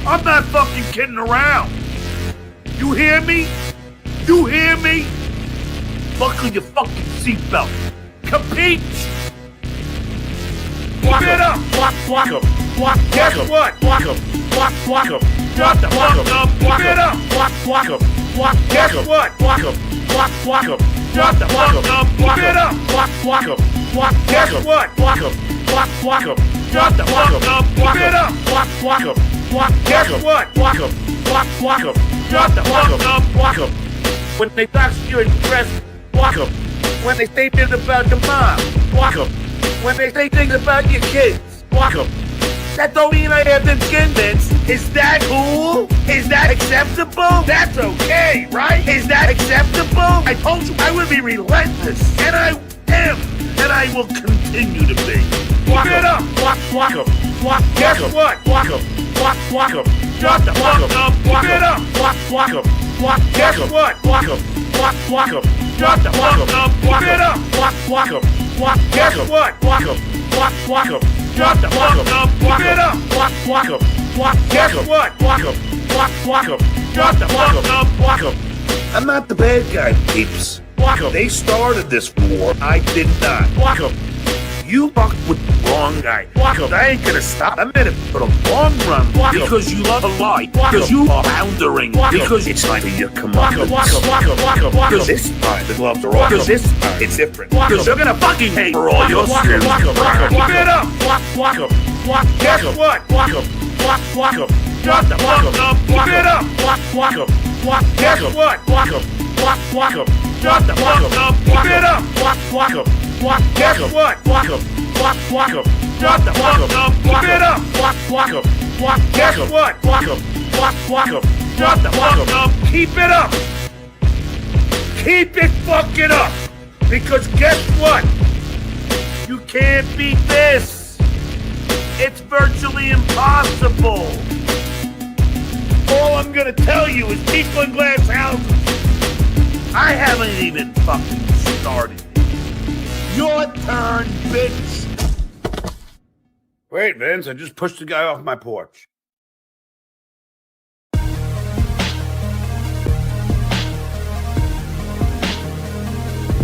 I'm not fucking kidding around. You hear me? You hear me? Buckle your fucking seatbelt. Compete. Keep it up. Guess what? Shut the fuck up. Keep it up. Guess what? Shut the fuck up. Keep it up. Guess what? Shut the fuck up. Keep it up. Guess what? Shut the fuck up. When they talk you in press, when they say things about your mom, when they say things about your kids, that don't mean I have them skin bits. Is that cool? Is that acceptable? That's okay, right? Is that acceptable? I told you I would be relentless, and I am, and I will continue to be. Keep it up. Guess what? Shut the fuck up. Keep it up. Guess what? Shut the fuck up. Keep it up. Guess what? Shut the fuck up. Keep it up. Guess what? Shut the fuck up. I'm not the bad guy, peeps. They started this war. I did not. You fucked with the wrong guy. I ain't gonna stop. I'm in it for the long run. Because you love a lie. Because you are boundering. Because it's time for you to come on. Because this time the gloves are off. Because this time it's different. Because you're gonna fucking hate for all your sins. Keep it up. Guess what? Shut the fuck up. Keep it up. Guess what? Shut the fuck up. Keep it up. Guess what? Shut the fuck up. Keep it up. Guess what? Shut the fuck up. Keep it up. Keep it fucking up. Because guess what? You can't beat this. It's virtually impossible. All I'm gonna tell you is people in glass houses. I haven't even fucking started. Your turn, bitch. Wait, Vince, I just pushed the guy off my porch.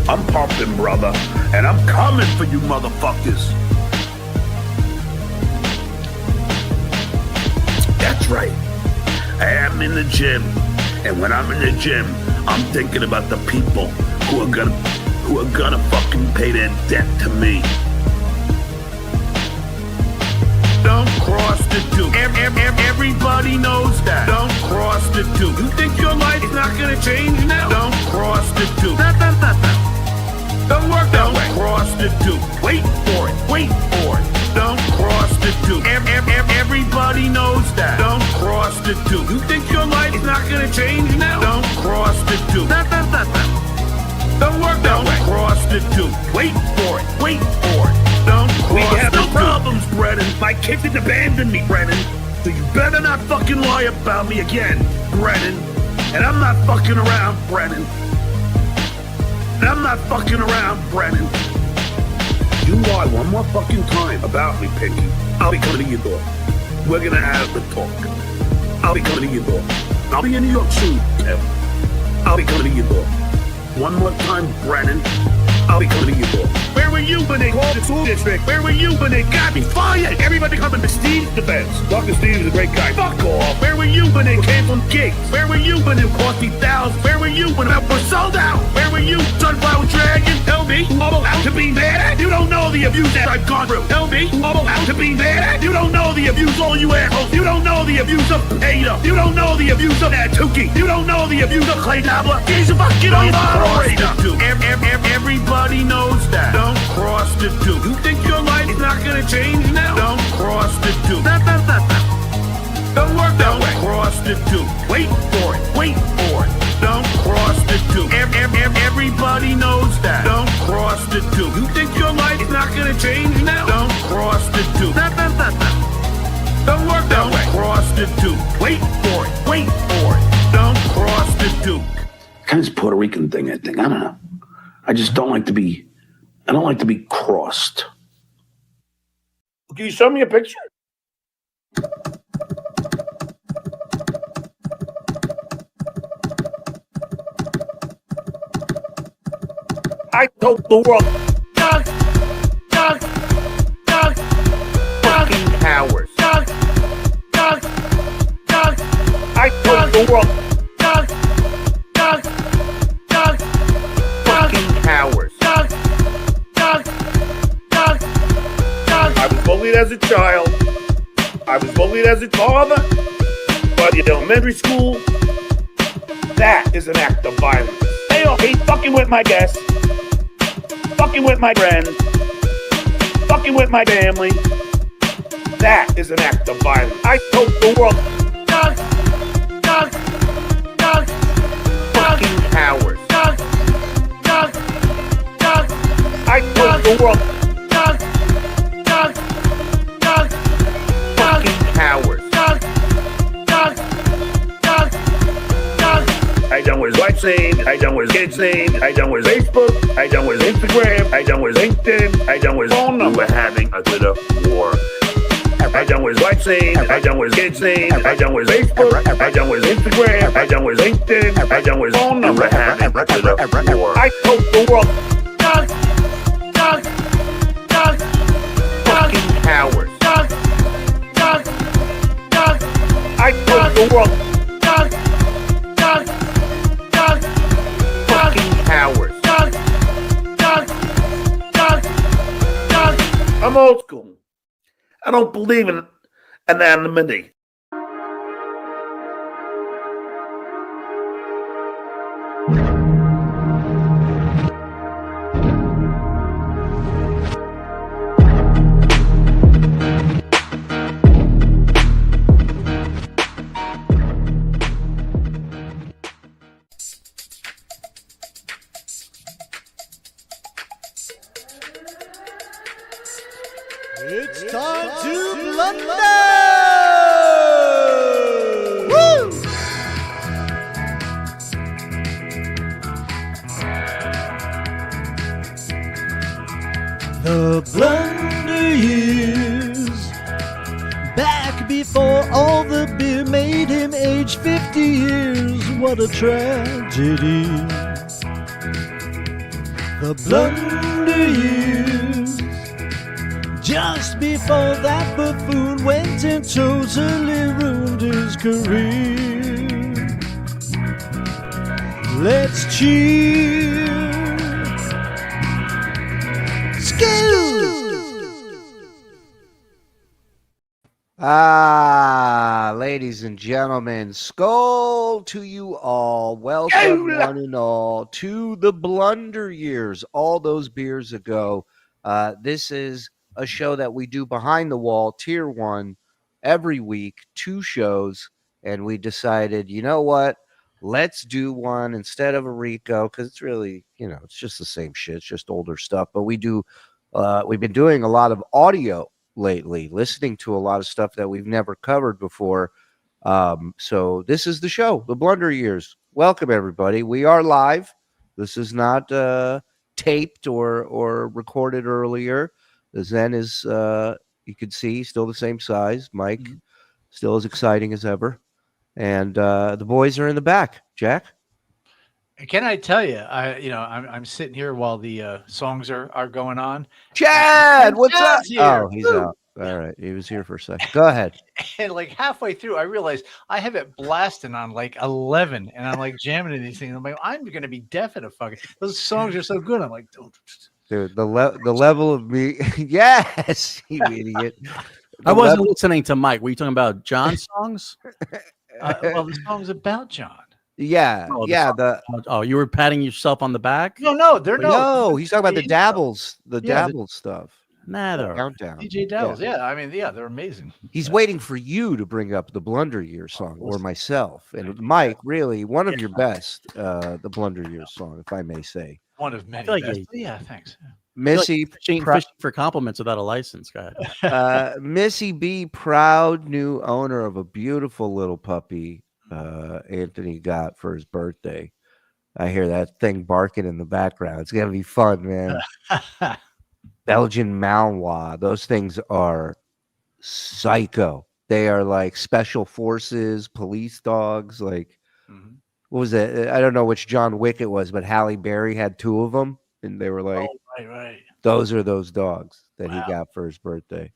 I'm pumping, brother, and I'm coming for you motherfuckers. That's right. I am in the gym, and when I'm in the gym, I'm thinking about the people who are gonna fucking pay their debt to me. Don't cross the Duke. Everybody knows that. Don't cross the Duke. You think your life is not gonna change now? Don't cross the Duke. Don't work that way. Don't cross the Duke. Wait for it. Wait for it. Don't cross the Duke. Everybody knows that. Don't cross the Duke. You think your life is not gonna change now? Don't cross the Duke. Don't work that way. Don't cross the Duke. Wait for it. Wait for it. Don't cross the Duke. We have no problems, Brennan. My kid didn't abandon me, Brennan. So you better not fucking lie about me again, Brennan. And I'm not fucking around, Brennan. And I'm not fucking around, Brennan. You lie one more fucking time about me, Pinky, I'll be coming to your door. We're gonna have the talk. I'll be coming to your door. I'll be in New York soon, Kev. I'll be coming to your door. One more time, Brennan. I'll be coming to your door. Where were you when they called the school district? Where were you when they got me fired? Everybody coming to Steve's defense. Dr. Steve is a great guy. Fuck off. Where were you when they canceled gigs? Where were you when it cost me thousands? Where were you when it was sold out? Where were you, Sunflower Dragon? Tell me who I'm allowed to be mad at? You don't know the abuse that I've gone through. Tell me who I'm allowed to be mad at? You don't know the abuse, all you assholes. You don't know the abuse of Ada. You don't know the abuse of that Tookie. You don't know the abuse of Clay Dabbler. He's a fucking operator. Everybody knows that. Don't cross the Duke. You think your life is not gonna change now? Don't cross the Duke. Don't work that way. Don't cross the Duke. Wait for it. Wait for it. Don't cross the Duke. Everybody knows that. Don't cross the Duke. You think your life is not gonna change now? Don't cross the Duke. Don't work that way. Don't cross the Duke. Wait for it. Wait for it. Don't cross the Duke. Kind of this Puerto Rican thing, I think. I don't know. I just don't like to be crossed. Can you show me a picture? I told the world. Fucking cowards. I told the world. Fucking cowards. I was bullied as a child. I was bullied as a father. But in elementary school, that is an act of violence. They don't hate fucking with my guests, fucking with my friends, fucking with my family. That is an act of violence. I told the world. Fucking cowards. I told the world. Fucking cowards. I done with LifeSave, I done with KidSave, I done with Facebook, I done with Instagram, I done with LinkedIn, I done with phone number having a Twitter war. I done with LifeSave, I done with KidSave, I done with Facebook, I done with Instagram, I done with LinkedIn, I done with phone number having a Twitter war. I told the world. Fucking cowards. I told the world. Fucking cowards. I'm old school. I don't believe in anonymity. It's time to blunder! Woo! The Blunder Years, back before all the beer made him age 50 years. What a tragedy. The Blunder Years, just before that buffoon went and totally ruined his career. Let's cheer. Ladies and gentlemen, skull to you all. Welcome, one and all, to the Blunder Years. All those beers ago. This is a show that we do behind the wall, tier 1, every week, 2 shows, and we decided, you know what? Let's do one instead of a Rico, because it's really, it's just the same shit. It's just older stuff. But we've been doing a lot of audio lately, listening to a lot of stuff that we've never covered before. So this is the show, the Blunder Years. Welcome, everybody. We are live. This is not taped or recorded earlier. The Zen is, you can see, still the same size. Mike, still as exciting as ever. And the boys are in the back. Jack? Can I tell you, I'm sitting here while the songs are going on. Chad, what's up? Here. Oh, he's out. All right. He was here for a second. Go ahead. And like halfway through, I realized I have it blasting on like 11, and I'm like jamming in these things. I'm like, I'm going to be deaf in a fucking. Those songs are so good. I'm like, don't. Dude, the level of me. Yes, you idiot. I wasn't listening to Mike. Were you talking about John's songs? Well, the song's about John. Yeah, you were patting yourself on the back? No, they're no. He's talking about the Dabbles, Dabbles stuff. Nah, they're Countdown. DJ Dabbles. Yeah, I mean, they're amazing. He's waiting for you to bring up the Blunder Years song, or myself. And Mike, really, one of your best, the Blunder Years song, if I may say. One of many. Like yeah, thanks. Missy, fishing for compliments without a license, guy. Missy B, proud new owner of a beautiful little puppy Anthony got for his birthday. I hear that thing barking in the background. It's gonna be fun, man. Belgian Malinois. Those things are psycho. They are like special forces, police dogs. Like, what was it? I don't know which John Wick it was, but Halle Berry had 2 of them. and they were like, Oh, right. those are those dogs that he got for his birthday.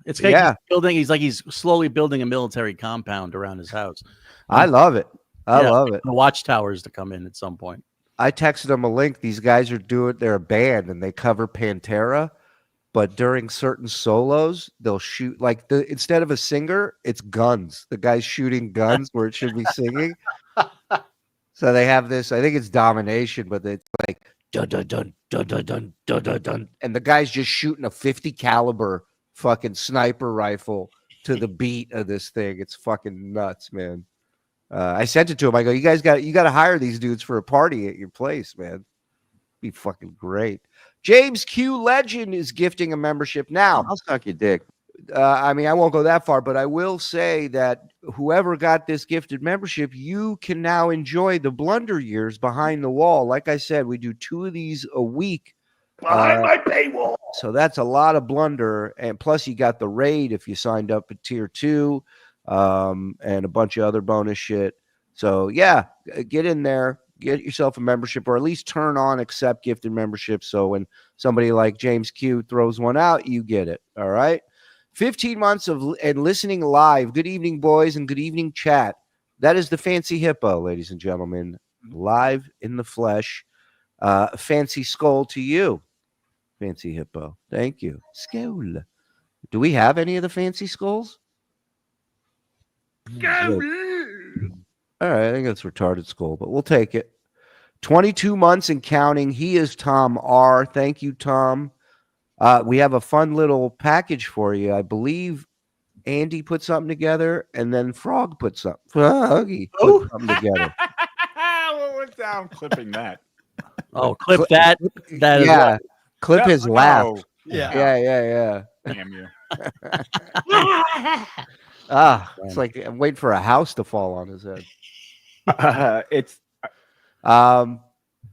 It's like Yeah. he's slowly building a military compound around his house. I love it. I love it. The watchtowers to come in at some point. I texted them a link. These guys they're a band and they cover Pantera, but during certain solos, they'll shoot instead of a singer, it's guns. The guy's shooting guns where it should be singing. So they have this, I think it's Domination, but it's like dun dun dun dun dun dun dun dun dun, and the guy's just shooting a 50 caliber fucking sniper rifle to the beat of this thing. It's fucking nuts, man. I sent it to him. I go, you got to hire these dudes for a party at your place, man. Be fucking great. James Q Legend is gifting a membership now. I'll suck your dick. I mean, I won't go that far, but I will say that whoever got this gifted membership, you can now enjoy the Blunder Years behind the wall. Like I said, we do 2 of these a week. Behind my paywall. So that's a lot of Blunder. And plus you got the raid if you signed up at tier 2, and a bunch of other bonus shit. So yeah, get in there, get yourself a membership, or at least turn on accept gifted memberships. So when somebody like James Q throws one out, you get it. All right. 15 months and listening live. Good evening, boys, and good evening, chat. That is the Fancy Hippo, ladies and gentlemen, live in the flesh. Fancy skull to you, Fancy Hippo. Thank you. Skull. Do we have any of the fancy skulls? All right, I think it's retarded skull, but we'll take it. 22 months and counting. He is Tom R. Thank you, Tom. We have a fun little package for you. I believe Andy put something together, and then Frog put something. Froggy put something together. What was down clipping that? Oh, clip that. That is Yeah, clip his laugh. Oh, Yeah. damn you. It's like I'm waiting for a house to fall on his head. It's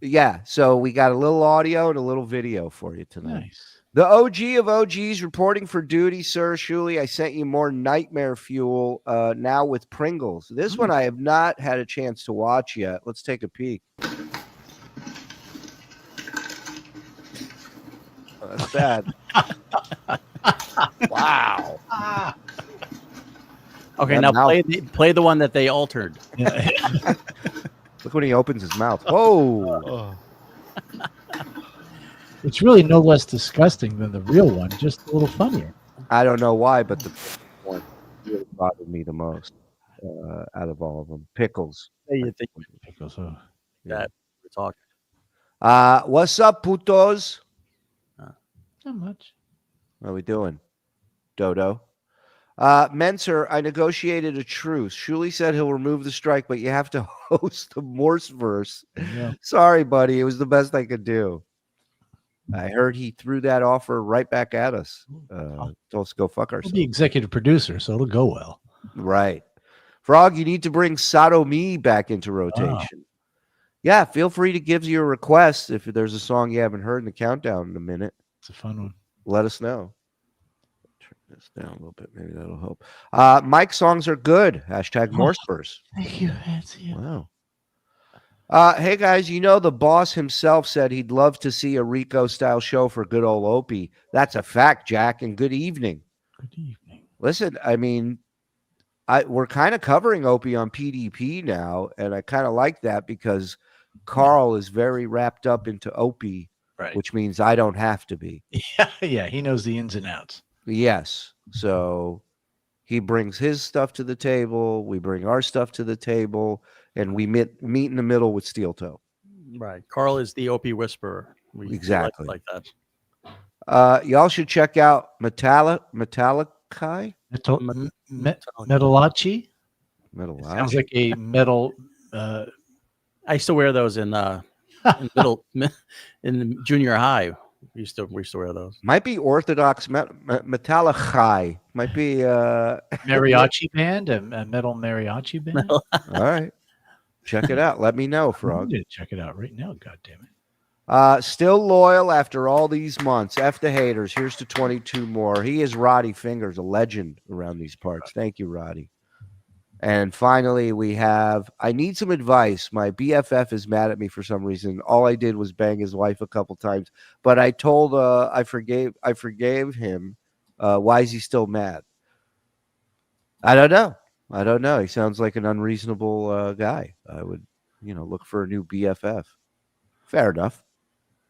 Yeah, so we got a little audio and a little video for you tonight. Nice. The OG of OGs reporting for duty, sir. Shuli, I sent you more nightmare fuel now with Pringles. This one I have not had a chance to watch yet. Let's take a peek. Oh, that's bad. Wow. Okay, That now mouth. play the one that they altered. Look when he opens his mouth. Whoa. It's really no less disgusting than the real one, just a little funnier. I don't know why, but the one really bothered me the most out of all of them. Pickles. You think Pickles, oh. that we're talking? What's up, putos? Not much. What are we doing? Dodo. Mentor, I negotiated a truce. Shuli said he'll remove the strike, but you have to host the Morse verse. Yeah. Sorry, buddy. It was the best I could do. I heard he threw that offer right back at us. Told us to go fuck I'm ourselves. the executive producer, so it'll go well. Right. Frog, you need to bring Sadomi back into rotation. Yeah, feel free to give your request if there's a song you haven't heard in the countdown in a minute. It's a fun one. Let us know. Turn this down a little bit. Maybe that'll help. Mike's songs are good. Hashtag Morse verse. Thank you, Fancy. Wow. Hey guys, you know the boss himself said he'd love to see a Rico style show for good old Opie. That's a fact, Jack, and good evening. Good evening. Listen, I mean, we're kind of covering Opie on PDP now, and I kind of like that because Karl is very wrapped up into Opie, Right. which means I don't have to be. Yeah, he knows the ins and outs. Yes. So he brings his stuff to the table, we bring our stuff to the table, and we meet in the middle with Steel Toe. Right. Karl is the OP whisperer. We Exactly. like that. Y'all should check out Metallici. Metalachi? Sounds like a metal. I used to wear those in junior high. We used to wear those. Might be Orthodox Metallici. Might be Mariachi band, a metal mariachi band. All right. Check it out. Let me know, Frog. I'm gonna check it out right now. God damn it. Still loyal after all these months. F the haters. Here's to 22 more. He is Roddy Fingers, a legend around these parts. Thank you, Roddy. And finally, we have, I need some advice. My BFF is mad at me for some reason. All I did was bang his wife a couple times, but I told, I forgave him. Why is he still mad? I don't know. He sounds like an unreasonable guy. I would, look for a new BFF. Fair enough.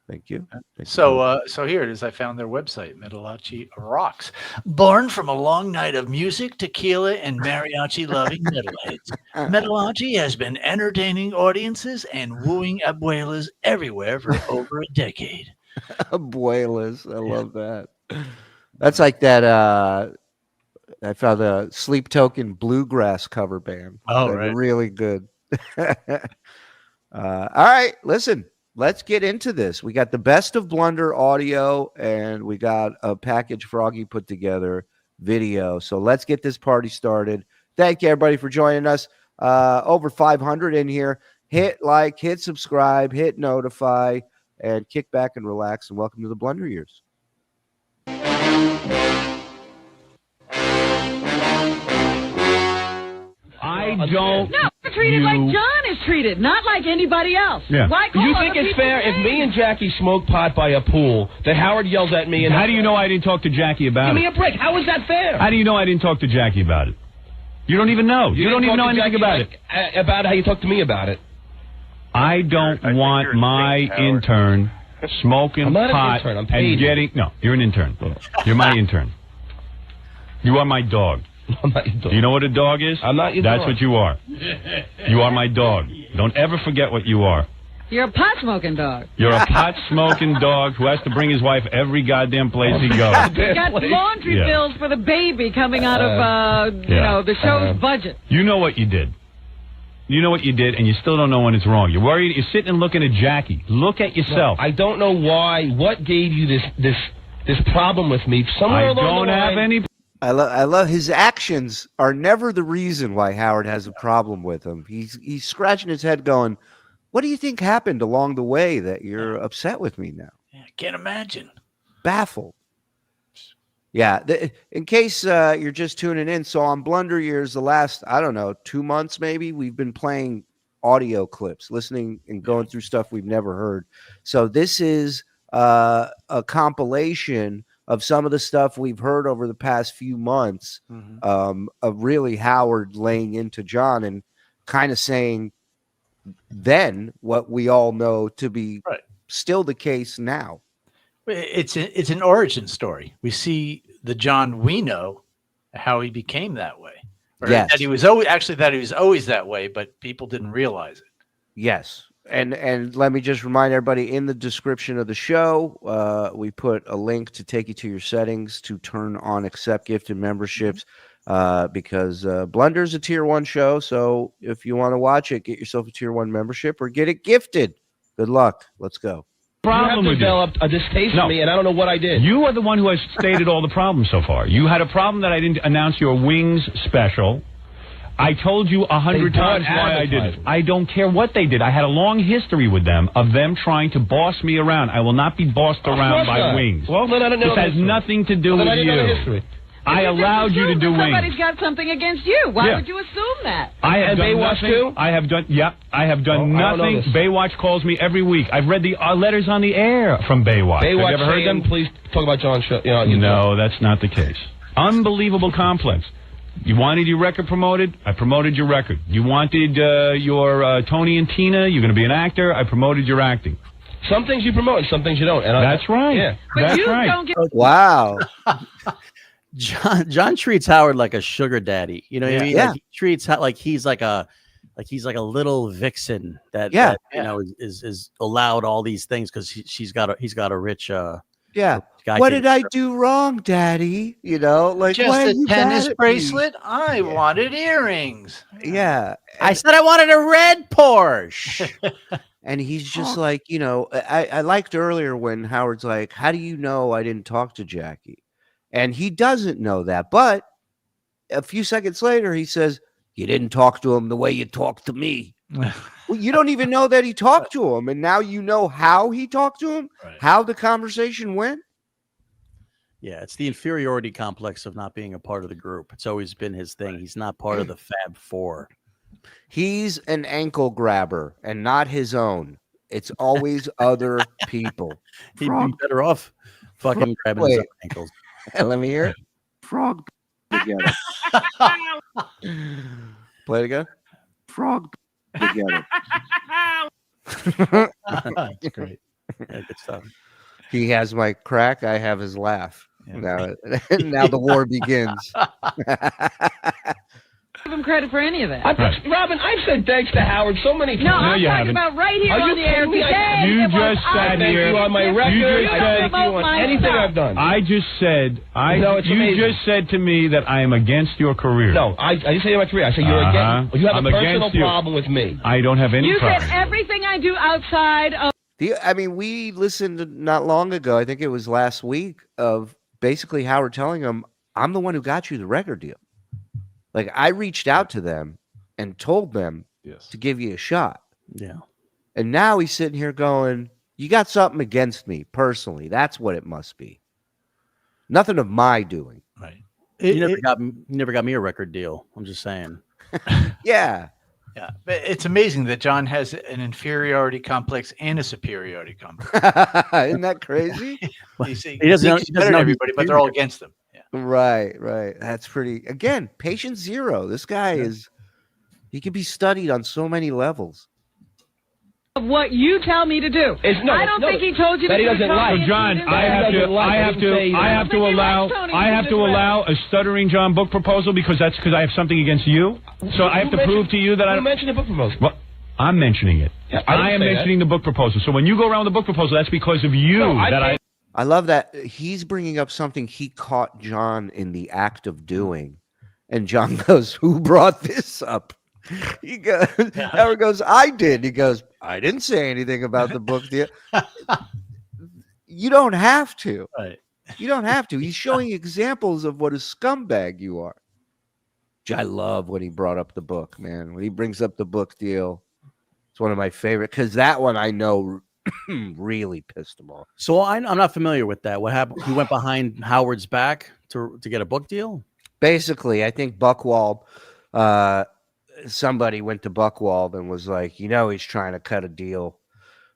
Thank you. So here it is. I found their website, Metalachi Rocks. Born from a long night of music, tequila, and mariachi-loving metalheads, Metalachi has been entertaining audiences and wooing abuelas everywhere for over a decade. Abuelas. I love that. That's like that. I found a Sleep Token bluegrass cover band. Oh, They're right. really good. All right, listen. Let's get into this. We got the best of Blunder audio, and we got a package Froggy put together video. So let's get this party started. Thank you, everybody, for joining us. Over 500 in here. Hit like, hit subscribe, hit notify, and kick back and relax. And welcome to the Blunder Years. I don't. No, we're treated like John is treated, not like anybody else. Yeah. Why Do you think it's fair if me and Jackie smoke pot by a pool that Howard yells at me and How do you know I didn't talk to Jackie about give me it? a break? How is that fair? How do you know I didn't talk to Jackie about it? You don't even know. You don't even know anything about it. About how you talk to me about it. I don't want my intern smoking I'm not an pot intern, I'm and paid. getting. No, you're an intern. You're my intern. You are my dog. I'm not your dog. Do you know what a dog is? I'm not your That's dog. what you are. You are my dog. Don't ever forget what you are. You're a pot smoking dog. You're a pot-smoking dog who has to bring his wife every goddamn place he goes. You got laundry Yeah. bills for the baby coming out of the show's budget. You know what you did. You know what you did, and you still don't know when it's wrong. You're worried. You're sitting and looking at Jackie. Look at yourself. I don't know why. What gave you this problem with me? Somewhere I along don't the have line, any. I love his actions are never the reason why Howard has a problem with him. He's scratching his head going, what do you think happened along the way that you're upset with me now? Yeah, can't imagine. Baffled. Yeah. In case you're just tuning in, so on Blunder Years, the last, 2 months maybe, we've been playing audio clips, listening and going through stuff we've never heard. So this is a compilation of some of the stuff we've heard over the past few months, of really Howard laying into John and kind of saying then what we all know to be still the case now. It's an origin story. We see the John we know, how he became that way. Or Yes. that he was always that way, but people didn't realize it. Yes. And let me just remind everybody, in the description of the show, we put a link to take you to your settings to turn on accept gifted memberships, because Blunder's a tier 1 show. So if you want to watch it, get yourself a tier 1 membership or get it gifted. Good luck. Let's go. you have Problem with you. developed a distaste No. for me, and I don't know what I did. You are the one who has stated all the problems so far. You had a problem that I didn't announce your Wings special. I told you 100 They bought times why I did it. advertising. I don't care what they did. I had a long history with them of them trying to boss me around. I will not be bossed around course by not. Wings. Well, then I don't know This has history. nothing to do Well, then I with didn't know the you. history. I allowed you to do Somebody's Wings. got something against you. Why Yeah. would you assume that? I have And done Baywatch nothing. too? I have done. Yep, I have done Oh, I don't know nothing. this. Baywatch calls me every week. I've read the letters on the air from Baywatch. Have you Baywatch ever heard saying, them? please talk about John's show. No, that's not the case. Unbelievable complex. You wanted your record promoted? I promoted your record. You wanted your Tony and Tina? You're going to be an actor? I promoted your acting. Some things you promote, and some things you don't. And That's right. Yeah. But That's you right. don't get Wow. John treats Howard like a sugar daddy. You know what I mean? Yeah. Like, he treats like he's like a little vixen that, Yeah. that, you know is allowed all these things because he's got a rich Yeah. guy. What kid. did I do wrong, Daddy? You know, like Just why are a you mad tennis at me? bracelet. I wanted earrings. Yeah. I said I wanted a red Porsche. And he's just like, I liked earlier when Howard's like, how do you know I didn't talk to Jackie? And he doesn't know that. But a few seconds later, he says, you didn't talk to him the way you talked to me. Well, you don't even know that he talked to him. And now you know how he talked to him, Right. how the conversation went. Yeah, it's the inferiority complex of not being a part of the group. It's always been his thing. He's not part of the Fab Four. He's an ankle grabber and not his own. It's always other people. He'd be better off fucking grabbing his own ankles. Let me hear it. Frog together. Play it again. Frog together. That's great. Yeah, good stuff. He has my crack. I have his laugh. Yeah. Now the war begins. Give him credit for any of that. Robin, I've said thanks to Howard so many times. No, I'm talking about right here on the air today. You just sat here. You on my record. I thank you on anything I've done. I just said, you just said to me that I am against your career. No, I didn't say my career. I said you're against. You have a personal problem with me. I don't have any problem. You said everything I do outside of. I mean, we listened not long ago. I think it was last week of basically Howard telling him, "I'm the one who got you the record deal." Like, I reached out to them and told them to give you a shot. Yeah. And now he's sitting here going, you got something against me personally. That's what it must be. Nothing of my doing. Right. You never got me a record deal. I'm just saying. Yeah. Yeah. But it's amazing that John has an inferiority complex and a superiority complex. Isn't that crazy? He doesn't know everybody, but they're all against him. Yeah. Right. That's pretty. Again, patient zero. This guy he can be studied on so many levels. What you tell me to do. I don't think he told you that to he doesn't like. So John, I have to allow a Stuttering John book proposal because I have something against you. So I have to prove to you that I don't mention the book proposal. Well, I'm mentioning it. Yeah, I am mentioning the book proposal. So when you go around the book proposal, that's because of you I love that he's bringing up something he caught John in the act of doing. And John goes, who brought this up? He goes, Howard goes, I did. He goes, I didn't say anything about the book deal. You don't have to. Right. You don't have to. He's showing examples of what a scumbag you are. Which I love when he brought up the book, man. When he brings up the book deal, it's one of my favorite because that one I know really pissed him off. So I'm not familiar with that. What happened? He went behind Howard's back to get a book deal? Basically, I think Buchwald, somebody went to Buchwald and was like, he's trying to cut a deal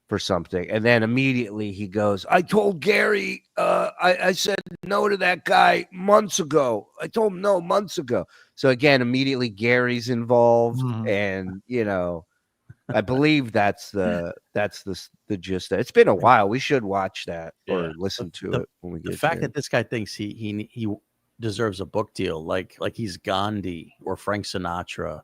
for something. And then immediately he goes, I told Gary, I said no to that guy months ago. I told him no months ago. So again, immediately Gary's involved. And, I believe that's the gist. It's been a while. We should watch that or listen to it when we get the fact that this guy thinks he deserves a book deal, like he's Gandhi or Frank Sinatra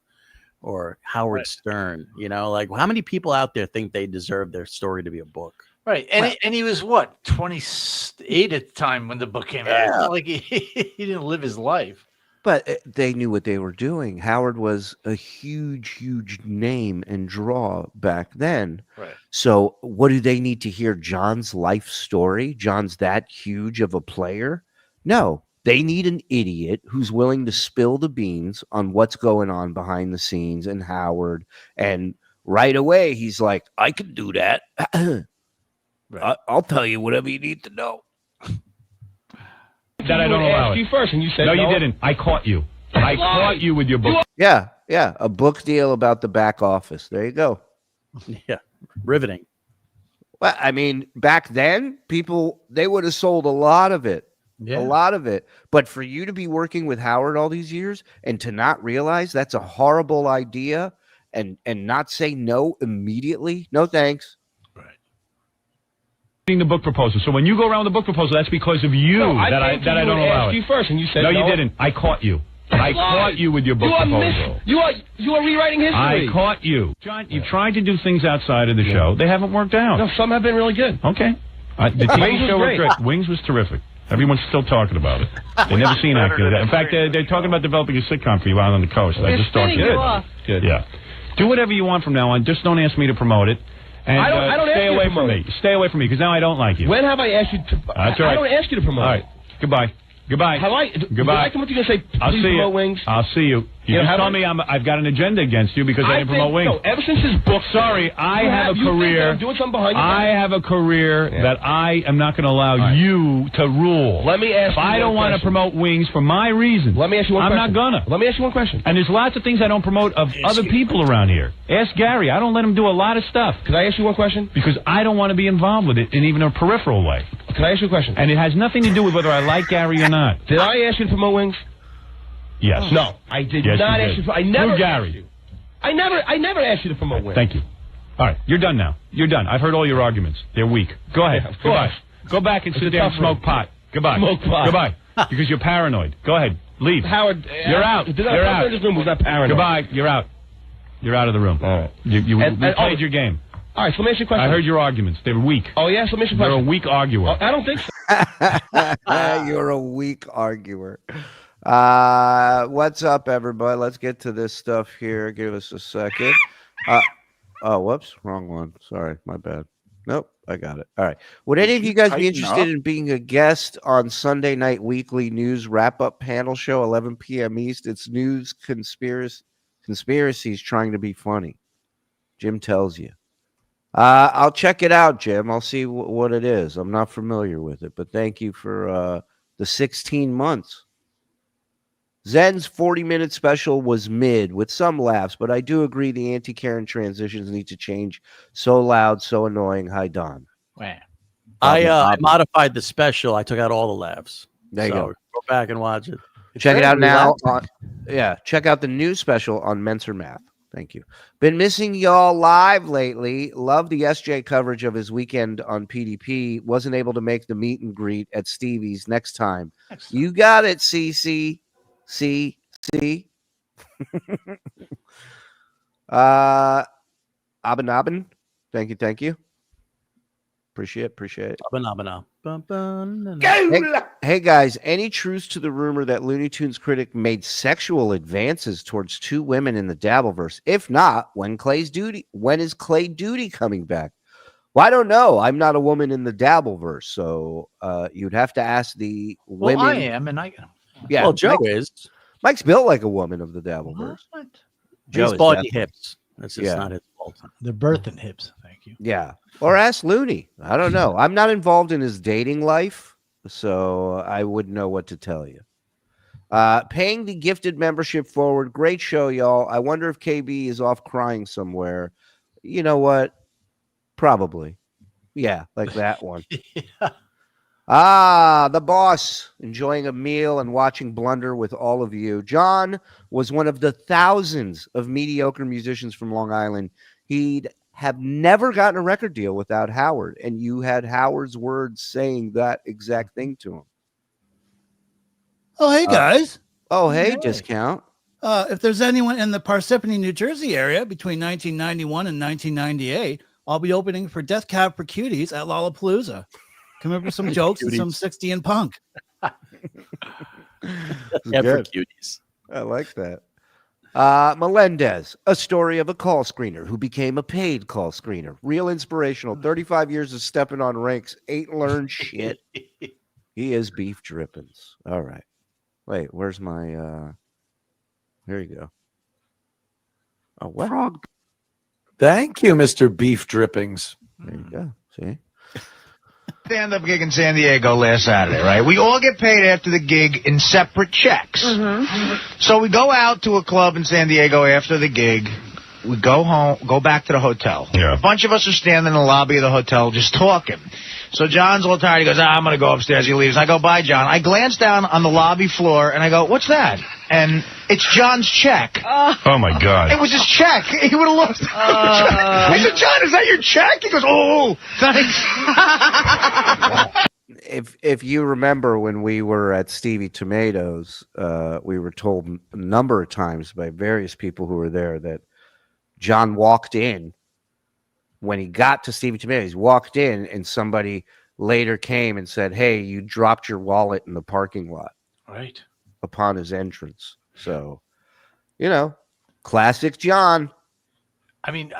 or Howard Stern. Like how many people out there think they deserve their story to be a book? Right. And he was 28 at the time when the book came out. It's not like he didn't live his life. But they knew what they were doing. Howard was a huge, huge name and draw back then. Right. So what do they need to hear? John's life story? John's that huge of a player? No, they need an idiot who's willing to spill the beans on what's going on behind the scenes and Howard. And right away, he's like, I can do that. Right. I'll tell you whatever you need to know. That I don't allow it. You first, and you said no, you didn't. I caught you. I caught you with your book. Yeah, a book deal about the back office. There you go. Yeah, riveting. Well, I mean, back then, they would have sold a lot of it. Yeah. A lot of it. But for you to be working with Howard all these years and to not realize that's a horrible idea and not say no immediately, no thanks. The book proposal. So when you go around the book proposal, that's because of you that I don't allow it. You first, and you said no, you didn't. I caught you. I caught you with your book proposal. You are rewriting history. I caught you, John. You tried to do things outside of the show. They haven't worked out. No, some have been really good. Okay. The TV show was great. Wings was terrific. Everyone's still talking about it. They've never seen acting. In fact, they're talking about developing a sitcom for you out on the coast. I just started. Good. Yeah. Do whatever you want from now on. Just don't ask me to promote it. And I don't stay ask away from me. Stay away from me because now I don't like you. When have I asked you to? That's all right. I don't ask you to promote. All right. Goodbye. Goodbye. Did Goodbye. I come up to you and say, please I'll see promote you. wings? I'll see you. You Yeah, just how told do me I've got an agenda against you because I didn't promote wings. No, ever since his book. Sorry, I have a You think that career. I'm doing something behind your I back? have a career that I am not going to allow you to rule. Let me ask If you I don't want to promote wings for my reasons, Let me ask you one I'm question. not gonna. Let me ask you one question. And there's lots of things I don't promote of other people around here. Ask Gary. I don't let him do a lot of stuff. Can I ask you one question? Because I don't want to be involved with it in even a peripheral way. Can I ask you a question? And it has nothing to do with whether I like Gary or not. Did I ask you to promote wings? Yes. No, I did Yes, not you ask did. you. I never Through asked Gary. you. I never asked you to promote wings. Thank you. All right, you're done now. You're done. I've heard all your arguments. They're weak. Go ahead. Yeah, of Goodbye. course. Go back and It's sit a there and tough smoke room. pot. Goodbye. Smoke pot. Goodbye. Because you're paranoid. Go ahead. Leave. Howard, You're out. Did You're out. This room was not paranoid. Goodbye. You're out. You're out of the room. All right. You And- played your game. All right, so let me ask you a question. I heard your arguments. They were weak. Oh, yeah, so let me ask you a You're a question. weak arguer. Oh, I don't think so. You're a weak arguer. What's up, everybody? Let's get to this stuff here. Give us a second. Oh, whoops, wrong one. Sorry, my bad. Nope, I got it. All right. Would any of you guys be interested in being a guest on Sunday Night Weekly News Wrap-Up Panel Show, 11 p.m. East? It's news conspiracies trying to be funny. Jim tells you. I'll check it out, Jim. I'll see what it is. I'm not familiar with it, but thank you for the 16 months. Zen's 40-minute special was mid with some laughs, but I do agree the anti-Karen transitions need to change. So loud, so annoying. Hi, Don. Wow. I modified the special. I took out all the laughs. There you go. Go back and watch it. Check it out now. Check out the new special on Menser Math. Thank you. Been missing y'all live lately. Love the SJ coverage of his weekend on PDP. Wasn't able to make the meet and greet at Stevie's. Next time. You got it, CC. C. Abin. Thank you. Appreciate it. Hey guys, any truth to the rumor that Looney Tunes critic made sexual advances towards two women in the Dabbleverse? If not, when is Clay Duty coming back? Well, I don't know. I'm not a woman in the Dabbleverse, so you'd have to ask the women. Well, I am, and I. Yeah, well, Joe is. Mike's built like a woman of the Dabbleverse. What? He's body hips. That's just not his fault. They're birthing hips. Thank you. Yeah. Or ask Looney. I don't know. I'm not involved in his dating life, so I wouldn't know what to tell you. Paying the gifted membership forward. Great show, y'all. I wonder if KB is off crying somewhere. You know what? Probably. Yeah, like that one. Yeah. The boss, enjoying a meal and watching Blunder with all of you. John was one of the thousands of mediocre musicians from Long Island. He'd have never gotten a record deal without Howard, and you had Howard's words saying that exact thing to him. Oh, hey, guys. Hey, Discount. If there's anyone in the Parsippany, New Jersey area between 1991 and 1998, I'll be opening for Death Cab for Cuties at Lollapalooza. Come up with some jokes and some 60 and punk. Yeah, for cuties. I like that. Melendez, a story of a call screener who became a paid call screener. Real inspirational. 35 years of stepping on ranks. Ain't learned shit. He is beef drippings. All right. Wait, where's my here you go. Oh, what? Frog. Thank you, Mr. Beef Drippings. There you go. See? Stand-up gig in San Diego last Saturday, right? We all get paid after the gig in separate checks. So we go out to a club in San Diego after the gig. We go home, go back to the hotel. Yeah. A bunch of us are standing in the lobby of the hotel just talking. So John's all tired. He goes, I'm going to go upstairs. He leaves. I go, bye, John. I glance down on the lobby floor, and I go, what's that? And it's John's check. Oh, my God. It was his check. He would have lost. I said, John, is that your check? He goes, oh, thanks. If you remember when we were at Stevie Tomatoes, we were told a number of times by various people who were there that John walked in. When he got to Stevie Tomatoes, he walked in, and somebody later came and said, hey, you dropped your wallet in the parking lot. Right. Upon his entrance. So, classic John. I mean,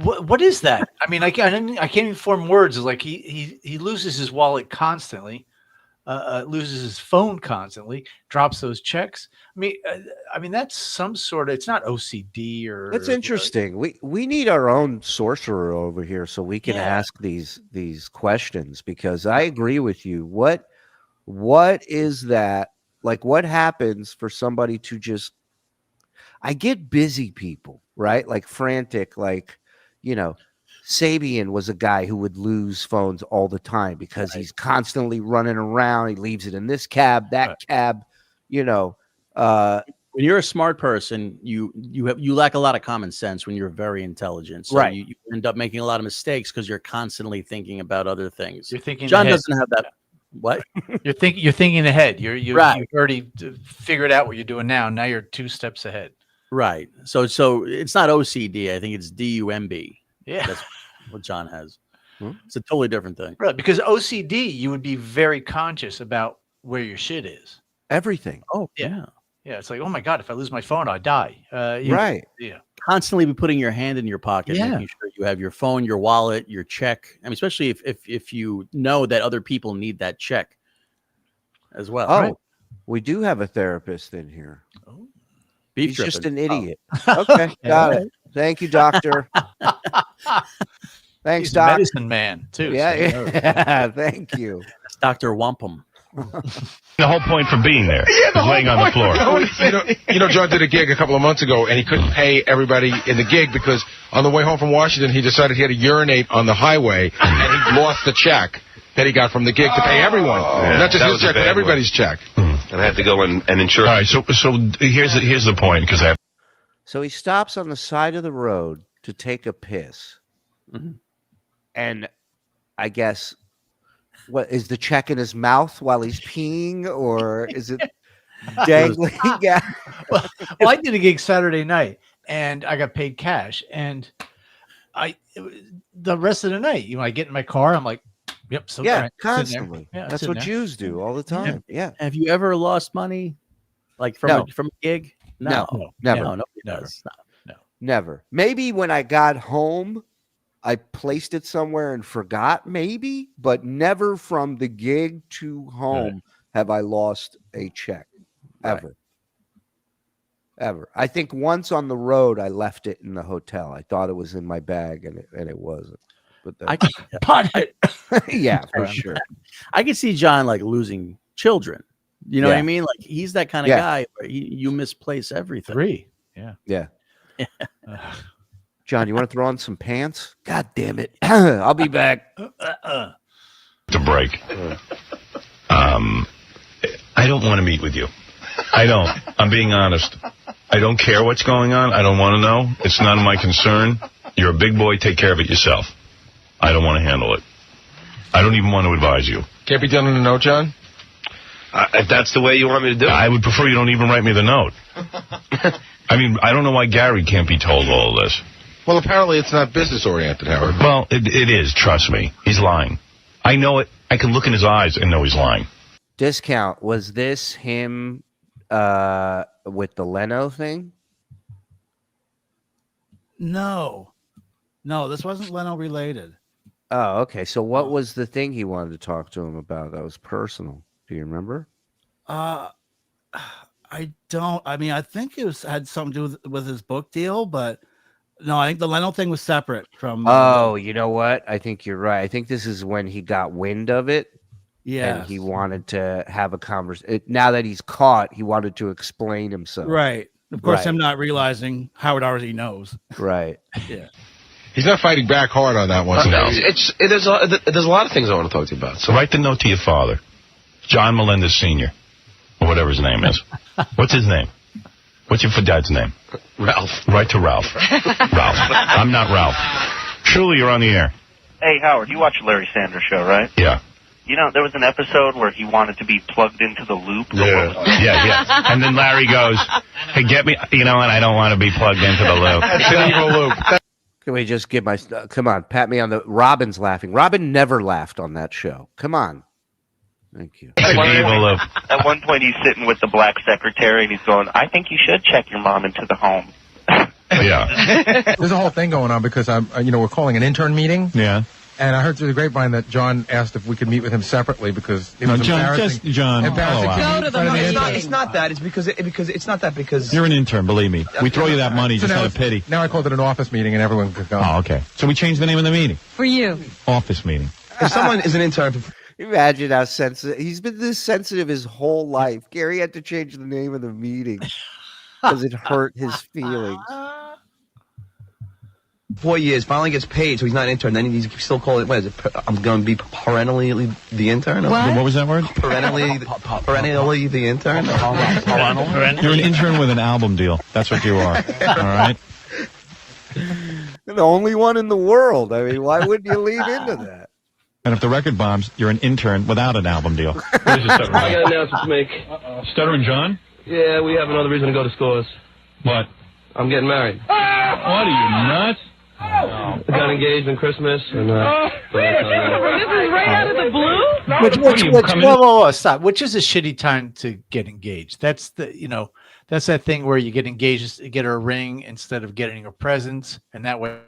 What is that? I mean, I can't even form words. It's like he loses his wallet constantly, loses his phone constantly, drops those checks. I mean that's some sort of. It's not OCD or. That's interesting. We need our own sorcerer over here so we can ask these questions, because I agree with you. What is that? Like, what happens for somebody to just? I get busy people, right? Like frantic, like, Sabian was a guy who would lose phones all the time because he's constantly running around. He leaves it in this cab, that cab, When you're a smart person, you lack a lot of common sense when you're very intelligent. So Right. you end up making a lot of mistakes because you're constantly thinking about other things. You're thinking. John ahead. doesn't have that. What? You're thinking ahead. You've Right. already figured out what you're doing now. Now you're 2 steps ahead. Right. So it's not OCD. I think it's DUMB. Yeah. That's what John has. It's a totally different thing. Right. Because OCD, you would be very conscious about where your shit is. Everything. Oh, yeah. Yeah. It's like, oh my God, if I lose my phone, I die. Right. Yeah. Constantly be putting your hand in your pocket, Yeah. making sure you have your phone, your wallet, your check. I mean, especially if you know that other people need that check as well. Oh, right? we do have a therapist in here. Beef He's just dripping. an idiot. Okay, got it. Thank you, doctor. Thanks, He's a doc. medicine man too. Yeah, so- yeah. Thank you. That's Dr. Wampum. The whole point for being there is laying on the floor. John did a gig a couple of months ago, and he couldn't pay everybody in the gig because on the way home from Washington, he decided he had to urinate on the highway, and he lost the check that he got from the gig to pay everyone. Not just his check, but everybody's check. And I had to go and insure. All right, so here's the point, because So he stops on the side of the road to take a piss. And I guess, what is the check in his mouth while he's peeing, or is it dangling? Yeah. Well, I did a gig Saturday night, and I got paid cash. And the rest of the night, I get in my car, I'm like, yep, so Yeah, all right, sitting there. constantly. Yeah, That's sitting what there. Jews do all the time. Yeah. Have you ever lost money, like from No. a gig? No, never. No, nobody Never. does. No. Never. Maybe when I got home, I placed it somewhere and forgot, maybe, but never from the gig to home have I lost a check. Ever. Ever. I think once on the road I left it in the hotel. I thought it was in my bag and it wasn't. But yeah, for sure. I can see John like losing children. You know what I Yeah. mean? Like he's that kind of Yeah. guy where you misplace everything. 3. Yeah. Yeah. John, you want to throw on some pants? God damn it. I'll be back. to break. I don't want to meet with you. I don't. I'm being honest. I don't care what's going on. I don't want to know. It's none of my concern. You're a big boy. Take care of it yourself. I don't want to handle it. I don't even want to advise you. Can't be done in a note, John? If that's the way you want me to do it. I would prefer you don't even write me the note. I mean, I don't know why Gary can't be told all of this. Well, apparently it's not business-oriented, Howard. Well, it is. Trust me. He's lying. I know it. I can look in his eyes and know he's lying. Discount. Was this him with the Leno thing? No, this wasn't Leno related. Oh, okay. So what was the thing he wanted to talk to him about that was personal? Do you remember? I don't. I mean, I think it had something to do with his book deal, but no, I think the Leno thing was separate from. Oh, you know what? I think you're right. I think this is when he got wind of it. Yeah. And he wanted to have a conversation. Now that he's caught, he wanted to explain himself. Right. Of course, Right. him not realizing Howard already knows. Right. Yeah. He's not fighting back hard on that one. No. There's a lot of things I want to talk to you about. So write the note to your father, John Melendez Sr., or whatever his name is. What's his name? What's your dad's name? Ralph. Write to Ralph. Ralph. I'm not Ralph. Shuli, you're on the air. Hey, Howard, you watch the Larry Sanders Show, right? Yeah. You know, there was an episode where he wanted to be plugged into the loop. Yeah. And then Larry goes, hey, get me, and I don't want to be plugged into the loop. It's an evil loop. Can we just give my... come on, pat me on the... Robin's laughing. Robin never laughed on that show. Come on. Thank you. It's an evil loop. At one point, he's sitting with the black secretary, and he's going, I think you should check your mom into the home. Yeah, Yeah. There's a whole thing going on because we're calling an intern meeting. Yeah. And I heard through the grapevine that John asked if we could meet with him separately because it was embarrassing. John, embarrassing hello, Al. to meet in front of the intern. It's not that. It's because it's not that because You're an intern, believe me. We throw you that money just out of pity. Now I called it an office meeting and everyone could come. Oh, okay. So we changed the name of the meeting. For you. Office meeting. if someone is an intern. Imagine how sensitive. He's been this sensitive his whole life. Gary had to change the name of the meeting because it hurt his feelings. 4 years, finally gets paid, so he's not an intern. Then he's still called it. What is it? I'm going to be perennially the intern. What was that word? Perennially the intern. You're an intern with an album deal. That's what you are. All right. You're the only one in the world. I mean, why wouldn't you lean into that? And if the record bombs, you're an intern without an album deal. I got an announcement to make. Stuttering John? Yeah, we have another reason to go to Scores. What? I'm getting married. What are you, nuts? I got engaged on Christmas. And, This is right out of the blue? Stop. Which is a shitty time to get engaged. That's that's that thing where you get engaged, you get a ring instead of getting a present, and that way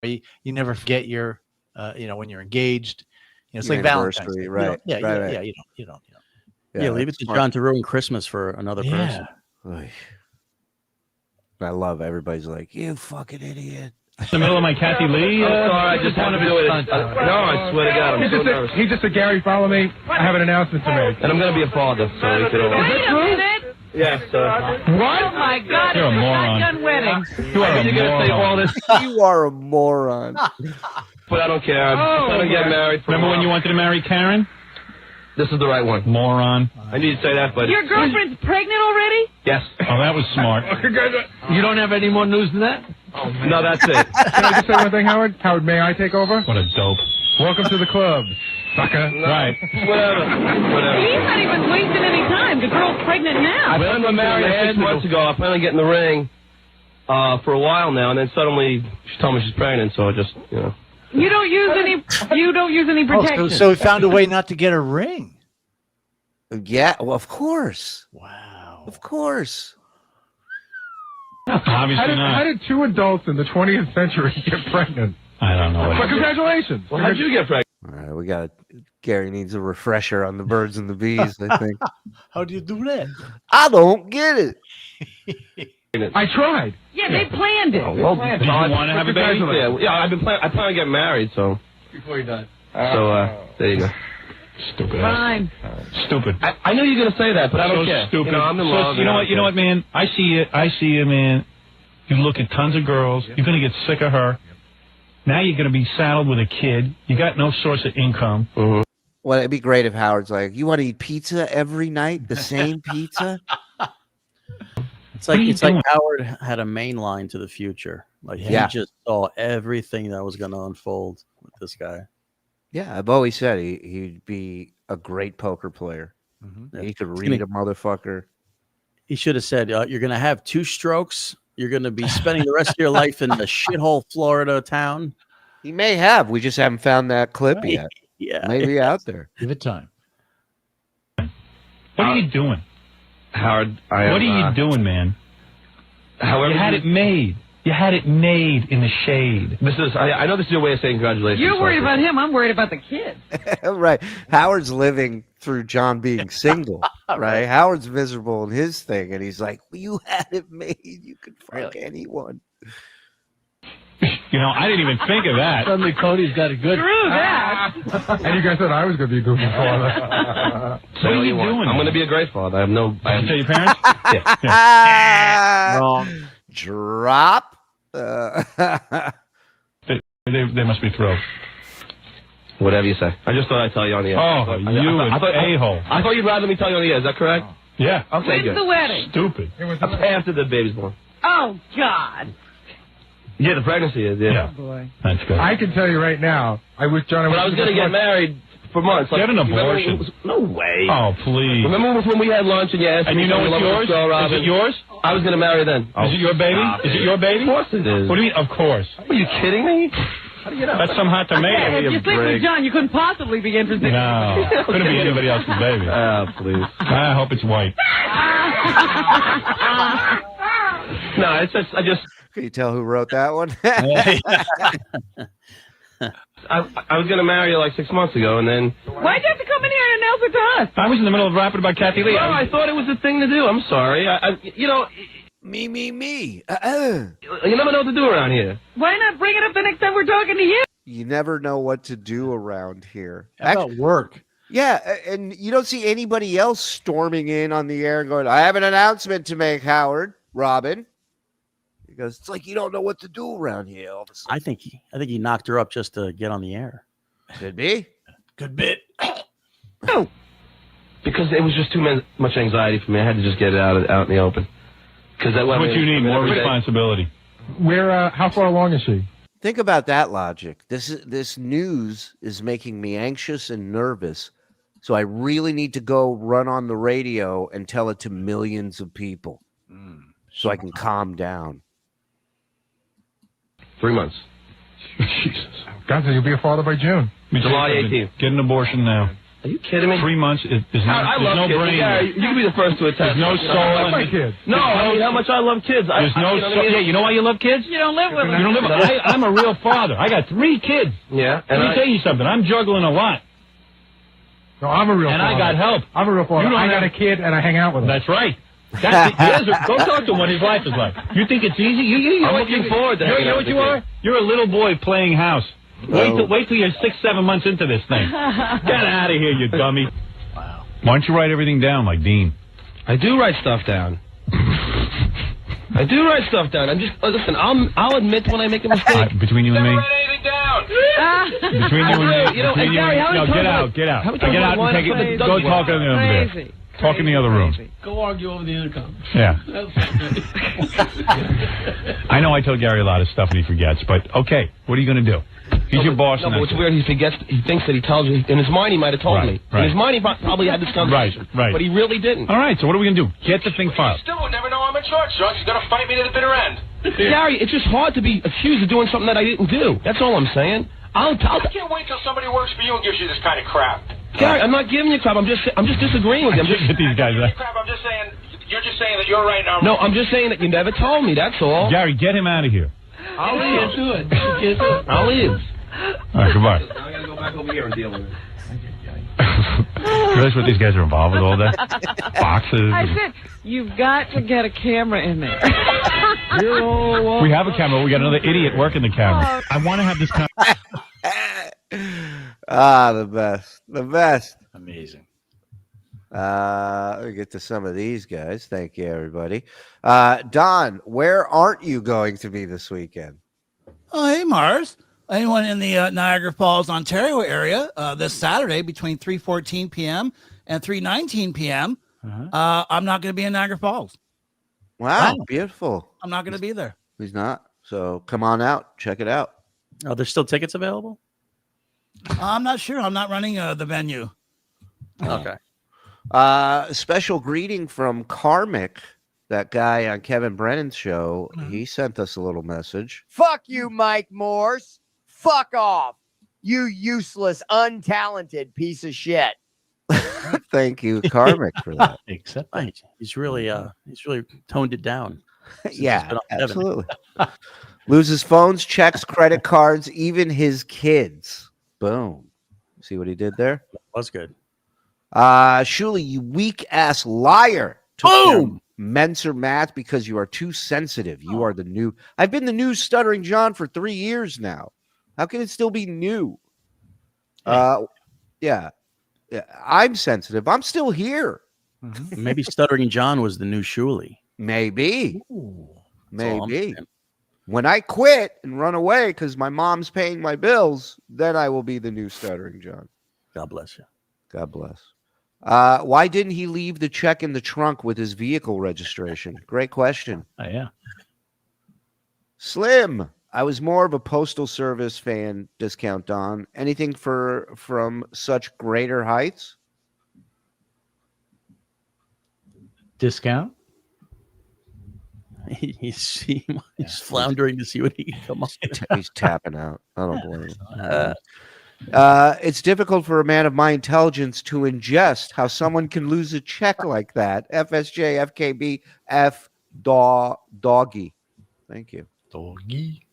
you never forget your, when you're engaged. It's Your like Valentine's Day. right? You don't. Yeah, leave it to John to ruin Christmas for another person. I love everybody's like, you fucking idiot. The middle of my Kathy Lee. I'm sorry, I just wanted to do it. No, I swear to God, I'm so nervous. He just said, Gary, follow me. I have an announcement to make. And I'm going to be a father, so you can all... Wait a minute. Yes, What? Oh, my God. You're a moron. Shotgun wedding. You are a You're going to say all this, You are a moron. but I don't care. I'm going to get married. Remember when you wanted to marry Karen? This is the right one. Moron. I need to say that, but... Your girlfriend's pregnant already? Yes. Oh, that was smart. You don't have any more news than that? Oh, no, that's it. Can I just say one thing, Howard? Howard, may I take over? What a dope. Welcome to the club, sucker. Right. Whatever. He's not even wasting any time. The girl's pregnant now. I planned on marrying her 6 months ago. I planned on getting the ring for a while now, and then suddenly she told me she's pregnant, so I just, You don't use any protection. So he found a way not to get a ring. Yeah, well, of course. Wow. Of course. Obviously not. How did two adults in the 20th century get pregnant? I don't know. But congratulations. Well, how'd you get pregnant? All right, we got Gary needs a refresher on the birds and the bees, I think. How do you do that? I don't get it. I tried. Yeah, they planned it. Well, Did you want to have a baby? Yeah, I plan on getting married, so... Before you died. So, there you go. Stupid. Fine. Stupid. I knew you were going to say that, but I don't So care. stupid. I'm in love. You know what, man? I see you, man. You look at tons of girls. You're going to get sick of her. Now you're going to be saddled with a kid. You got no source of income. Mm-hmm. Well, it'd be great if Howard's like, you want to eat pizza every night? The same pizza? It's like Howard had a main line to the future. Like he just saw everything that was going to unfold with this guy. Yeah, I've always said he'd be a great poker player. Mm-hmm. He could read a motherfucker. He should have said, you're going to have 2 strokes. You're going to be spending the rest of your life in the shithole Florida town. He may have. We just haven't found that clip yet. Yeah. Maybe out there. Give it time. What are you doing? Howard, what are you doing, man? However you had it made. You had it made in the shade. I know this is your way of saying congratulations. You're worried about him. I'm worried about the kid. Right. Howard's living through John being single. Right. Howard's miserable in his thing. And he's like, well, you had it made. You could fuck anyone. You know, I didn't even think of that. Suddenly Cody's got a good... Screw that. And you guys said I was going to be a goofy father. So what are you doing? I'm going to be a great father. I have no... Did you tell your parents? Yeah. Wrong. Drop. They must be thrilled. Whatever you say. I just thought I'd tell you on the air. Oh, a-hole. I thought you'd rather me tell you on the air. Is that correct? Yeah. Okay, When's the wedding? Stupid. After the baby's born. Oh, God. Yeah, the pregnancy is, Oh, boy. That's good. I can tell you right now, I wish John... But I was going to get married for months. Get an abortion. No way. Oh, please. Remember when we had lunch and you asked me... And you know it's yours? Is it yours? I was going to marry then. Is it your baby? Is it your baby? Of course it is. What do you mean, of course? Are you kidding me? How do you know? That's some hot tomato. Hey, if you sleep with John, you couldn't possibly be interested. No. Couldn't be anybody else's baby. Please. I hope it's white. No, it's just... Can you tell who wrote that one? I was gonna marry her like 6 months ago, and then. Why'd you have to come in here and announce it to us? I was in the middle of rapping about Kathy Lee. No, I thought it was the thing to do. I'm sorry. Me. You never know what to do around here. Why not bring it up the next time we're talking to you? You never know what to do around here. How about work? Yeah, and you don't see anybody else storming in on the air and going, I have an announcement to make, Howard, Robin. He goes, it's like you don't know what to do around here. All of a sudden. I think he knocked her up just to get on the air. Could be. Good bit. Because it was just too much anxiety for me. I had to just get it out in the open. Because that's what you need, more responsibility. How far along is she? Think about that logic. This news is making me anxious and nervous. So I really need to go run on the radio and tell it to millions of people so I can calm down. 3 months. Jesus. God, you'll be a father by June. July 18th. Get an abortion now. Are you kidding me? 3 months is not. I love no kids. brain. Yeah, you can be the first to attest. There's no soul. I love my kids. No, I mean how much I love kids. There's no soul. Yeah, you know why you love kids? You don't live with them. You don't live with them. I'm a real father. I got 3 kids. Yeah. Let me tell you something. I'm juggling a lot. No, I'm a real father. And I got help. I'm a real father. I got a kid and I hang out with him. That's right. Go talk to him what his life is like. You think it's easy? I'm looking forward to you know what you are? You're a little boy playing house. Wait till you're 6-7 months into this thing. Get out of here, you dummy. Wow. Why don't you write everything down like Dean? I do write stuff down. I do write stuff down. I'm just listen. I'll admit when I make a mistake. Between you and me. Between you and me. You know, Gary, get out. Get out and take it. Go talk in the other room. Talk in the other room. Go argue over the intercom. Yeah. I know I told Gary a lot of stuff and he forgets, but okay, what are you going to do? He's your boss. No, but it's weird. He forgets. He thinks that he tells you. In his mind, he might have told me. Right. In his mind, he probably had this conversation. Right. But he really didn't. All right. So what are we going to do? Get the thing filed. Still would never know I'm in charge, Sean. She's going to fight me to the bitter end. Gary, it's just hard to be accused of doing something that I didn't do. That's all I'm saying. I can't wait till somebody works for you and gives you this kind of crap. Gary, I'm not giving you crap. I'm just disagreeing with you. I'm just with these guys. I'm just saying. You're just saying that you're right now. No, I'm just saying that you never told me. That's all. Gary, get him out of here. I'll leave. I'll leave. All right, goodbye. Now I gotta go back over here and deal with it. You realize what these guys are involved with all that? Boxes. I said, you've got to get a camera in there. We have a camera. We got another idiot working the camera. I want to have this the best. The best. Amazing. Let me get to some of these guys. Thank you, everybody. Don, where aren't you going to be this weekend? Oh, hey, Mars. Anyone in the Niagara Falls, Ontario area this Saturday between 3:14 p.m. and 3:19 p.m. I'm not going to be in Niagara Falls. Wow, beautiful. I'm not going to be there. He's not. So come on out. Check it out. Are there still tickets available? I'm not sure. I'm not running the venue. Okay. Special greeting from Karmic, that guy on Kevin Brennan's show. He sent us a little message. Fuck you, Mike Morse. Fuck off. You useless, untalented piece of shit. Thank you, Karmic, for that. Except he's really toned it down. Yeah, absolutely. Loses phones, checks, credit cards, even his kids. Boom. See what he did there? That was good. Shuli, you weak ass liar. Boom. Menser math because you are too sensitive. You are the new. I've been the new Stuttering John for 3 years now. How can it still be new? Yeah. I'm sensitive. I'm still here. Maybe Stuttering John was the new Shuli. Maybe. Maybe. When I quit and run away because my mom's paying my bills, then I will be the new Stuttering John. God bless you. God bless. Why didn't he leave the check in the trunk with his vehicle registration? Great question. Oh, yeah. Slim, I was more of a Postal Service fan, discount Don. Anything from such greater heights? Discount? He's floundering to see what he can come up with. He's tapping out. I don't blame him. It's difficult for a man of my intelligence to ingest how someone can lose a check like that. FSJ, FKB, F doggy. Thank you. Doggy.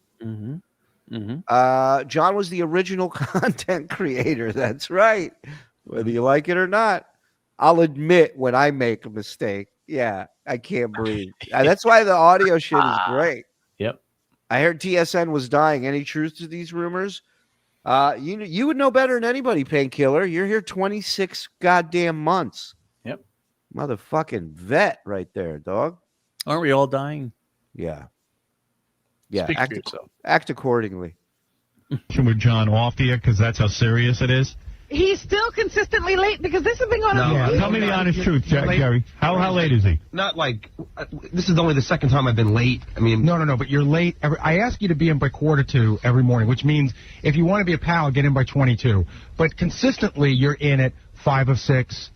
John was the original content creator. That's right. Whether you like it or not, I'll admit when I make a mistake. Yeah, I can't breathe. That's why the audio shit is great. Yep. I heard TSN was dying. Any truth to these rumors? You would know better than anybody, Painkiller. You're here 26 goddamn months. Yep. Motherfucking vet right there, dog. Aren't we all dying? Yeah. Yeah. Speak for yourself. Act accordingly. With John off the air because that's how serious it is. He's still consistently late because this has been going on. Yeah, tell me the honest truth, Jerry. How late is he? Not like, this is only the second time I've been late. I mean, No, but you're late. I ask you to be in by 1:45 every morning, which means if you want to be a pal, get in by 22. But consistently, you're in at 5 of 6,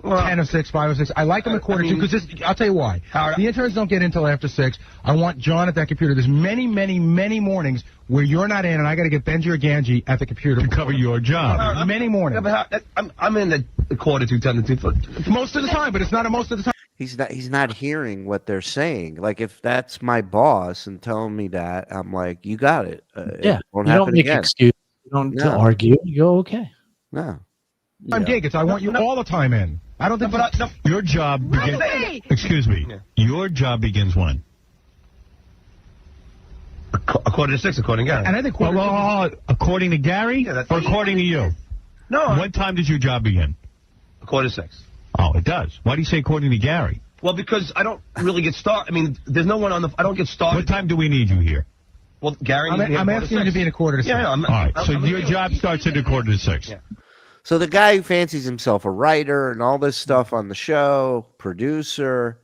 10 of 6, 5 of 6. I like them at 1:45 because I'll tell you why. The interns don't get in until after 6. I want John at that computer. There's many mornings where you're not in, and I got to get Benji or Ganji at the computer to cover your job. Many mornings. Yeah, but I'm in at 1:45, 10 to 2. Most of the time, but it's not most of the time. He's not hearing what they're saying. Like if that's my boss and telling me that, I'm like, you got it. Yeah. It won't You happen don't make again. excuses. You don't argue. You go, okay. No. I'm gig. It's I want you all the time in. I don't think Your job begins. Excuse me. Your job begins when? 1:45, according to Gary. And I think according to Gary or according to you? No. What time does your job begin? 1:45. Oh, it does. Why do you say according to Gary? Well, because I don't really get started. I mean, there's no one on the. I don't get started. What time do we need you here? Well, Gary. I'm asking you to be in 1:45. Yeah, all right. So your job starts at 1:45. Yeah. So the guy who fancies himself a writer and all this stuff on the show, producer,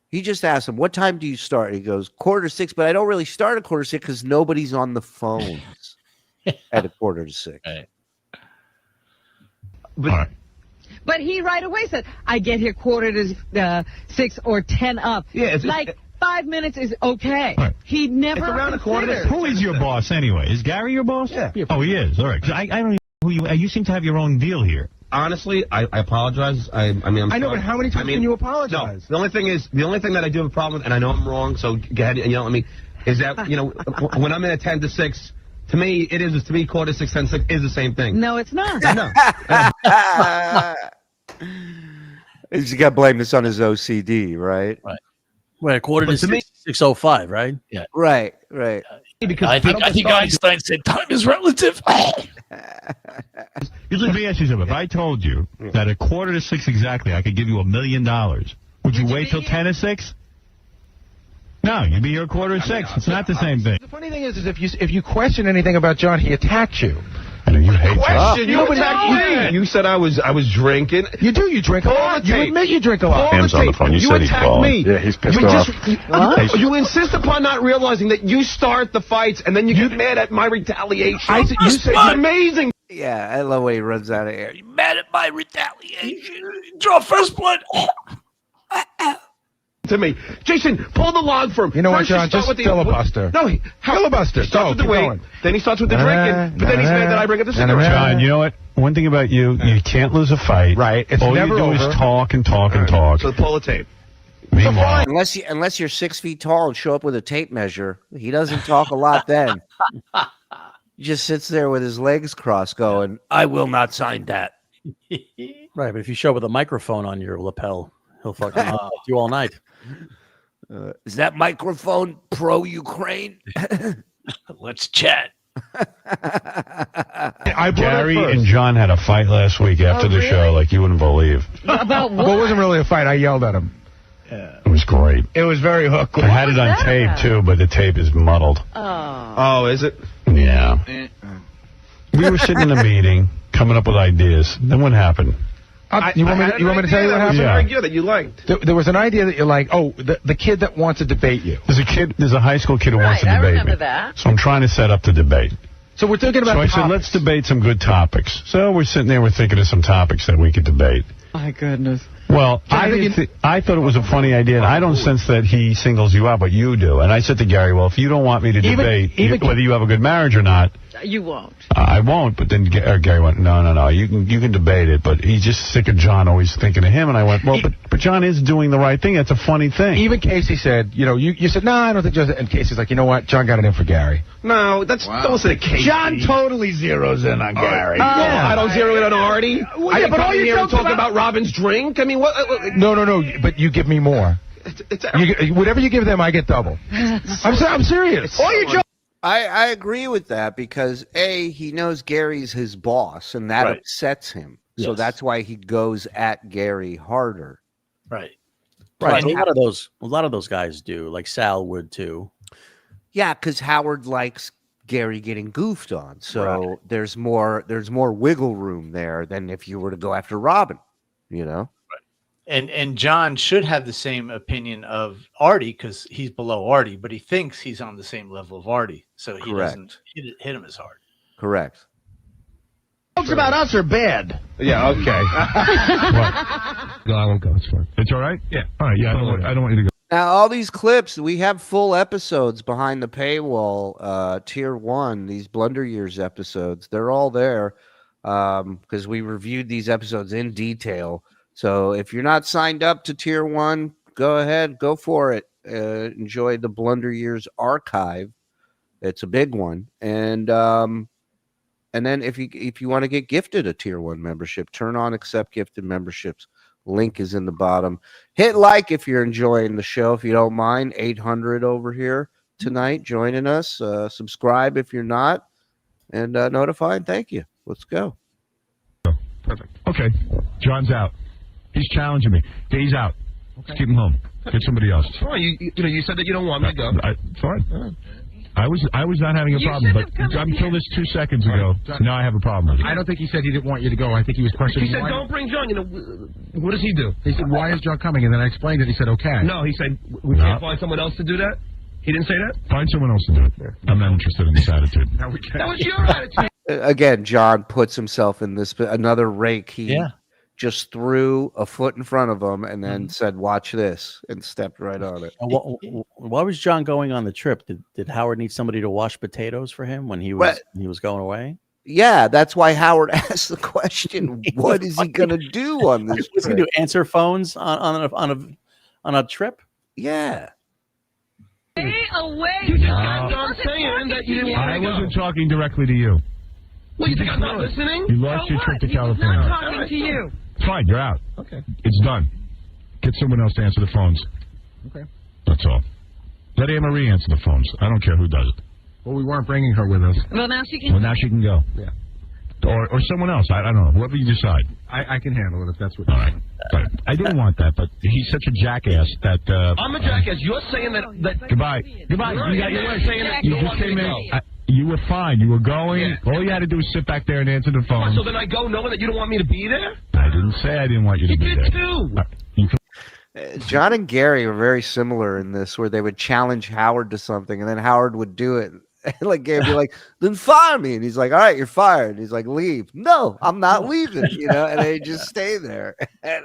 he just asked him, what time do you start? He goes, 1:45, but I don't really start at 1:45 because nobody's on the phones at 1:45. Right. But, all right. But he right away said, I get here 1:45 or 10 up. Yeah, it's like 5 minutes is okay. Right. He never It's around considered. 1:45. Who is your boss anyway? Is Gary your boss? Yeah. Oh, he is. All right. 'Cause I don't know who you. You seem to have your own deal here. honestly, I apologize. I mean, I know, but how many times can you apologize? No, the only thing that I do have a problem with, and I know I'm wrong, so go ahead and yell at me, is that, you know, when I'm in at 10 to 6, to me, 1:45, 10 to 6 is the same thing. No, it's not. I know. He's got to blame this on his OCD, right? Right. Wait, 6:05, right? Yeah. Right, right. Because I think Einstein said time is relative. Let me ask you something. If I told you that at 5:45 exactly, I could give you $1 million, would you wait till 10 to 6? No, you'd be here at 5:45. It's not the same thing. The funny thing is if you question anything about John, he attacks you. I know you hate Question, you No, attacked me. You said I was drinking. You do. You drink a lot. You admit you drink a lot. Sam's on the phone. You said he's attacked calling. me. Yeah, he's pissed you off. You insist upon not realizing that you start the fights and then you get mad at my retaliation. You said it's amazing. Yeah, I love when he runs out of air. You mad at my retaliation? Draw first blood. To me, Jason, pull the log for him. You know what, First John? start Just with the- filibuster. No, Filibuster. He starts with the weight, then he starts with the drinking, but then he's mad that I bring up the cigarette. John, you know what? One thing about you, you can't lose a fight. Right. It's All never you do over. is talk and talk and talk. So pull the tape. Meanwhile, Unless you're 6 feet tall and show up with a tape measure, he doesn't talk a lot then. He just sits there with his legs crossed going, I will not sign that. Right, but if you show up with a microphone on your lapel, he'll fucking talk to you all night. Is that microphone pro-Ukraine? Let's chat. Gary and John had a fight last week after the show like you wouldn't believe. About what? Well, it wasn't really a fight. I yelled at him. It was great. It was very hook. I had it on tape, too, but the tape is muddled. Oh, is it? Yeah. We were sitting in a meeting, coming up with ideas. Then what happened? You want me to tell you what happened? Yeah. Idea that you liked. There was an idea that you like. Oh, the kid that wants to debate you. There's a high school kid who wants to I debate remember me. that. So I'm trying to set up the debate. So we're thinking about. So I said, let's debate some good topics. So we're sitting there, we're thinking of some topics that we could debate. My goodness. Well, I thought it was a funny idea, and I don't sense that he singles you out, but you do. And I said to Gary, well, if you don't want me to debate whether you have a good marriage or not, You won't. I won't. But then Gary went, no, you can debate it, but he's just sick of John always thinking of him. And I went, well, but John is doing the right thing. That's a funny thing. Even Casey said, you said, no, I don't think John. And Casey's like, you know what? John got it in for Gary. No, don't say Casey. John totally zeroes in on Gary. I don't zero in on Artie. I didn't come in here and talk about Robin's drink. I mean, what? No, but you give me more. Whatever you give them, I get double. I'm serious. All your jokes. I agree with that because he knows Gary's his boss, and that upsets him. So that's why he goes at Gary harder. Right. Right. A lot of those guys do, like Sal would too. Yeah, because Howard likes Gary getting goofed on. So there's more wiggle room there than if you were to go after Robin, And John should have the same opinion of Artie because he's below Artie, but he thinks he's on the same level of Artie, so he doesn't hit him as hard. Correct. Jokes about us are bad. Yeah, okay. No, I won't go. It's fine. It's all right? Yeah. All right, yeah, I don't want you to go. Now, all these clips, we have full episodes behind the paywall, Tier 1, these Blunder Years episodes. They're all there because we reviewed these episodes in detail. So if you're not signed up to Tier 1, go ahead, go for it. Enjoy the Blunder Years archive. It's a big one. And then if you want to get gifted a Tier 1 membership, turn on accept gifted memberships. Link is in the bottom. Hit like if you're enjoying the show, if you don't mind. 800 over here tonight joining us. Subscribe if you're not. And notify and thank you. Let's go. Perfect. Okay. John's out. He's challenging me. He's out. Okay. Keep him home. Get somebody else. Fine. You said that you don't want me to go. Fine. I was not having a problem, but until this 2 seconds ago, now I have a problem with it. I don't think he said he didn't want you to go. I think he was questioning. He said, "Don't bring John." What does he do? He said, "Why is John coming?" And then I explained it. He said, "Okay." No, he said, "We can't find someone else to do that." He didn't say that. Find someone else to do it. I'm not interested in this attitude. That was your attitude. Again, John puts himself in this another rake. He just threw a foot in front of him and then said, "Watch this," and stepped right on it. Why was John going on the trip? Did Howard need somebody to wash potatoes for him when he was going away? Yeah, that's why Howard asked the question: what is he going to do on this? What's he going to do? Answer phones on a trip? Yeah. Stay away. You just got done saying that you didn't want to go. I wasn't talking directly to you. Well, you think I'm not listening? You lost your trip to California. I'm not talking to you. Fine, you're out. Okay. It's done. Get someone else to answer the phones. Okay. That's all. Let Anne Marie answer the phones. I don't care who does it. Well, we weren't bringing her with us. Well, now she can. Well, now she can go. Yeah. Or someone else. I don't know. Whoever you decide. I can handle it if that's what. All right. But I didn't want that, but he's such a jackass that. I'm a jackass. You're saying that. Goodbye. Goodbye. You got your way saying that you just came in. You were fine. You were going. Yeah. All you had to do was sit back there and answer the phone. So then I go knowing that you don't want me to be there? I didn't say I didn't want you to be there. You did too. John and Gary are very similar in this, where they would challenge Howard to something, and then Howard would do it. And like Gary would be like, "Then fire me," and he's like, "All right, you're fired." And he's like, "Leave." "No, I'm not leaving." And they just stay there. Play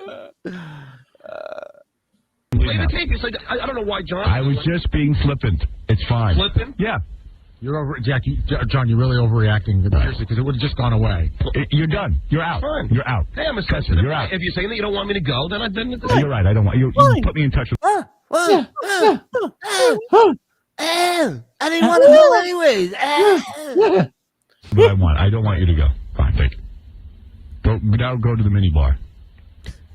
the tape. It's like, I don't know why John. I was just being flippant. It's fine. Flippant? Yeah. You're over, John. You're really overreacting, seriously, because it would have just gone away. You're done. You're out. Fine. You're out. Hey, I'm a sensitive. You're out. If you're saying that you don't want me to go, then You're right. I don't want you. You put me in touch with. I didn't want to go anyways. But I don't want you to go. Fine, thank you. Now go to the mini bar.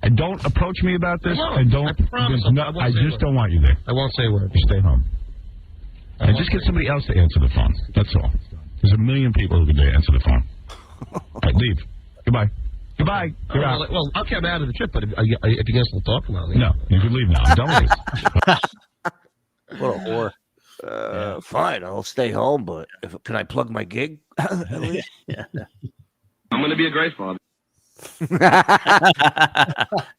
And don't approach me about this. And don't. I just don't want you there. I won't say a word. You stay home. And just get somebody else to answer the phone. That's all. There's a million people who can answer the phone. All right, leave. Goodbye. Goodbye. You're out. Well, I'll come out of the trip, but if you can still talk about it. No, you can leave now. I'm done with this. What a whore. Fine, I'll stay home, but can I plug my gig? I'm going to be a great father.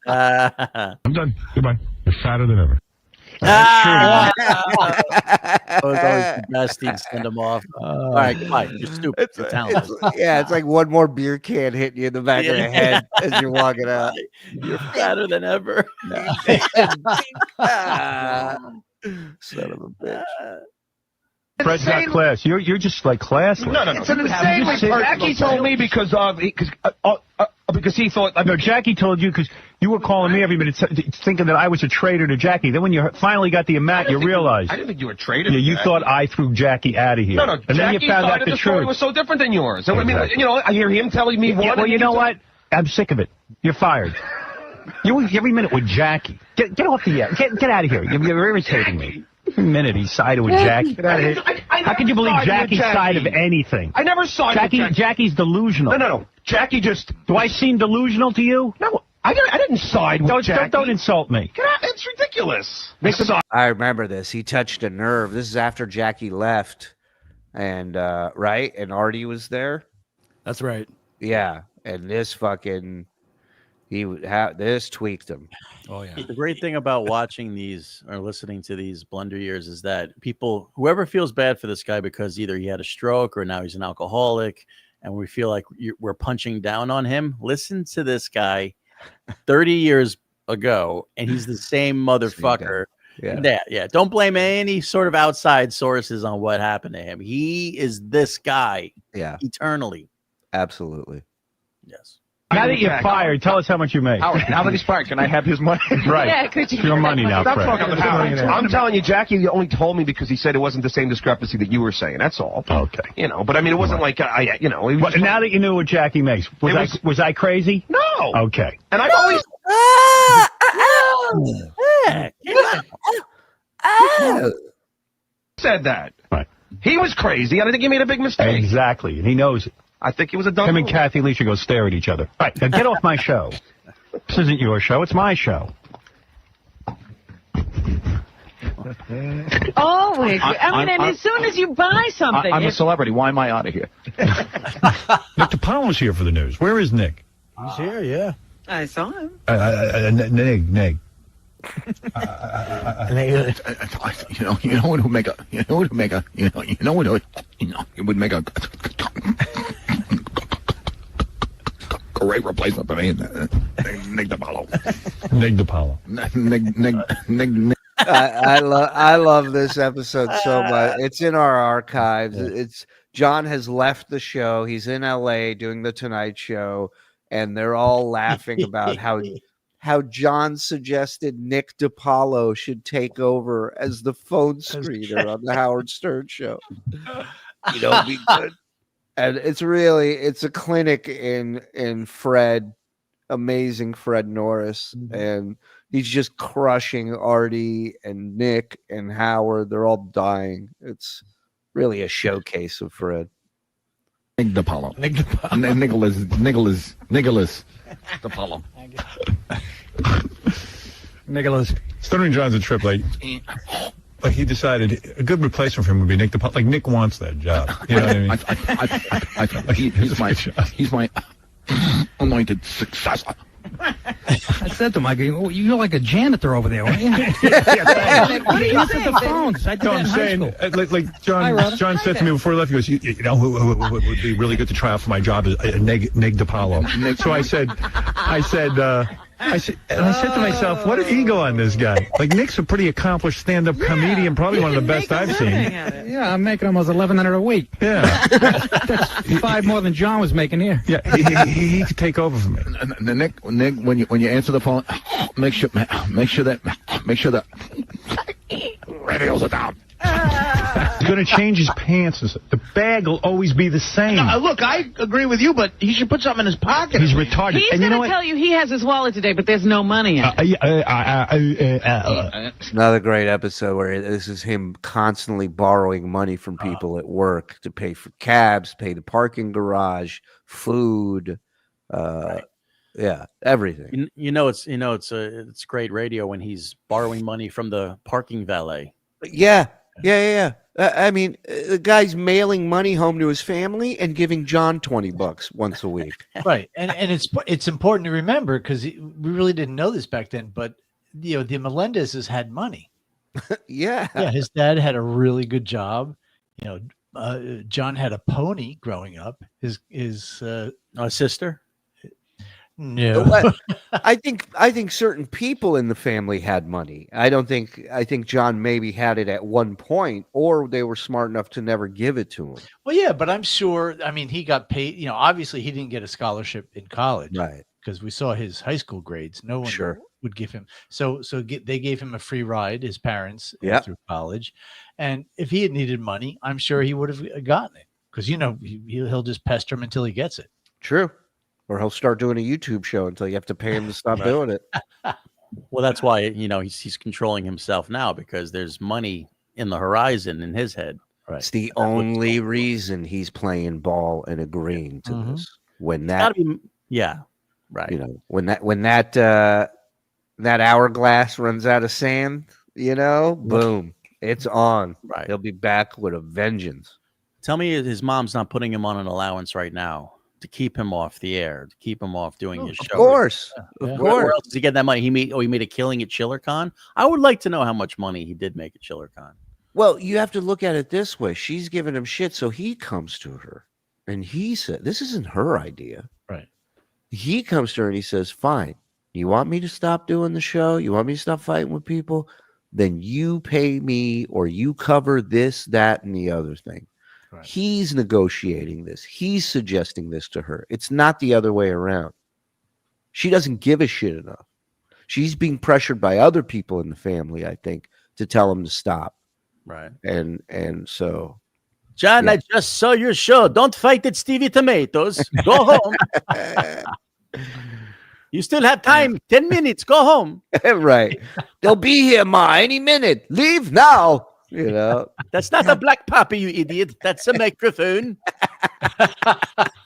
I'm done. Goodbye. You're fatter than ever. Oh, it's always the best. He'd send him off. All right, goodbye. You're stupid. You're talentless. It's like one more beer can hitting you in the back of the head as you're walking out. You're fatter than ever. Son of a bitch. Fred's not class. You're just like classless. No. It's an insanely Jackie told me because he thought. No, Jackie told you because you were calling me every minute thinking that I was a traitor to Jackie. Then when you finally got the amount, you realized. I didn't think you were a traitor. Yeah, you thought I threw Jackie out of here. No. And then Jackie you found out started the story truth. was so different than yours. So, I mean, I hear him telling me one. Well, you know what? I'm sick of it. You're fired. You every minute with Jackie. Get off the air. Get out of here. You're irritating me. Every minute he sided with Jackie. Get out of here. How can you believe Jackie's side of anything? I never sided with Jackie. Jackie's delusional. No. Jackie just. Do I seem delusional to you? No, I didn't side with Jackie. Don't insult me. It's ridiculous. I remember this. He touched a nerve. This is after Jackie left, and right, and Artie was there. That's right. Yeah, and this fucking this tweaked him. Oh yeah. The great thing about watching these or listening to these Blunder Years is that whoever feels bad for this guy because either he had a stroke or now he's an alcoholic, and we feel like we're punching down on him. Listen to this guy 30 years ago, and he's the same motherfucker. Yeah. Don't blame any sort of outside sources on what happened to him. He is this guy. Yeah. Eternally. Absolutely. Yes. Now that you're fired, tell us how much you make. Now that he's fired, can I have his money? Right. Yeah, could you? It's your money now, Stop Fred. talking about it. I'm telling you, Jackie only told me because he said it wasn't the same discrepancy that you were saying. That's all. Okay. But I mean, it wasn't like now that you knew what Jackie makes, was I crazy? No. Okay. And I've always. Said that. Right. He was crazy, and I think he made a big mistake. Exactly, and he knows it. I think he was a dumb. Him and Kathy Lee should go stare at each other. All right, now get off my show. This isn't your show; it's my show. Always. I mean, and as soon as you buy something, I'm a celebrity. Why am I out of here? Nick DiPaolo's here for the news. Where is Nick? He's here, yeah. I saw him. Nick. You know what would make a great replacement for me. Nick DiPaolo. Nick DiPaolo. Nick. I love this episode so much. It's in our archives. It's John has left the show. He's in LA doing the Tonight Show, and they're all laughing about how John suggested Nick DiPaolo should take over as the phone screener on the Howard Stern show. Be good. And it's a clinic in Fred, amazing Fred Norris, and he's just crushing Artie and Nick and Howard. They're all dying. It's really a showcase of Fred. Nick DiPaolo. Nicholas DiPaolo. Nicholas. Stuttering John's a trip. Like he decided a good replacement for him would be Nick DiPaolo. Like Nick wants that job. You know what I mean? He's my anointed successor. I said to Mike, you're like a janitor over there, aren't you? What are you saying? The phones. I did that I'm in high saying, school. like John said to me before he left, he goes, you know who would be really good to try out for my job is Nick DiPaolo. So I said to myself, what an ego on this guy. Like, Nick's a pretty accomplished stand-up comedian, probably one of the best I've seen. Yeah, I'm making almost $1,100 a week. Yeah. That's 5 more than John was making here. Yeah, he could take over for me. Nick, when you answer the phone, make sure that radios are down. He's going to change his pants. The bag will always be the same. Look, I agree with you, but he should put something in his pocket. He's retarded. He's and you know going to tell you he has his wallet today, but there's no money in it. It's another great episode where this is him constantly borrowing money from people at work to pay for cabs, pay the parking garage, food, everything. It's great radio when he's borrowing money from the parking valet. Yeah. I mean, the guy's mailing money home to his family and giving John $20 once a week. Right, and it's important to remember because we really didn't know this back then, but the Melendezes had money. Yeah. Yeah, his dad had a really good job. You know, John had a pony growing up. His sister. No. I think certain people in the family had money. I think John maybe had it at one point, or they were smart enough to never give it to him. Well, yeah, but I'm sure. I mean, he got paid. You know, obviously he didn't get a scholarship in college, right? Because we saw his high school grades. No one would give him. They gave him a free ride. His parents through college, and if he had needed money, I'm sure he would have gotten it because he'll just pester him until he gets it. True. Or he'll start doing a YouTube show until you have to pay him to stop doing it. Well, that's why he's controlling himself now because there's money in the horizon in his head. Right. It's the only reason he's playing ball and agreeing to this. When that, right. When that hourglass runs out of sand, boom, it's on. Right. He'll be back with a vengeance. Tell me his mom's not putting him on an allowance right now to keep him off the air, to keep him off doing his show. Of course. Where else does he get that money? He made a killing at ChillerCon. I would like to know how much money he did make at ChillerCon. Well, you have to look at it this way. She's giving him shit, so he comes to her and he said, this isn't her idea. Right. He comes to her and he says, fine, you want me to stop doing the show? You want me to stop fighting with people? Then you pay me or you cover this, that, and the other thing. Right. He's negotiating this. He's suggesting this to her. It's not the other way around. She doesn't give a shit enough. She's being pressured by other people in the family, I think, to tell him to stop. Right. And so, John, I just saw your show. Don't fight at Stevie Tomatoes. Go home. You still have time. 10 minutes. Go home. Right. They'll be here, Ma, any minute. Leave now. That's not a black puppy, you idiot. That's a microphone.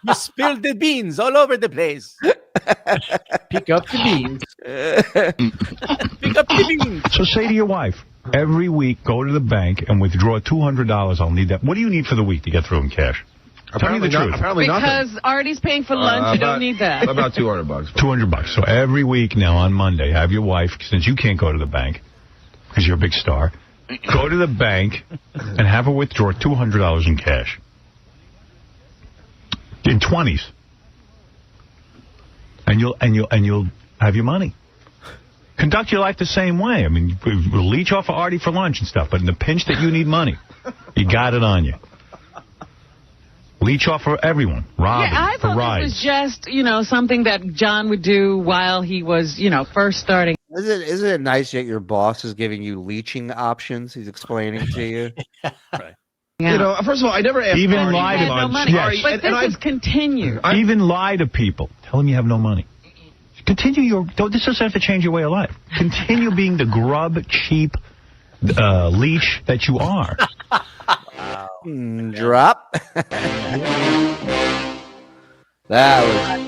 You spilled the beans all over the place. Pick up the beans. Pick up the beans. So say to your wife, every week go to the bank and withdraw $200. I'll need that. What do you need for the week to get through in cash? Tell me the truth. Apparently because Artie's paying for lunch, you don't need that. About $200. $200. So every week now on Monday, have your wife, since you can't go to the bank because you're a big star, go to the bank and have her withdraw $200 in cash. In 20s. And you'll have your money. Conduct your life the same way. I mean, we'll leech off of Artie for lunch and stuff, but in the pinch that you need money, you got it on you. Leech off for everyone. Robin, I for thought rides. it was just, something that John would do while he was, first starting. Isn't it nice that your boss is giving you leeching options? He's explaining to you. Right. Yeah. First of all, I never asked Even Artie lie to no money. Yes. But this is continue. Even lie to people. Tell them you have no money. Continue this doesn't have to change your way of life. Continue being the grub, cheap leech that you are. Drop. That was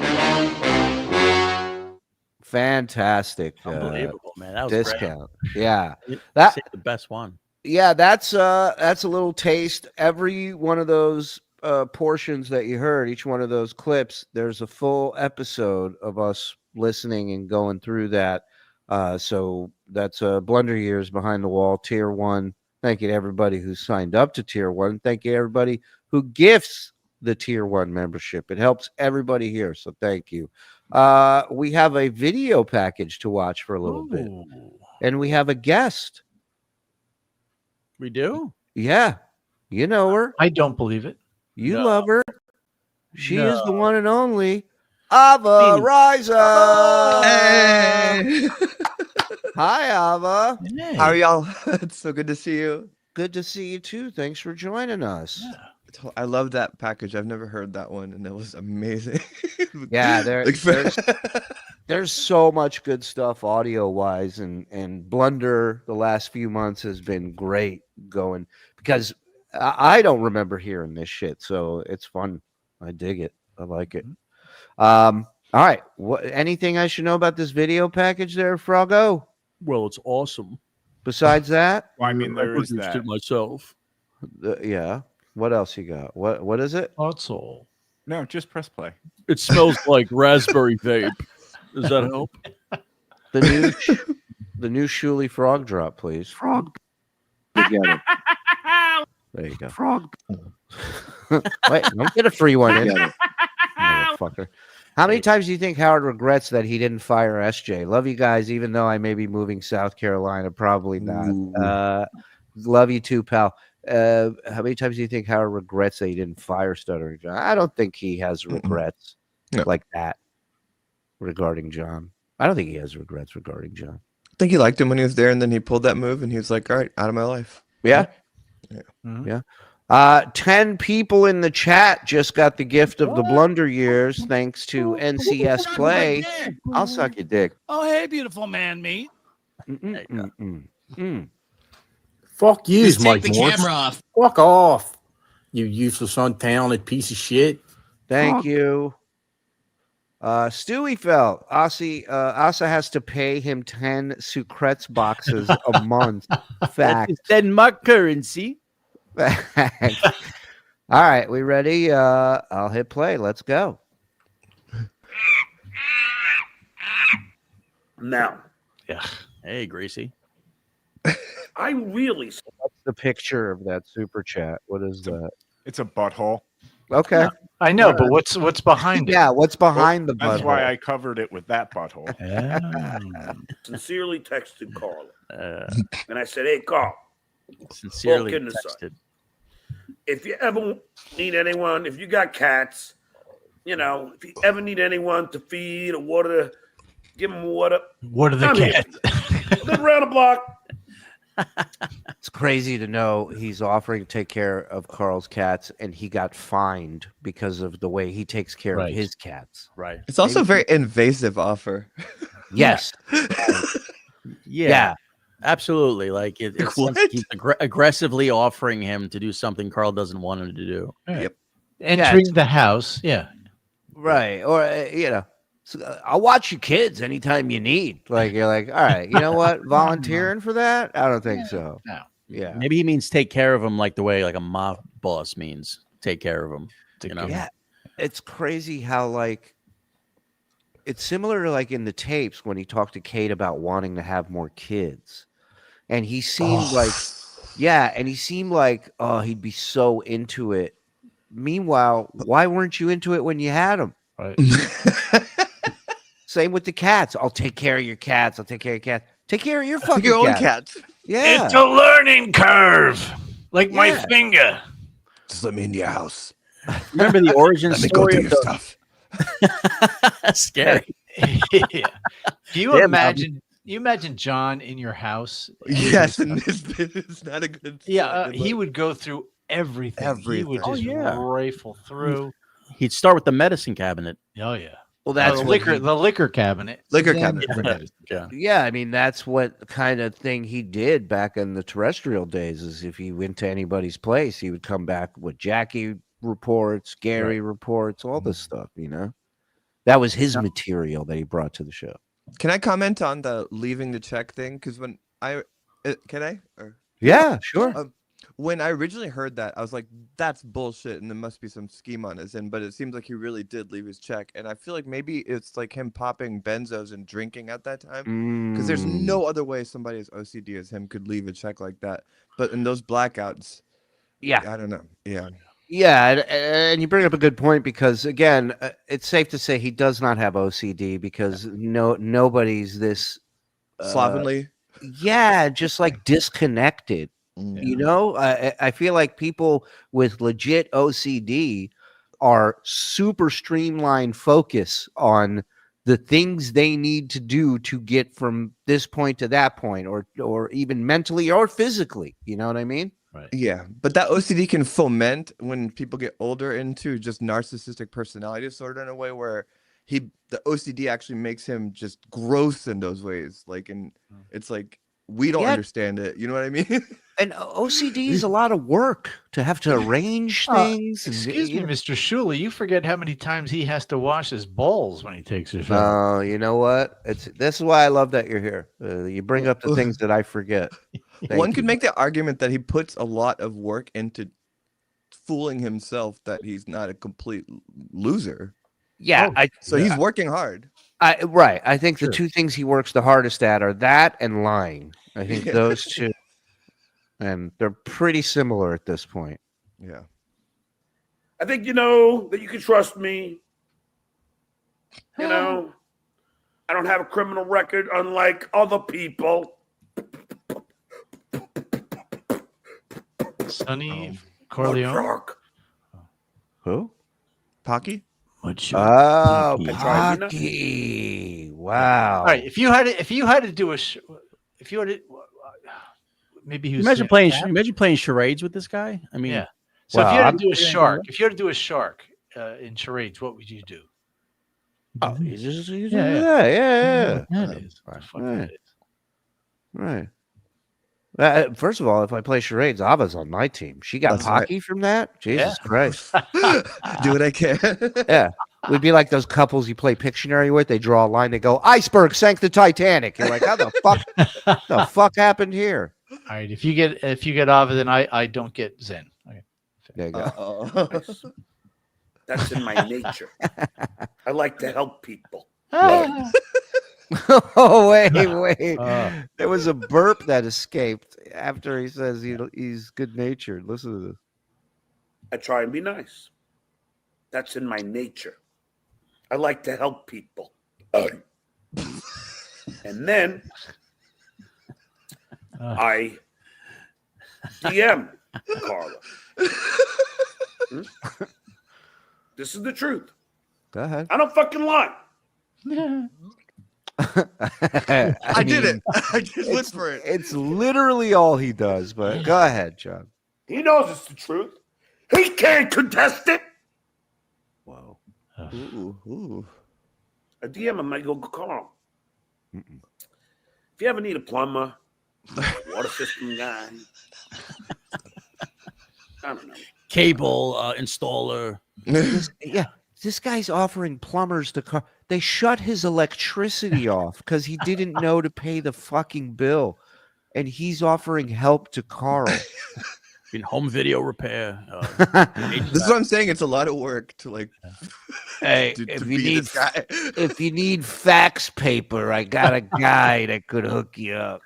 fantastic. Unbelievable, man. That was discount. Great. Yeah. That's the best one. Yeah, that's a little taste. Every one of those portions that you heard, each one of those clips, there's a full episode of us listening and going through that. So that's Blunder Years Behind the Wall, Tier 1. Thank you to everybody who signed up to Tier 1. Thank you to everybody who gifts the Tier 1 membership. It helps everybody here, so thank you. We have a video package to watch for a little bit. And we have a guest. We do? Yeah. You know her. I don't believe it. You love her. She is the one and only Ava Riza. Hey. Hi, Ava. Hey. How are y'all? It's so good to see you. Good to see you too. Thanks for joining us. Yeah. I love that package. I've never heard that one, and it was amazing. Yeah, there's so much good stuff audio wise, and Blunder the last few months has been great going because I don't remember hearing this shit, so it's fun. I dig it. I like it. All right. Anything I should know about this video package there, Froggo? Well, it's awesome. Besides that, well, I mean, there I is produced that. it myself. Yeah. What else you got? What is it? That's all. No, just press play. It smells like raspberry vape. Does that help? The new Shuli frog drop, please. Frog. together. There you go. Frog. Wait, don't get a free one in. Motherfucker. How many times do you think Howard regrets that he didn't fire SJ? Love you guys, even though I may be moving South Carolina. Probably not. Love you too, pal. How many times do you think Howard regrets that he didn't fire Stuttering John? I don't think he has regrets like that regarding John. I don't think he has regrets regarding John. I think he liked him when he was there, and then he pulled that move, and he was like, all right, out of my life. Yeah. Yeah. 10 people in the chat just got the gift of the Blunder Years thanks to NCS Play. I'll suck your dick. Oh, hey, beautiful man meat. Fuck you, Just take Mike the Morse. camera off. Fuck off, you useless, untalented piece of shit. Thank you. Stewie felt Asa has to pay him 10 Sucrets boxes a month. Fact. Denmark currency. All right, we ready? I'll hit play. Let's go. Now. Yeah. Hey, Greasy. I really. What's the picture of that super chat? What is that? It's a butthole. Okay. I know, but what's behind it? Yeah, what's behind the That's butthole? why I covered it with that butthole. Sincerely texted Karl. And I said, hey, Karl. Sincerely all kidding aside, texted. if you ever need anyone, if you got cats, if you ever need anyone to feed or water, give them water. What are the cats? Live around the block. It's crazy to know he's offering to take care of Karl's cats, and he got fined because of the way he takes care of his cats. Right. It's also a very invasive offer. Yes. Yeah. Absolutely. Like it's like he's aggressively offering him to do something Karl doesn't want him to do. Yep. Entering the house. Yeah. Right. Or, I'll watch your kids anytime you need. Like, you're like, all right, you know what? Volunteering for that? I don't think so. No. Yeah. Maybe he means take care of him like the way like a mob boss means take care of him. Yeah. It's crazy how it's similar to like in the tapes when he talked to Kate about wanting to have more kids. And he seemed like he'd be so into it. Meanwhile, why weren't you into it when you had them? Right. Same with the cats. I'll take care of your cats. I'll take care of your cats. Take care of your fucking your own cats. cats. Yeah. It's a learning curve. Like my finger. Just let me in your house. Remember the origin Let me go story do of your the stuff. scary. Yeah. Do you imagine John in your house? Yes, and it's not a good. He would go through everything. He would just rifle through. He'd start with the medicine cabinet. Oh yeah. Well, that's the what liquor cabinet. Liquor cabinet. Yeah, I mean that's what kind of thing he did back in the terrestrial days. Is if he went to anybody's place, he would come back with Jackie reports, Gary reports, all this stuff. That was his material that he brought to the show. Can I comment on the leaving the check thing? Because when can I? Yeah, sure. When I originally heard that, I was like, that's bullshit, and there must be some scheme on his end. But it seems like he really did leave his check. And I feel like maybe it's like him popping benzos and drinking at that time. Because there's no other way somebody as OCD as him could leave a check like that. But in those blackouts, I don't know. Yeah. Yeah, and you bring up a good point because, again, it's safe to say he does not have OCD because nobody's this... slovenly? Just like disconnected. I feel like people with legit OCD are super streamlined focus on the things they need to do to get from this point to that point, or even mentally or physically. You know what I mean? Right. Yeah, but that OCD can foment when people get older into just narcissistic personality disorder in a way where the OCD actually makes him just gross in those ways. Like, and it's like we don't understand it. You know what I mean? And OCD is a lot of work to have to arrange things. Excuse me, Mr. Shuli, you forget how many times he has to wash his bowls when he takes his shower. No, you know what? This is why I love that you're here. You bring up the things that I forget. One could make the argument that he puts a lot of work into fooling himself that he's not a complete loser. Yeah, so he's working hard. Right. I think the two things he works the hardest at are that and lying. I think those two. and they're pretty similar at this point. Yeah. I think you know that you can trust me. You know, I don't have a criminal record unlike other people. Sonny Corleone. Who? Pocky? Oh, Pocky. Pocky. Wow. All right, if you had to do if you had to, maybe he was Imagine playing charades with this guy. I mean, yeah. So if you had to do a shark, in charades, what would you do? Oh, you just Yeah. yeah. That is. Right. First of all, if I play charades, Ava's on my team. She got That's right. Pocky from that. Jesus Christ. Do what I can. Yeah. We'd be like those couples you play Pictionary with. They draw a line. They go, iceberg sank the Titanic. You're like, how the fuck happened here? All right. If you get Ava, then I don't get Zen. Okay. There you go. That's in my nature. I like to help people. Oh, wait. There was a burp that escaped after he says he's good-natured. Listen to this. I try and be nice. That's in my nature. I like to help people. And then I DM Carla. This is the truth. Go ahead. I don't fucking lie. I did it. I just whisper it. It's literally all he does, but go ahead, John. He knows it's the truth. He can't contest it. Whoa. Ooh. I DM him, I go, Karl. If you ever need a plumber, water system guy, I don't know. Cable installer. This guy's offering plumbers to car. They shut his electricity off because he didn't know to pay the fucking bill, and he's offering help to Karl. In home video repair. This is what I'm saying. It's a lot of work to like. Hey, if you need fax paper, I got a guy that could hook you up.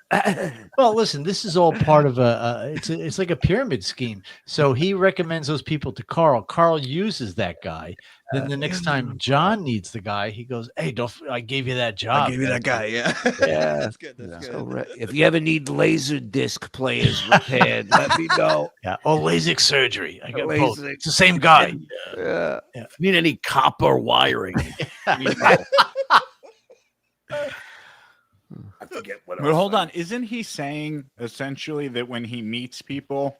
Well, listen, this is all part of it's like a pyramid scheme. So he recommends those people to Karl. Karl uses that guy. Then the next time John needs the guy, he goes, "Hey, I gave you that job. I gave you that guy." Yeah. That's good. That's good. So, if you ever need laser disc players repaired, let me know. Yeah. Or LASIK surgery. I got both. LASIK. It's the same guy. Yeah. If you need any copper wiring. I forget what. But hold on, isn't he saying essentially that when he meets people,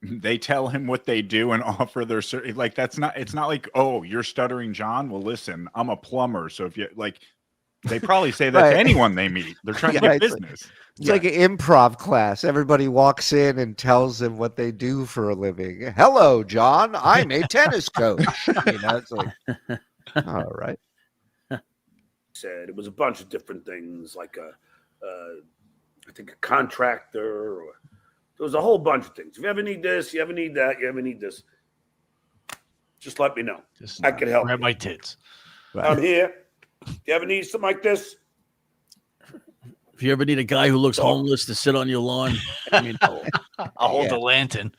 they tell him what they do and offer their like it's not like, oh, you're Stuttering John. Well, listen, I'm a plumber, so if you like, they probably say that to anyone they meet. They're trying to get business. It's like an improv class. Everybody walks in and tells them what they do for a living. Hello, John. I'm a tennis coach. It's like, all right. Said it was a bunch of different things, like I think a contractor, or there was a whole bunch of things. If you ever need this, you ever need that, you ever need this, just let me know. I can help. Grab my tits. I'm here. If you ever need something like this, if you ever need a guy who looks homeless to sit on your lawn, I'll hold the lantern.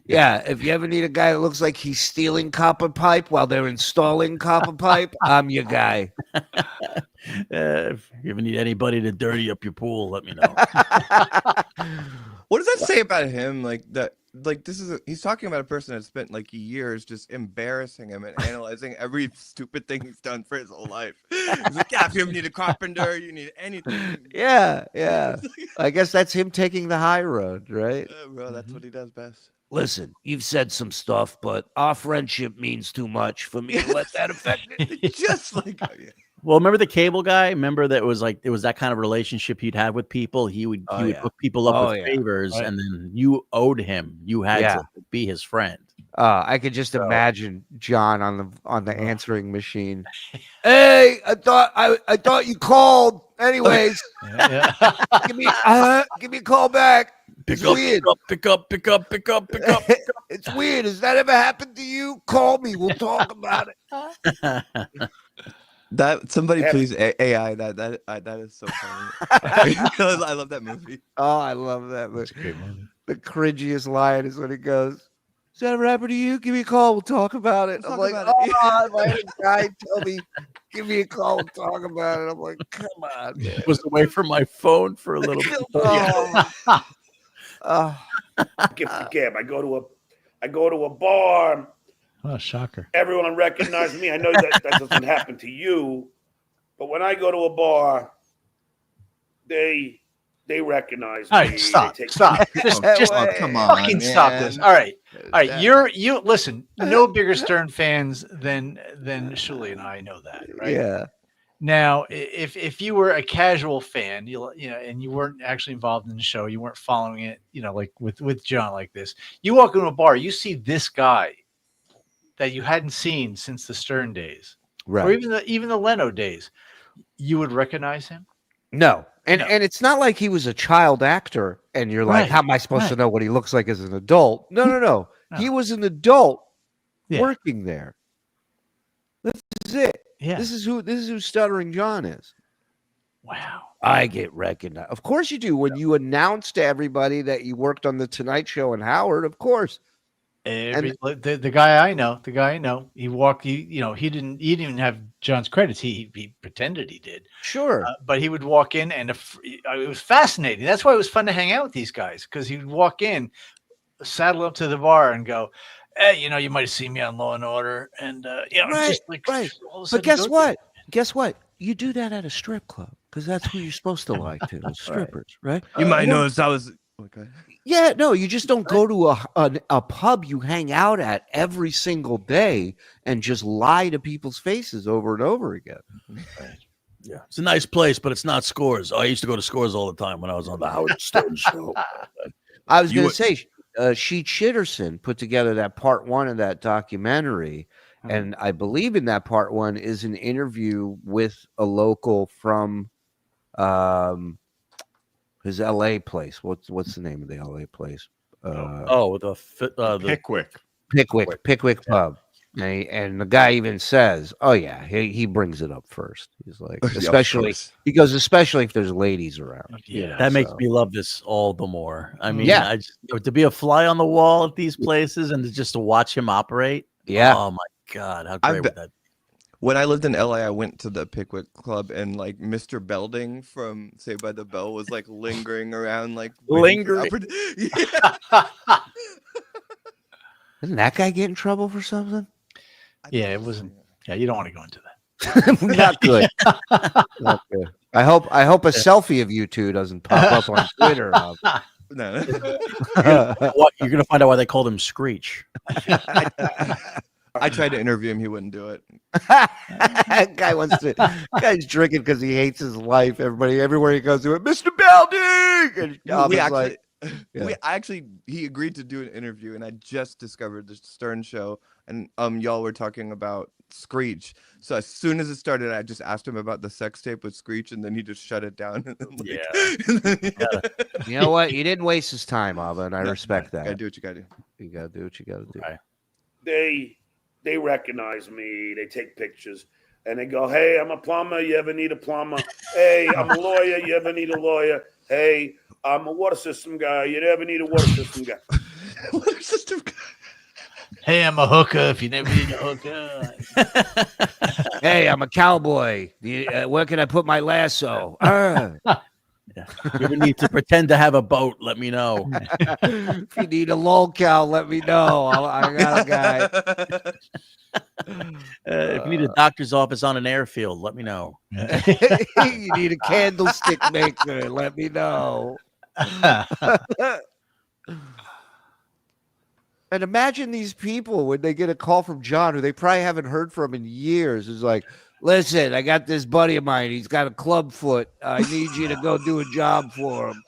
Yeah, if you ever need a guy that looks like he's stealing copper pipe while they're installing copper pipe, I'm your guy. If you ever need anybody to dirty up your pool, let me know. What does that say about him? He's talking about a person that spent like years just embarrassing him and analyzing every stupid thing he's done for his whole life. He's like, yeah, if you ever need a carpenter, you need anything. Yeah. I guess that's him taking the high road, right? Bro, that's what he does best. Listen, you've said some stuff, but our friendship means too much for me to let that affect it. Just like, well, remember the cable guy? Remember that it was that kind of relationship he'd have with people. He would hook people up with favors, and then you owed him. You had to be his friend. I could just imagine John on the answering machine. Hey, I thought you called. Anyways, give me a call back. Pick up. It's weird. Has that ever happened to you? Call me. We'll talk about it. That somebody please AI that is so funny. I love that movie. Oh, I love that movie. The cringiest line is when he goes, "Is that ever happened to you? Give me a call. We'll talk about it." I'm like, "Oh, why did a guy tell me, give me a call. We'll talk about it." I'm like, "Come on, man." I was away from my phone for a little bit. Gift the gab. I go to a bar. Oh, shocker. Everyone recognizes me. I know that doesn't happen to you, but when I go to a bar, they recognize me. All right, stop. They take Stop. Just come on, fucking stop this. All right. You listen, no bigger Stern fans than Shuli and I know that, right? Yeah. Now, if you were a casual fan, you know, and you weren't actually involved in the show, you weren't following it, you know, like with John like this, you walk into a bar, you see this guy that you hadn't seen since the Stern days, Right. or even the Leno days, you would recognize him. No. And it's not like he was a child actor and you're like, Right, how am I supposed to know what he looks like as an adult? No. No. He was an adult Yeah. working there. This is it. Yeah. This is who Stuttering John is. Wow. I get recognized. Of course you do. When you announce to everybody that you worked on the Tonight Show and Howard, of course. The guy I know, he walked. He didn't even have John's credits. He pretended he did. Sure, but he would walk in, and it was fascinating. That's why it was fun to hang out with these guys, because he would walk in, saddle up to the bar, and go, "Hey, you might have seen me on Law and Order," and just like right. all of a But sudden guess go what? there. Guess what? You do that at a strip club because that's who you're supposed to like to, strippers, right? You might notice I was. Okay. Yeah, no, you just don't go to a pub you hang out at every single day and just lie to people's faces over and over again. Yeah, it's a nice place, but it's not Scores. I used to go to Scores all the time when I was on the Howard Stern show. I was going to say, Sheet Shitterson put together that part 1 of that documentary, and I believe in that part 1 is an interview with a local from his LA place. What's the name of the LA place? the Pickwick pub. And the guy even says, "Oh yeah, he brings it up first." He's like, especially if there's ladies around. Yeah, that makes me love this all the more. I mean, to be a fly on the wall at these places and to watch him operate. Yeah. Oh my God, how great would that be? When I lived in LA, I went to the Pickwick Club, and like Mr. Belding from Saved by the Bell was like lingering around, like lingering. Didn't that guy get in trouble for something? Yeah, it wasn't. Yeah, you don't want to go into that. Not good. Not good. I hope a selfie of you two doesn't pop up on Twitter. No. You're gonna find out why they called him Screech. I tried to interview him; he wouldn't do it. Guy's drinking because he hates his life. Everywhere he goes to it, Mr. Belding. And he agreed to do an interview, and I just discovered the Stern show, and y'all were talking about Screech. So as soon as it started, I just asked him about the sex tape with Screech, and then he just shut it down. You know what? You didn't waste his time, Abba, and I respect that. You gotta do what you gotta do. You gotta do what you gotta do. Right. They recognize me. They take pictures, and they go, "Hey, I'm a plumber. You ever need a plumber? Hey, I'm a lawyer. You ever need a lawyer? Hey, I'm a water system guy. You ever need a water system guy?" Water system guy. Hey, I'm a hooker. If you never need a hooker. Hey, I'm a cowboy. Where can I put my lasso? You ever need to pretend to have a boat, let me know. If you need a lolcow, let me know. I got a guy. If you need a doctor's office on an airfield, let me know. You need a candlestick maker, let me know. And imagine these people when they get a call from John, who they probably haven't heard from in years. It's like, "Listen, I got this buddy of mine. He's got a club foot. I need you to go do a job for him."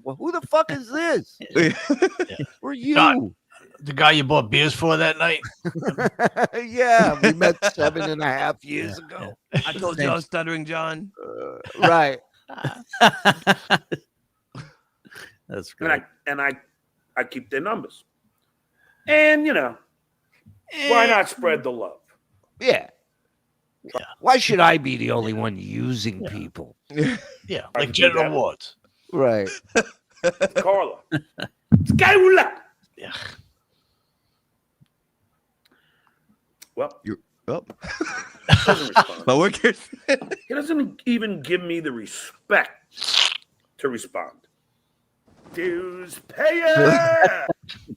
Who the fuck is this? Who are you? John, the guy you bought beers for that night? Yeah, we met 7.5 years ago. I told you I was Stuttering John. Right. That's great. And I keep their numbers. And why not spread the love? Yeah. Why should I be the only one using people? Yeah, like General Watts. Right. Carla. Skywalker. Yeah. Well, you're up. Doesn't respond. But we're good. He doesn't even give me the respect to respond. Dues payer.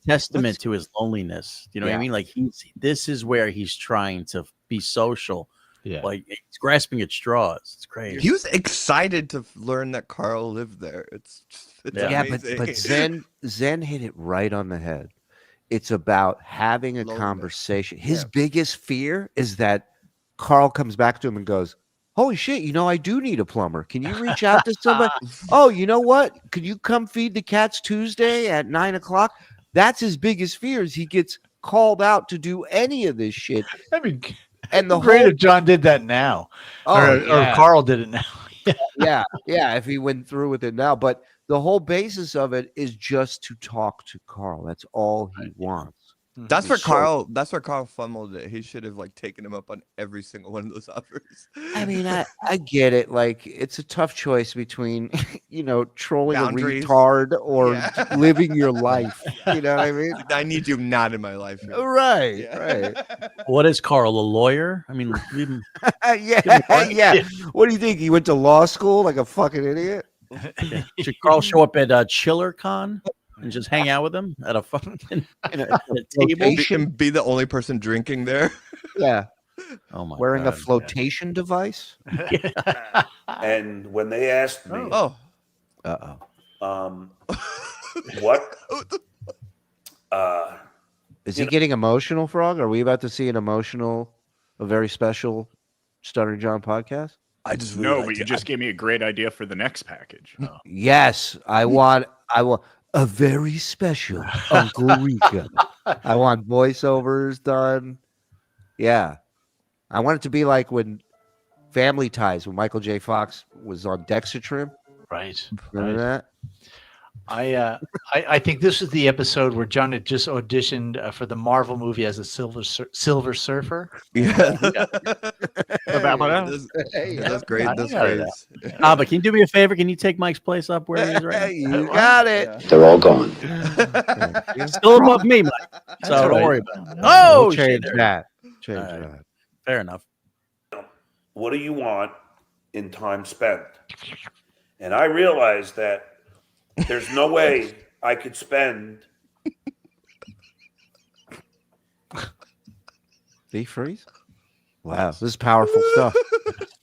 Testament to his loneliness. You know what I mean? Like this is where he's trying to be social. Yeah. Like he's grasping at straws. It's crazy. He was excited to learn that Karl lived there. It's amazing. but Zen hit it right on the head. It's about having a conversation. His biggest fear is that Karl comes back to him and goes, holy shit, I do need a plumber. Can you reach out to somebody? Oh, you know what? Could you come feed the cats Tuesday at 9:00? That's his biggest fear is he gets called out to do any of this shit. I mean, and the great whole if John did that now. or Karl did it now. yeah, if he went through with it now. But the whole basis of it is just to talk to Karl. That's all he wants. That's where Karl fumbled it. He should have taken him up on every single one of those offers. I mean, I get it. Like, it's a tough choice between, trolling Boundaries. a retard or living your life. You know what I mean? I need you not in my life. Right, right. What is Karl, a lawyer? I mean, leave him. yeah. What do you think? He went to law school like a fucking idiot? Should Karl show up at Chiller Con and just hang out with him at a fucking at a table? And be the only person drinking there. Yeah. Oh my Wearing God. a flotation device? And when they asked me, what? Is he getting emotional, Frog? Are we about to see a very special Stuttering John podcast? I just No, but you just gave me a great idea for the next package. Yes, I want a very special Uncle Rico. I want voiceovers done. Yeah. I want it to be like when Family Ties, when Michael J. Fox was on Dexatrim. Right. Remember that? I think this was the episode where John had just auditioned for the Marvel movie as a Silver Surfer. Yeah. That's great. That's great. great. But can you do me a favor? Can you take Mike's place up where he is right now? You got it. They're all gone. Still above me, Mike. So That's don't right. worry about it. We'll Oh, change shit. that. Change All right. that. Fair enough. What do you want in time spent? And I realized that there's no way I could spend. Beef freeze? Wow, this is powerful stuff.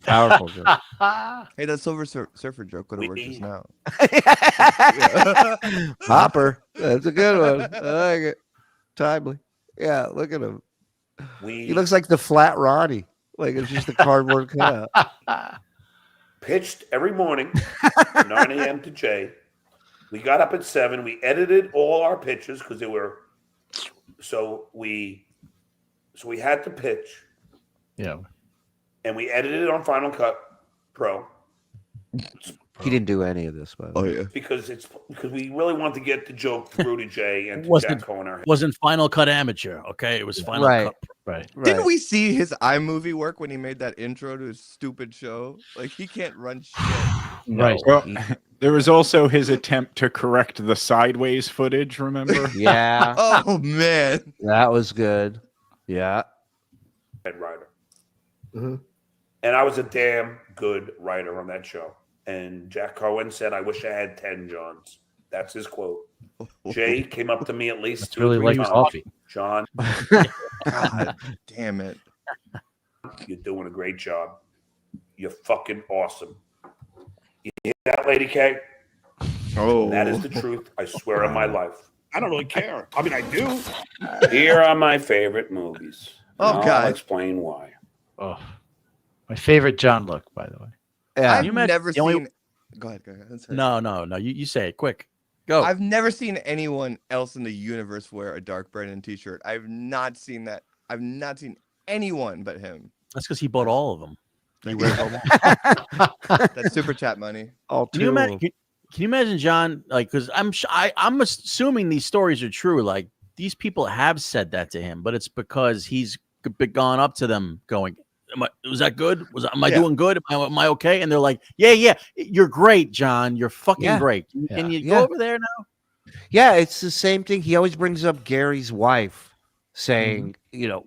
Powerful stuff. Hey, that Silver Surfer joke could have worked just now. Hopper. That's a good one. I like it. Timely. Yeah, look at him. He looks like the flat Ronnie. Like it's just a cardboard cutout. Pitched every morning from 9 a.m. to Jay. We got up at 7. We edited all our pitches because they were so we had to pitch. Yeah. And we edited it on Final Cut Pro. He didn't do any of this, by the way. Because we really want to get the joke through to Jay and to Jack Cohen. Wasn't Final Cut Amateur, okay? It was Final Right. Cut. Right. Didn't we see his iMovie work when he made that intro to his stupid show? Like he can't run shit. Right. Well, there was also his attempt to correct the sideways footage, remember? Yeah. Oh man. That was good. Yeah. Head writer. And I was a damn good writer on that show. And Jack Cohen said, I wish I had 10 Johns. That's his quote. Jay came up to me at least That's really 2 or 3 like times. coffee. John, God damn it. you're doing a great job. You're fucking awesome. You hear that, Lady K? Oh. That is the truth. I swear on my life. I don't really care. I mean, I do. Here are my favorite movies. Oh, And God. I'll explain why. Oh, my favorite John look, by the way. Yeah. I've you met never the only- seen. Go ahead. That's it. No. You say it quick. Go. I've never seen anyone else in the universe wear a Dark Brennan t-shirt. I've not seen that. I've not seen anyone but him. That's because he bought all of them. He wears all That's super chat money. All Can you imagine? Can you imagine, John? Like, because I'm assuming these stories are true. Like, these people have said that to him, but it's because he's gone up to them, going, "Was that good? Am I doing good? Am I okay?" And they're like, "Yeah, you're great, John. You're fucking Yeah. great. Can you go over there now?" Yeah, it's the same thing. He always brings up Gary's wife saying,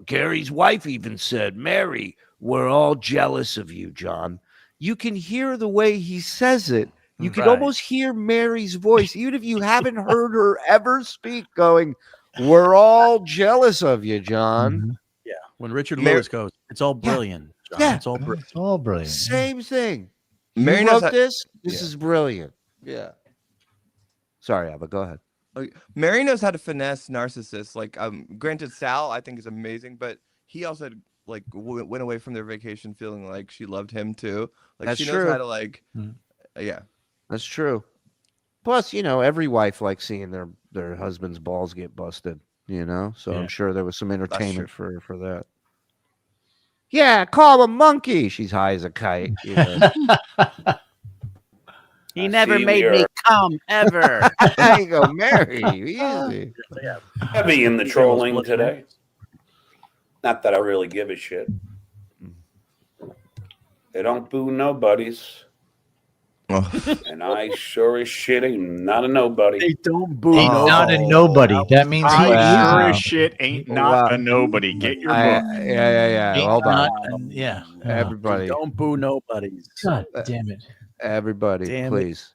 Gary's wife even said, Mary, we're all jealous of you, John. You can hear the way he says it. You can almost hear Mary's voice, even if you haven't heard her ever speak, going, we're all jealous of you, John. Yeah. When Richard Lewis goes, it's all brilliant. John. Yeah. It's all brilliant. It's all brilliant. Same thing. Mary You knows wrote how- this? This is brilliant. Yeah. Sorry, Abba, go ahead. Mary knows how to finesse narcissists. Like, granted, Sal I think is amazing, but he also like went away from their vacation feeling like she loved him too. Like That's she true. knows how to like, yeah. That's true. Plus, every wife likes seeing their husband's balls get busted, So I'm sure there was some entertainment for that. Yeah, call him a monkey. She's high as a kite. He never made me come ever. There you go, Mary. Easy. Heavy in the trolling today. Not that I really give a shit. They don't boo nobodies. And I sure as shit ain't not a nobody. They don't boo Ain't not a nobody. That means I sure as shit ain't not a nobody. Get your book. Yeah. Ain't Hold on. Yeah. Everybody. Don't boo nobodies. God damn it. Everybody, Damn it. please.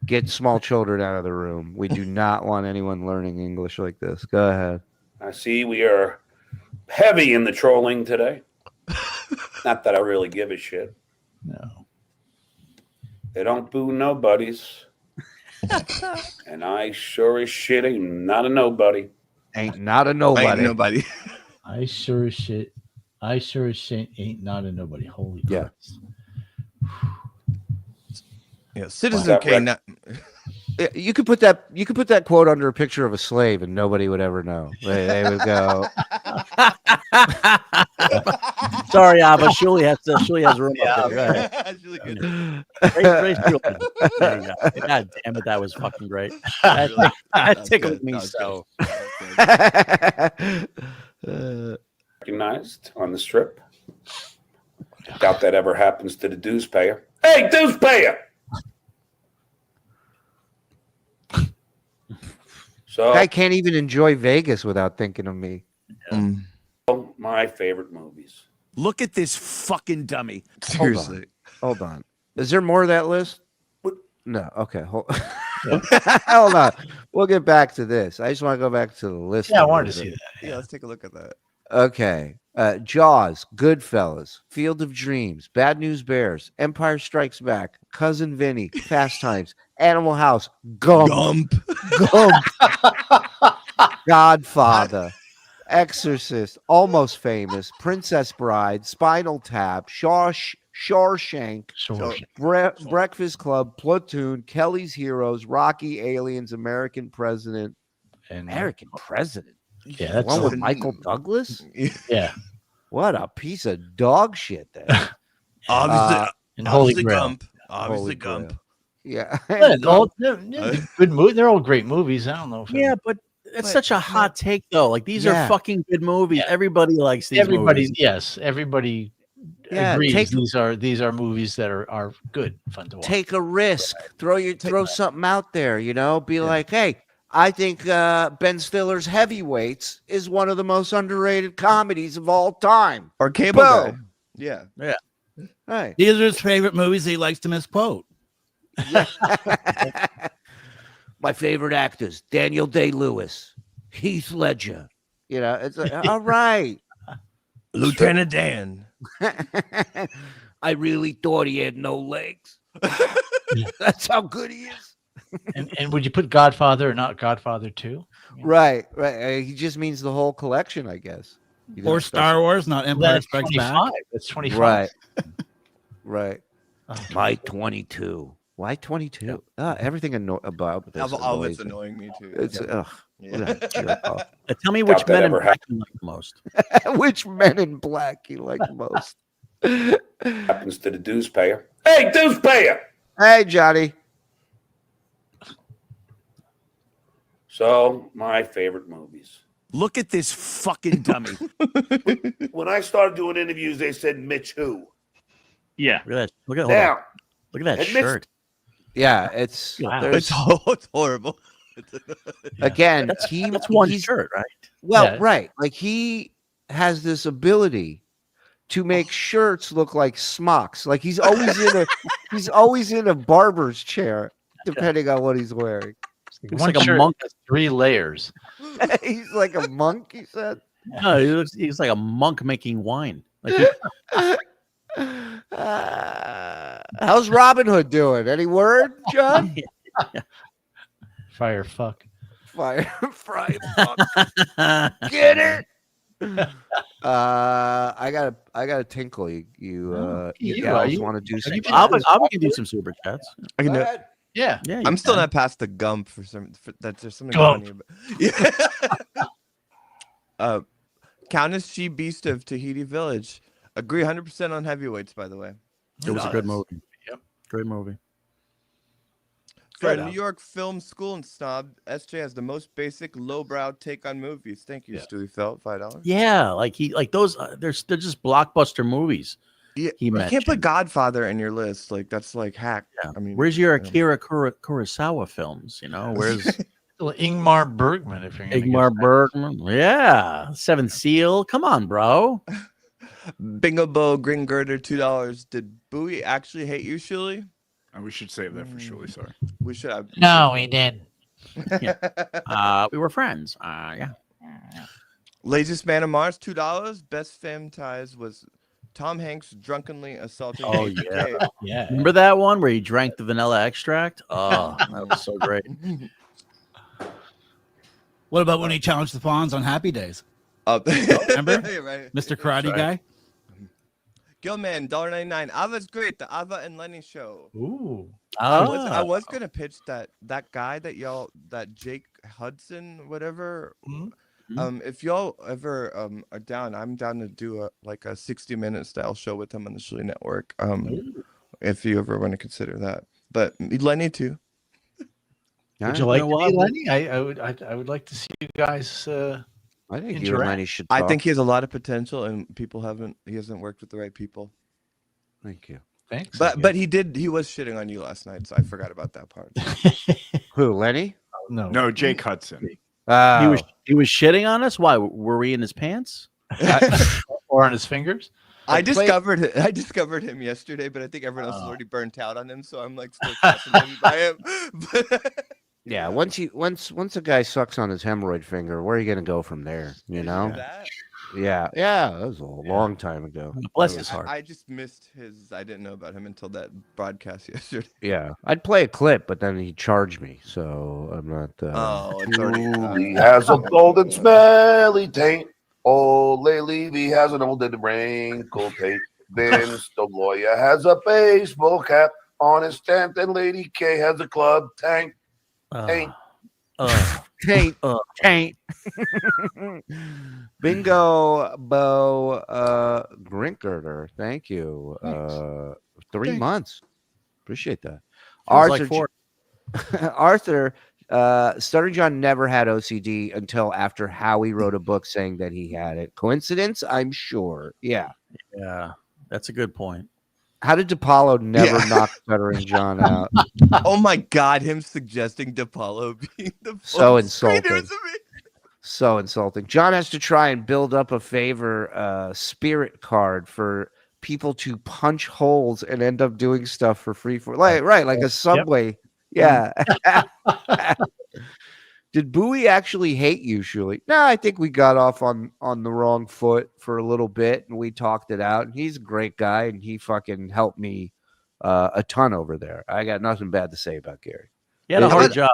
Get small children out of the room. We do not want anyone learning English like this. Go ahead. I see we are heavy in the trolling today. Not that I really give a shit. No. They don't boo nobodies. And I sure as shit ain't not a nobody. Ain't not a nobody. Ain't nobody. I sure as shit ain't not a nobody. Holy Christ. Yeah, Citizen Kane. You could put that quote under a picture of a slave, and nobody would ever know. They would go. Sorry, Abba. Shuli has room up there. Go ahead. Great Shuli. There you go. God damn it, that was fucking great. That tickled me so. Recognized on the strip. Doubt that ever happens to the dues payer. Hey, dues payer! So I can't even enjoy Vegas without thinking of me. My favorite movies. Look at this fucking dummy. Seriously. Hold on. Is there more of that list? No. Okay. Hold on. We'll get back to this. I just want to go back to the list. Yeah, I wanted to see that. Yeah, let's take a look at that. Okay. Jaws, Goodfellas, Field of Dreams, Bad News Bears, Empire Strikes Back, Cousin Vinny, Fast Times, Animal House, Gump. Godfather, Exorcist, Almost Famous, Princess Bride, Spinal Tap, Shawshank, Breakfast Club, Platoon, Kelly's Heroes, Rocky, Aliens, American President. American President? Yeah, that's one with Michael Douglas? Yeah. What a piece of dog shit that. And Holy Grail. Obviously Gump. Yeah. They're good movie. They're all great movies. I don't know. Yeah, but it's such a hot take, though. Like, these are fucking good movies. Everybody likes these movies. Yes, everybody agrees. These are movies that are good, fun to watch. Take a risk. Throw something out there, Be like, hey, I think Ben Stiller's Heavyweights is one of the most underrated comedies of all time. Or Cable Guy. Yeah. Yeah. Hey. These are his favorite movies he likes to misquote. My favorite actors, Daniel Day-Lewis, Heath Ledger. It's like, all right. Lieutenant Dan. I really thought he had no legs. That's how good he is. And would you put Godfather or not Godfather 2? Right. He just means the whole collection, I guess. Or Star Wars, not Empire Strikes Back. That's 25. Right. My 22. Why 22? Everything about this. Oh, it's annoying me too. It's Tell me which Men in Black you like the most. Which Men in Black you like the most? Happens to the dues payer. Hey, dues payer! Hey, Johnny. So, my favorite movies. Look at this fucking dummy. When I started doing interviews, they said Mitch who? Yeah. Look at that shirt. Yeah, it's it's horrible. Again, that's one shirt, right? Well, Yeah. right. Like he has this ability to make shirts look like smocks. Like he's always in a barber's chair, depending on what he's wearing. Looks One like a shirt monk. has 3 layers. He's like a monk, he said. No, he's like a monk making wine. Like How's Robin Hood doing? Any word, John? Fire fuck. Fry fuck. Get it? I got a tinkle. You guys want to do something? I can do some super chats. I can do ahead. it. Yeah. Yeah, I'm still not past the gump for there's something funny about. Yeah. Countess She Beast of Tahiti Village. Agree 100% on heavyweights, by the way. It was a good movie. Yep. Great movie. For a New York film school and snob, SJ has the most basic, lowbrow take on movies. Thank you, Stewie Felt. $5. Yeah, those. They're just blockbuster movies. Yeah, he you mentioned. can't put Godfather in your list. Like that's like hack. Yeah. I mean, where's your Akira Kurosawa films? You know, where's Ingmar Bergman? If you're gonna Ingmar Bergman? Yeah, Seventh Seal. Come on, bro. Bingo Bow Green Girder $2. Did Bowie actually hate you, Shuli? We should save that for Shuli. Sorry. We should have. No, we didn't. We were friends. Yeah. Laziest Man of Mars $2. Best femme ties was Tom Hanks drunkenly assaulting. Oh Kate yeah, McKay. yeah. Remember that one where he drank the vanilla extract? Oh, that was so great. What about when he challenged the Fonz on Happy Days? Remember? Yeah, right. Mr. Karate Right. Guy? Gilman, $1.99. Ava's great. The Ava and Lenny show. Ooh. I was gonna pitch that guy that Jake Hudson, whatever. If y'all ever are down, I'm down to do a 60-minute style show with him on the Shuli Network. If you ever want to consider that, but Lenny too. Would you like to be Lenny? I would like to see you guys. I think interact. you and Lenny should. I Talk. think he has a lot of potential, and he hasn't worked with the right people. Thank you. Thanks. But he was shitting on you last night, so I forgot about that part. Who, Lenny? No, Jake Hudson. He was shitting on us. Why were we in his pants? Or on his fingers? I discovered him yesterday, but I think everyone else is already burnt out on him, so I'm like still fascinated by him. Yeah, once a guy sucks on his hemorrhoid finger, where are you gonna go from there? You know? Yeah, that was a long time ago. Bless his heart. I just missed his. I didn't know about him until that broadcast yesterday. Yeah, I'd play a clip, but then he'd charge me, so I'm not. It's already. He has a golden smelly taint. Old Levy has an old and wrinkled taint. Vince the lawyer has a baseball cap on his tent, and Lady K has a club tank. Taint. Taint. Bingo Bo Grinkgerder. Thank you. 3 months. Appreciate that. Arthur, Stuttering John never had OCD until after Howie wrote a book saying that he had it. Coincidence? I'm sure. Yeah. Yeah, that's a good point. How did DePaulo never knock Stuttering John out? Oh my God, him suggesting DePaulo being the So vote insulting. screener is amazing. So insulting. John has to try and build up a favor spirit card for people to punch holes and end up doing stuff for free like a Subway. Yeah. Did Bowie actually hate you, Shuli? No, I think we got off on the wrong foot for a little bit and we talked it out. And he's a great guy and he fucking helped me a ton over there. I got nothing bad to say about Gary. He had a hard job.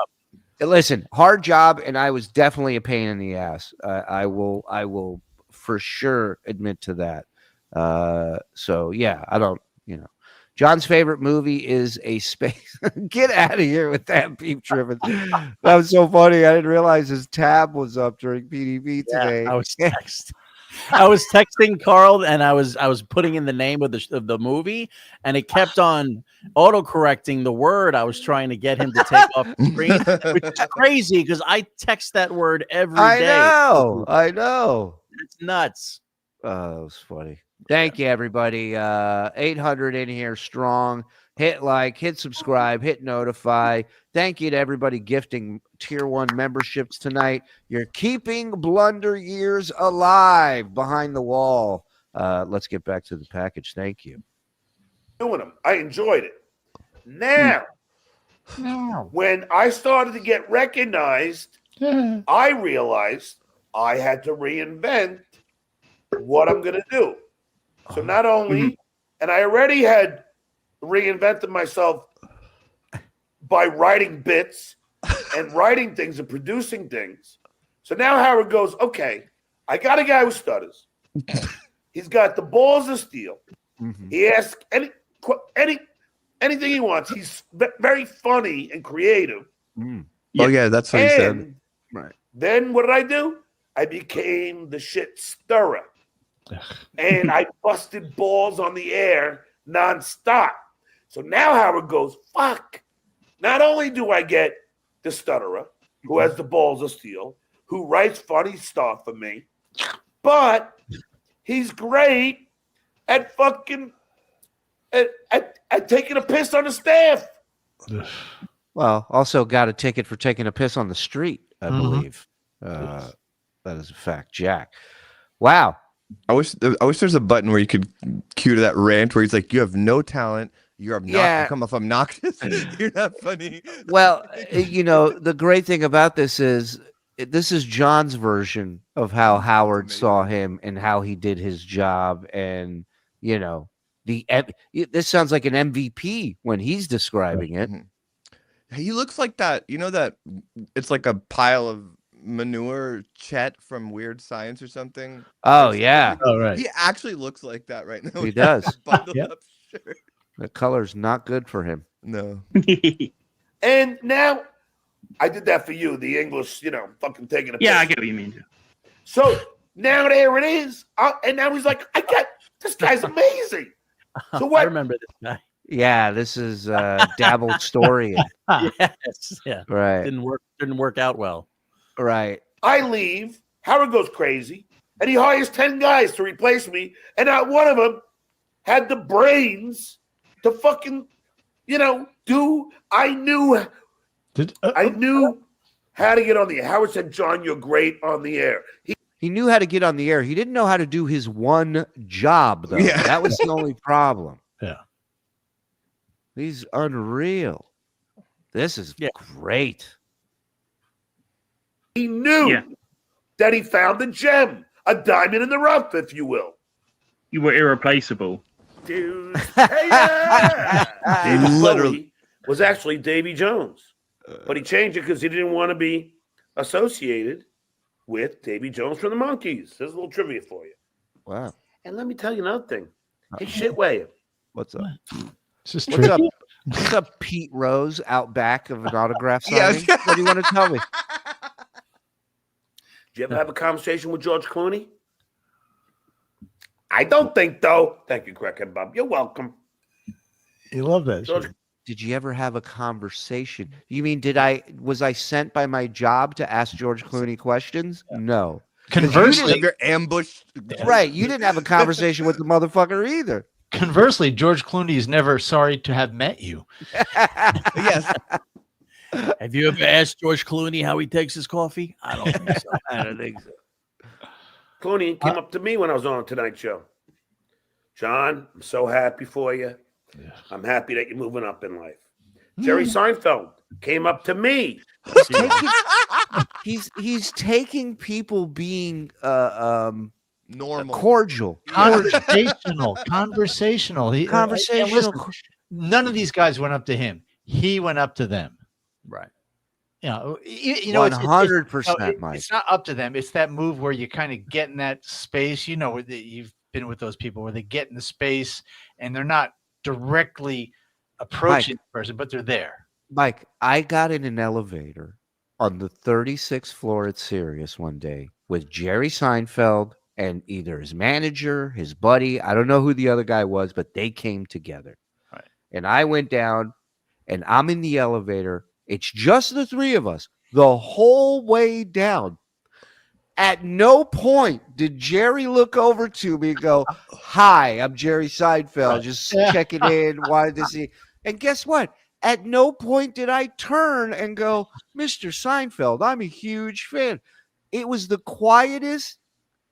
Listen, hard job, and I was definitely a pain in the ass. I will for sure admit to that. So yeah, I don't, John's favorite movie is A Space. Get out of here with that, Peep Trippin'. That was so funny. I didn't realize his tab was up during PDB today. I was texting Karl and I was putting in the name of the movie and it kept on auto-correcting the word I was trying to get him to take off the screen, which is crazy because I text that word every day. I know. It's nuts. Oh, that was funny. Thank you, everybody. 800 in here strong. hit like, hit subscribe, hit notify. Thank you to everybody gifting tier 1 memberships tonight. You're keeping Blunder Years alive behind the wall. Let's get back to the package. Thank you. Doing them. I enjoyed it. Now, when I started to get recognized, I realized I had to reinvent what I'm going to do. So not only, and I already had reinvented myself by writing bits and writing things and producing things. So now Howard goes, okay, I got a guy who stutters. He's got the balls of steel. He asks anything he wants. He's very funny and creative. Oh yeah, that's what he said. Right. Then what did I do? I became the shit stirrer. And I busted balls on the air nonstop. So now Howard goes, fuck. Not only do I get the stutterer, who has the balls of steel, who writes funny stuff for me, but he's great at fucking at taking a piss on the staff. Well, also got a ticket for taking a piss on the street, I believe. That is a fact, Jack. Wow. I wish there's a button where you could cue to that rant where he's like, "You have no talent. You're you come off obnoxious. You're not funny." Well, you know, the great thing about this is John's version of how Howard saw him and how he did his job, and you know, this sounds like an MVP when he's describing it. He looks like that. You know that it's like a pile of manure Chet from Weird Science or something. Oh yeah. Oh right. He actually looks like that right now. He does. Bundled up shirt. The color's not good for him. No. And now I did that for you, the English, you know, fucking taking a piss. Yeah, I get what you mean. So now there it is. And now he's like, this guy's amazing. So what? I remember this guy. Yeah, this is Dabbled Story. Yes. Yeah. Right. Didn't work out well. Right. I leave. Howard goes crazy. And he hires 10 guys to replace me. And not one of them had the brains to fucking, you know, do. I knew how to get on the air. Howard said, John, you're great on the air. He knew how to get on the air. He didn't know how to do his one job, though. Yeah. That was the only problem. Yeah. He's unreal. This is great. He knew that he found a gem, a diamond in the rough, if you will. You were irreplaceable. Dude, David literally was actually Davy Jones, but he changed it because he didn't want to be associated with Davy Jones from the Monkees. There's a little trivia for you. Wow. And let me tell you another thing. Hey, shitway. What's up? What's up, Pete Rose, out back of an autograph signing? What do you want to tell me? Did you ever have a conversation with George Clooney? I don't think, though. Thank you, Crackhead Bob. You're welcome. You love that. George, did you ever have a conversation? You mean was I sent by my job to ask George Clooney questions? No. Conversely, you're ambushed. Right. You didn't have a conversation with the motherfucker either. Conversely, George Clooney is never sorry to have met you. Yes. Have you ever asked George Clooney how he takes his coffee? I don't think so. I don't think so. Clooney came up to me when I was on Tonight Show. John, I'm so happy for you. Yeah. I'm happy that you're moving up in life. Jerry Seinfeld came up to me. He's taking people being normal, cordial, conversational. Conversational. Listen, none of these guys went up to him. He went up to them. Right. You know, you know, 100%, Mike. It's not up to them. It's that move where you kind of get in that space. You know, where you've been with those people where they get in the space and they're not directly approaching the person, but they're there. Mike, I got in an elevator on the 36th floor at Sirius one day with Jerry Seinfeld and either his manager, his buddy. I don't know who the other guy was, but they came together. Right. And I went down and I'm in the elevator. It's just the three of us the whole way down. At no point did Jerry look over to me and go, "Hi, I'm Jerry Seinfeld, just checking in, wanted to see." And guess what? At no point did I turn and go, Mr. Seinfeld, I'm a huge fan. It was the quietest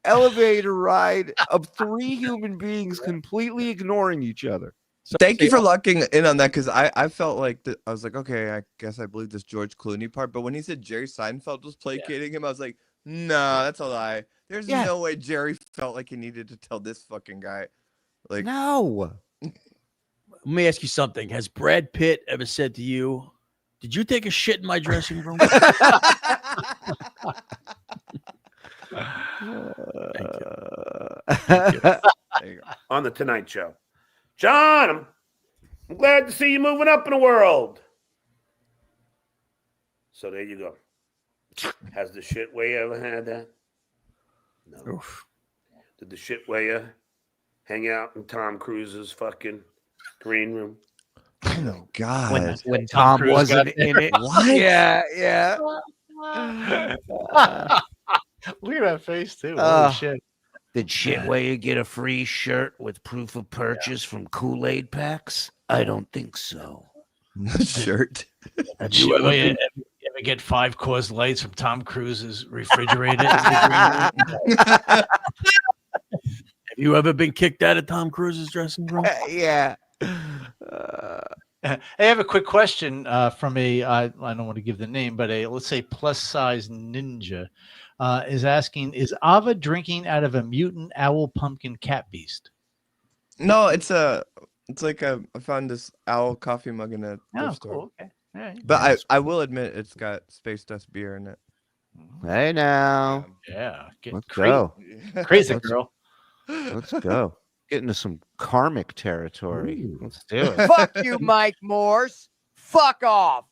elevator ride of 3 human beings completely ignoring each other. Thank you for locking in on that, because I felt like I was like, okay, I guess I believe this George Clooney part. But when he said Jerry Seinfeld was placating him, I was like, no, that's a lie. There's no way Jerry felt like he needed to tell this fucking guy. Like, no. Let me ask you something. Has Brad Pitt ever said to you, "Did you take a shit in my dressing room"? Thank you. On the Tonight Show. John, I'm glad to see you moving up in the world. So there you go. Has the shitway ever had that? No. Oof. Did the shitway hang out in Tom Cruise's fucking green room? Oh God! When Tom wasn't in it. What? Yeah. Look at that face too. Holy shit! Did Shitway get a free shirt with proof of purchase from Kool-Aid packs? I don't think so. Shirt. Did you ever get 5 Coors Lights from Tom Cruise's refrigerator? Have you ever been kicked out of Tom Cruise's dressing room? Yeah. I have a quick question from I don't want to give the name, but let's say plus size ninja is asking, is Ava drinking out of a mutant owl pumpkin cat beast? No, it's like I found this owl coffee mug in a thrift store. Cool. Okay. All right. But I will admit it's got Space Dust beer in it. Hey now. Yeah. Let's go. Crazy girl. Let's go. Get into some karmic territory. Let's do it. Fuck you, Mike Morse. Fuck off.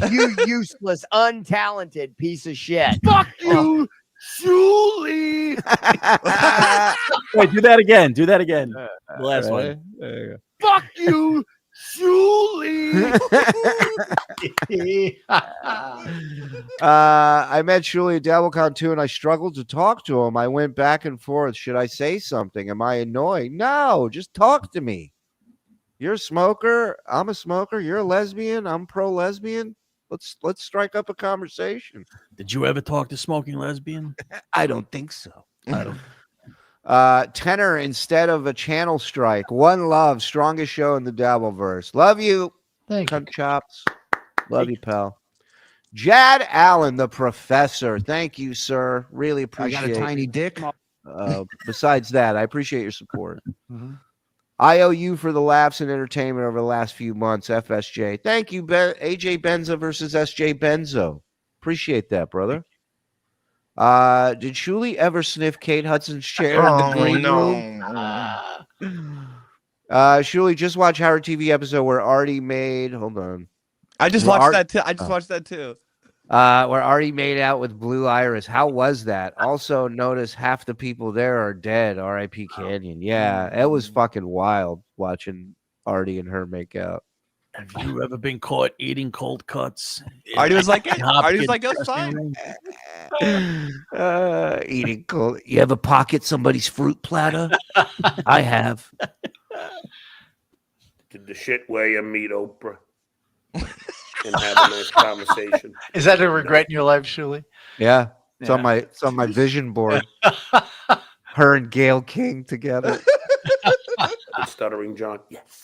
You useless, untalented piece of shit. Fuck you, Shuli. Wait, do that again. Do that again. The last one. There you go. Fuck you, Shuli. I met Shuli at DabbleCon 2 and I struggled to talk to him. I went back and forth. Should I say something? Am I annoying? No, just talk to me. You're a smoker. I'm a smoker. You're a lesbian. I'm pro-lesbian. Let's strike up a conversation. Did you ever talk to smoking lesbian? I don't think so. I don't. Tenor instead of a channel strike. One love, strongest show in the Dabbleverse. Love you. Thank you. Cunt chops. Love you, pal. Jad Allen, the professor. Thank you, sir. Really appreciate it. I got a tiny dick. Besides that, I appreciate your support. I owe you for the laughs and entertainment over the last few months, FSJ. Thank you, AJ Benzo versus SJ Benzo. Appreciate that, brother. Did Shuli ever sniff Kate Hudson's chair in the green room? Shuli, just watch Howard TV episode where Artie made. Hold on. I just watched that too. Watched that too. Where Artie made out with Blue Iris. How was that? Also, notice half the people there are dead. R.I.P. Canyon. Yeah, it was fucking wild watching Artie and her make out. Have you ever been caught eating cold cuts? Artie was like, it was fine. Eating cold. You ever pocket somebody's fruit platter? I have. Did the shitway meet Oprah and have a nice conversation? Is that a regret in your life, Shuli? Yeah. It's on my vision board. Her and Gail King together. And Stuttering John. Yes.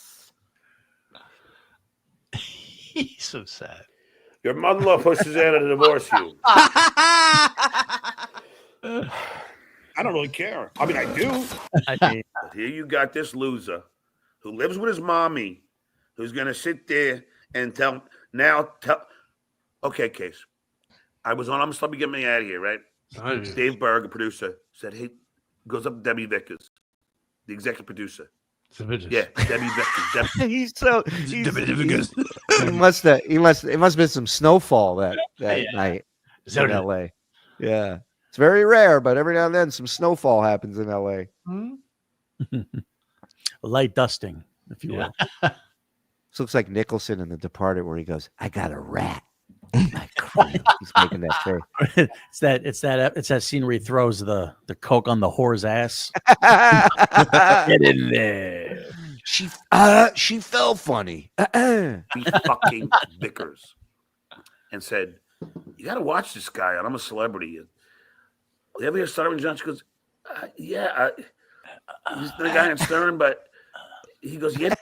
He's so sad. Your mother-in-law pushes Anna to divorce you. I don't really care. I mean, I do. But here you got this loser who lives with his mommy, who's going to sit there and tell. Okay, Case. I was on. Let me get me out of here, right? Dave Berg, a producer, said, "Hey," goes up to Debbie Vickers, the executive producer. Yeah, Debbie Vickers. He must have. It must have been some snowfall that night in LA. Yeah, it's very rare, but every now and then some snowfall happens in LA. Light dusting, if you will. This looks like Nicholson in The Departed, where he goes, "I got a rat." He's making that face. It's that scene where he throws the coke on the whore's ass. Get in there. She fell funny. He fucking bickers and said, "You got to watch this guy. I'm a celebrity. You ever hear Stuttering John?" She goes, "Yeah, he's the guy in Stern, but." He goes, "Yeah."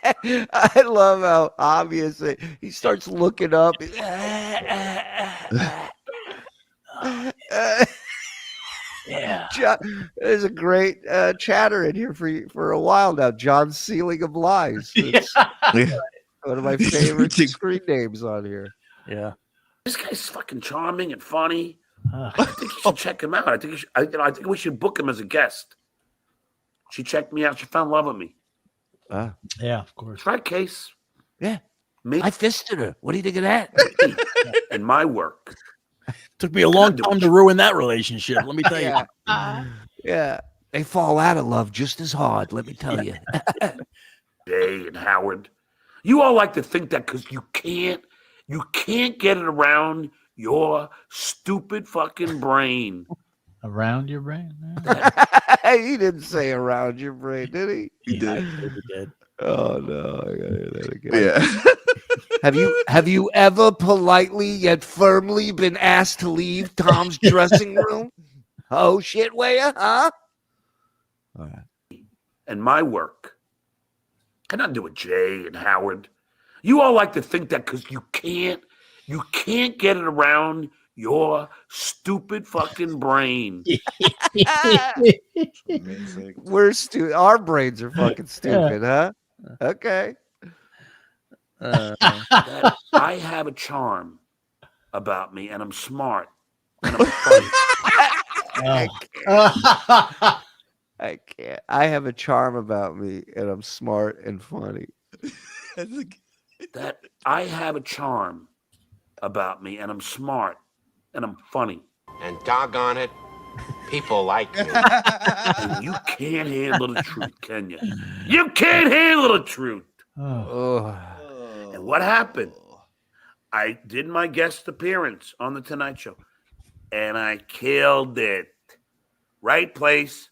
I love how obvious he starts looking up. Yeah. There's a great chatter in here for a while now. John's Ceiling of Lies. It's one of my favorite screen names on here. Yeah. This guy's fucking charming and funny. I think you should check him out. I think we should book him as a guest. She checked me out. She fell in love with me. Yeah, of course. Right, Case? Yeah. Me? I fisted her. What do you think of that? And my work. Took me a long time to ruin that relationship. Let me tell you. Yeah. They fall out of love just as hard, let me tell you. Jay and Howard. You all like to think that because you can't get it around your stupid fucking brain. Around your brain? He didn't say around your brain, did he? He did. He did. Oh no, I gotta hear that again. Yeah. Have you ever politely yet firmly been asked to leave Tom's dressing room? Oh shit, Waya, huh? All right. And my work. Can I do it, Jay and Howard? You all like to think that because you can't get it around your stupid fucking brain. We're stupid. Our brains are fucking stupid, huh? Okay. That I have a charm about me, and I'm smart, and I'm funny. I can't. I have a charm about me, and I'm smart and funny. That I have a charm about me, and I'm smart, and I'm funny. And doggone it, people like me. And you can't handle the truth, can you? You can't handle the truth. And what happened? I did my guest appearance on The Tonight Show, and I killed it. Right place,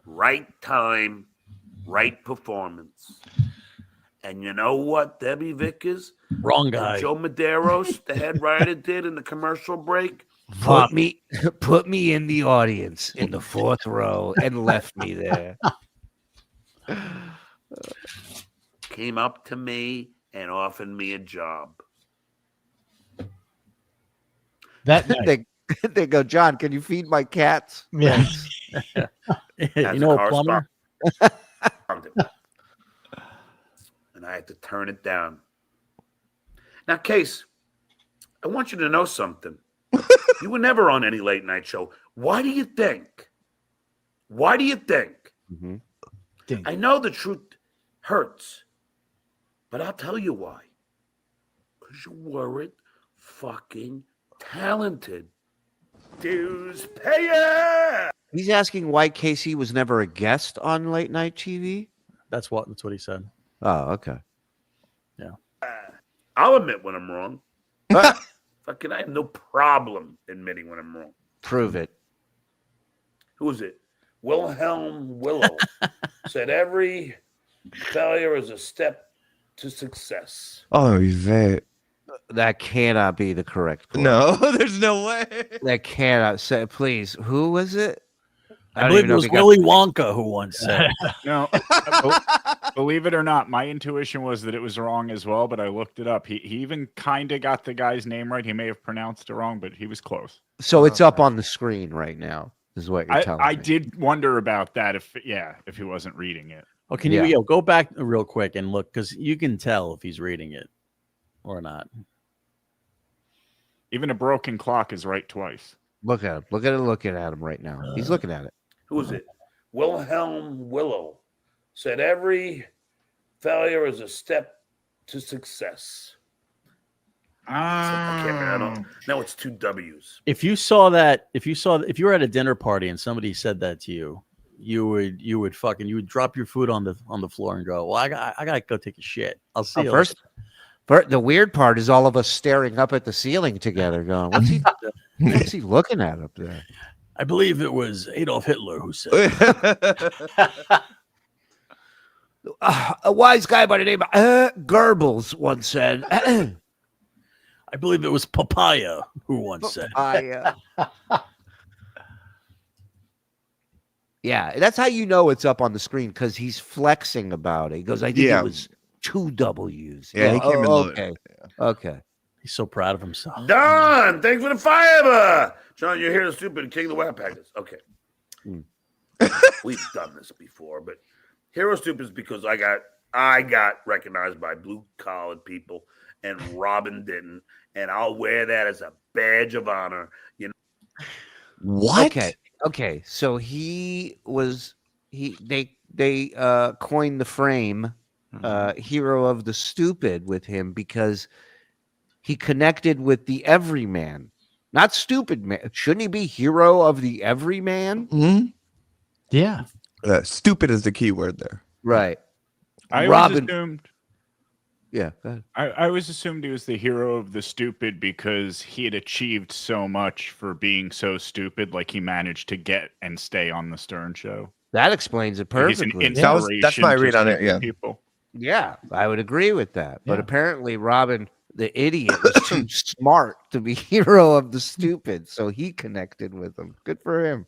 right time, right performance. And you know what Debbie Vickers, wrong guy, Joe Medeiros, the head writer, did in the commercial break? Put me in the audience in the fourth row and left me there. Came up to me and offered me a job. That night. They go, John, can you feed my cats? Yeah. You know a plumber? And I had to turn it down. Now, Case, I want you to know something. You were never on any late night show. Why do you think? Why do you think? Mm-hmm. I know the truth hurts, but I'll tell you why. Because you weren't fucking talented. Dues payer. He's asking why Casey was never a guest on late night TV. That's what he said. Oh, okay. Yeah. I'll admit when I'm wrong. Fucking, I have no problem admitting when I'm wrong. Prove it. Who is it? Wilhelm Willow said every failure is a step to success. Oh, that. That cannot be the correct quote. No, there's no way. That cannot say. Please, who was it? I believe it was Willy Wonka who once said. No, believe it or not, my intuition was that it was wrong as well, but I looked it up. He even kind of got the guy's name right. He may have pronounced it wrong, but he was close. So it's up on the screen right now, is what you're telling me. I did wonder about that if he wasn't reading it. Oh, can you go back real quick and look, because you can tell if he's reading it or not. Even a broken clock is right twice. Look at him. Looking at him right now. He's looking at it. Who is it? Wilhelm Willow said every failure is a step to success. I can't remember. No, it's two W's. If you were at a dinner party and somebody said that to you, you would drop your food on the floor and go, well, I gotta go take a shit. I'll see you first. The weird part is all of us staring up at the ceiling together, going, "What's he looking at up there?" I believe it was Adolf Hitler who said. A wise guy by the name of Goebbels once said. I believe it was Papaya who once said. Yeah, that's how you know it's up on the screen because he's flexing about it. He goes, I think it was 2 W's. Yeah, he came in low. Okay. Okay. He's so proud of himself. Don, thanks for the fiber. John, you're here to stupid king of the web packers. Okay. We've done this before, but hero stupid is because I got recognized by blue collar people and Robin didn't, and I'll wear that as a badge of honor. You know what? Okay. So they coined the frame hero of the stupid with him because he connected with the everyman, not stupid man. Shouldn't he be hero of the everyman? Mm-hmm. Yeah. Stupid is the key word there. Right. I Robin. always assumed. Yeah. Go ahead. I always assumed he was the hero of the stupid because he had achieved so much for being so stupid. Like he managed to get and stay on the Stern Show. That explains it perfectly. That's my read on it. Yeah. People. Yeah, I would agree with that. But apparently, Robin, the idiot, was too smart to be hero of the stupid, so he connected with him. Good for him.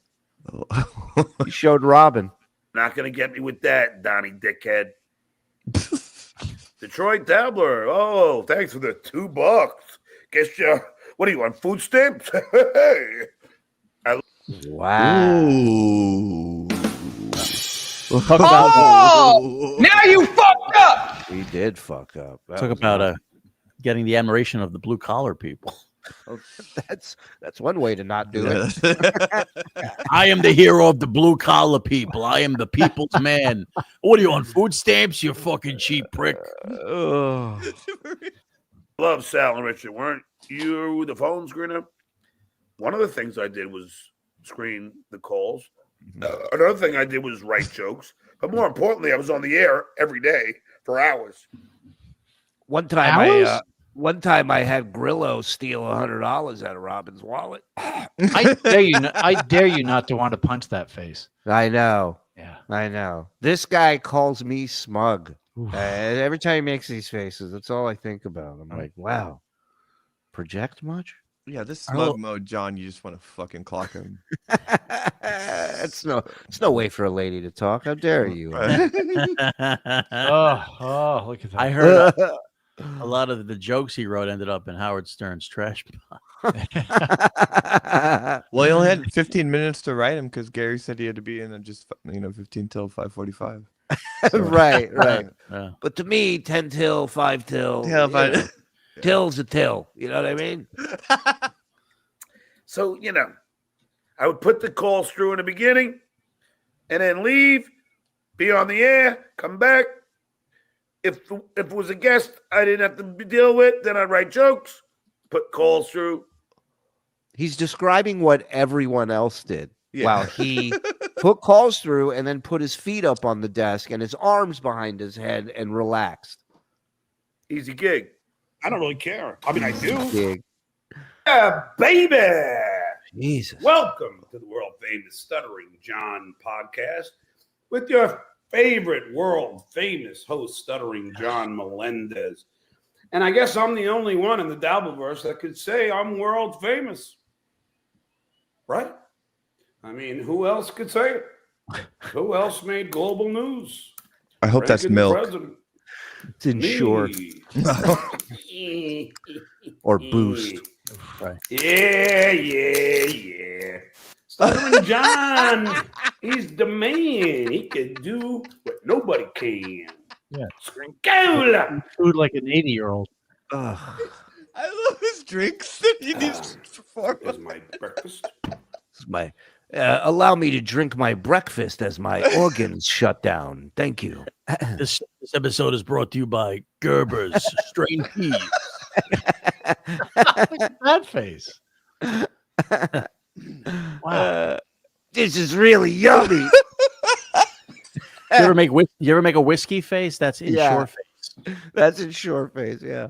He showed Robin. Not gonna get me with that, Donnie dickhead. Detroit Dabbler. Oh, thanks for the $2. Guess you. What are you on food stamps? Wow. Ooh. Oh, now you fucked up. We did fuck up. That Talk was about awesome. getting the admiration of the blue collar people. That's one way to not do it. I am the hero of the blue collar people. I am the people's man. What are you on food stamps? You fucking cheap prick. Love Sal and Richard. Weren't you the phone screener? One of the things I did was screen the calls. Another thing I did was write jokes. But more importantly, I was on the air every day for hours. One time I had Grillo steal $100 out of Robin's wallet. I dare you not to want to punch that face. I know. Yeah. I know. This guy calls me smug. Every time he makes these faces, that's all I think about. I'm like, wow. Project much? Yeah, this smug mode, John, you just want to fucking clock him. It's no way for a lady to talk. How dare you? Look at that. I heard a lot of the jokes he wrote ended up in Howard Stern's trash pile. Well, he only had 15 minutes to write him because Gary said he had to be in at just 15 till 5:45. Right. Yeah. But to me, 10 till, 5 till. Yeah, Till's a till. You know what I mean? So, I would put the calls through in the beginning and then leave, be on the air, come back. If it was a guest I didn't have to deal with, then I'd write jokes, put calls through. He's describing what everyone else did Yeah. while he put calls through and then put his feet up on the desk and his arms behind his head and relaxed. Easy gig. I don't really care. I mean, I do. Gig. Yeah, baby. Jesus. Welcome to the world famous Stuttering John podcast with your favorite world famous host, Stuttering John Melendez. And I guess I'm the only one in the Dabbleverse that could say I'm world famous. Right? I mean, who else could say it? Who else made global news? I hope that's Reagan, milk. President. It's in short. Or boost. Right. Yeah. Stuttering John, he's the man. He can do what nobody can. Yeah. Sprinkle. Food like an 80-year-old. I love his drinks that he needs to perform. Is my breakfast. Allow me to drink my breakfast as my organs shut down. Thank you. This episode is brought to you by Gerber's Strained Peas. Look at that face. Wow. This is really yummy. You ever make a whiskey face? That's in short face. That's in short face, yeah.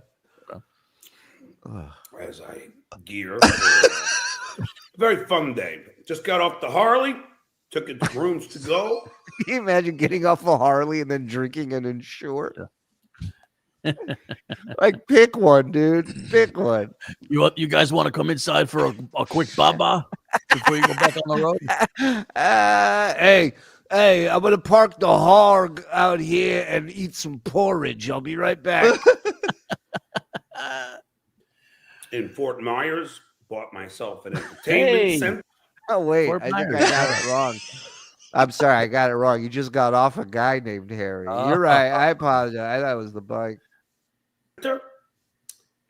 As I gear for a very fun day. Just got off the Harley, took it to rooms to go. Can you imagine getting off a Harley and then drinking an Ensure? Like, pick one, dude. Pick one. You guys want to come inside for a quick baba before you go back on the road? Hey, I'm gonna park the hog out here and eat some porridge. I'll be right back. In Fort Myers, bought myself an entertainment center. Oh wait, I think I got it wrong. I'm sorry, I got it wrong. You just got off a guy named Harry. You're right. I apologize. I thought it was the bike.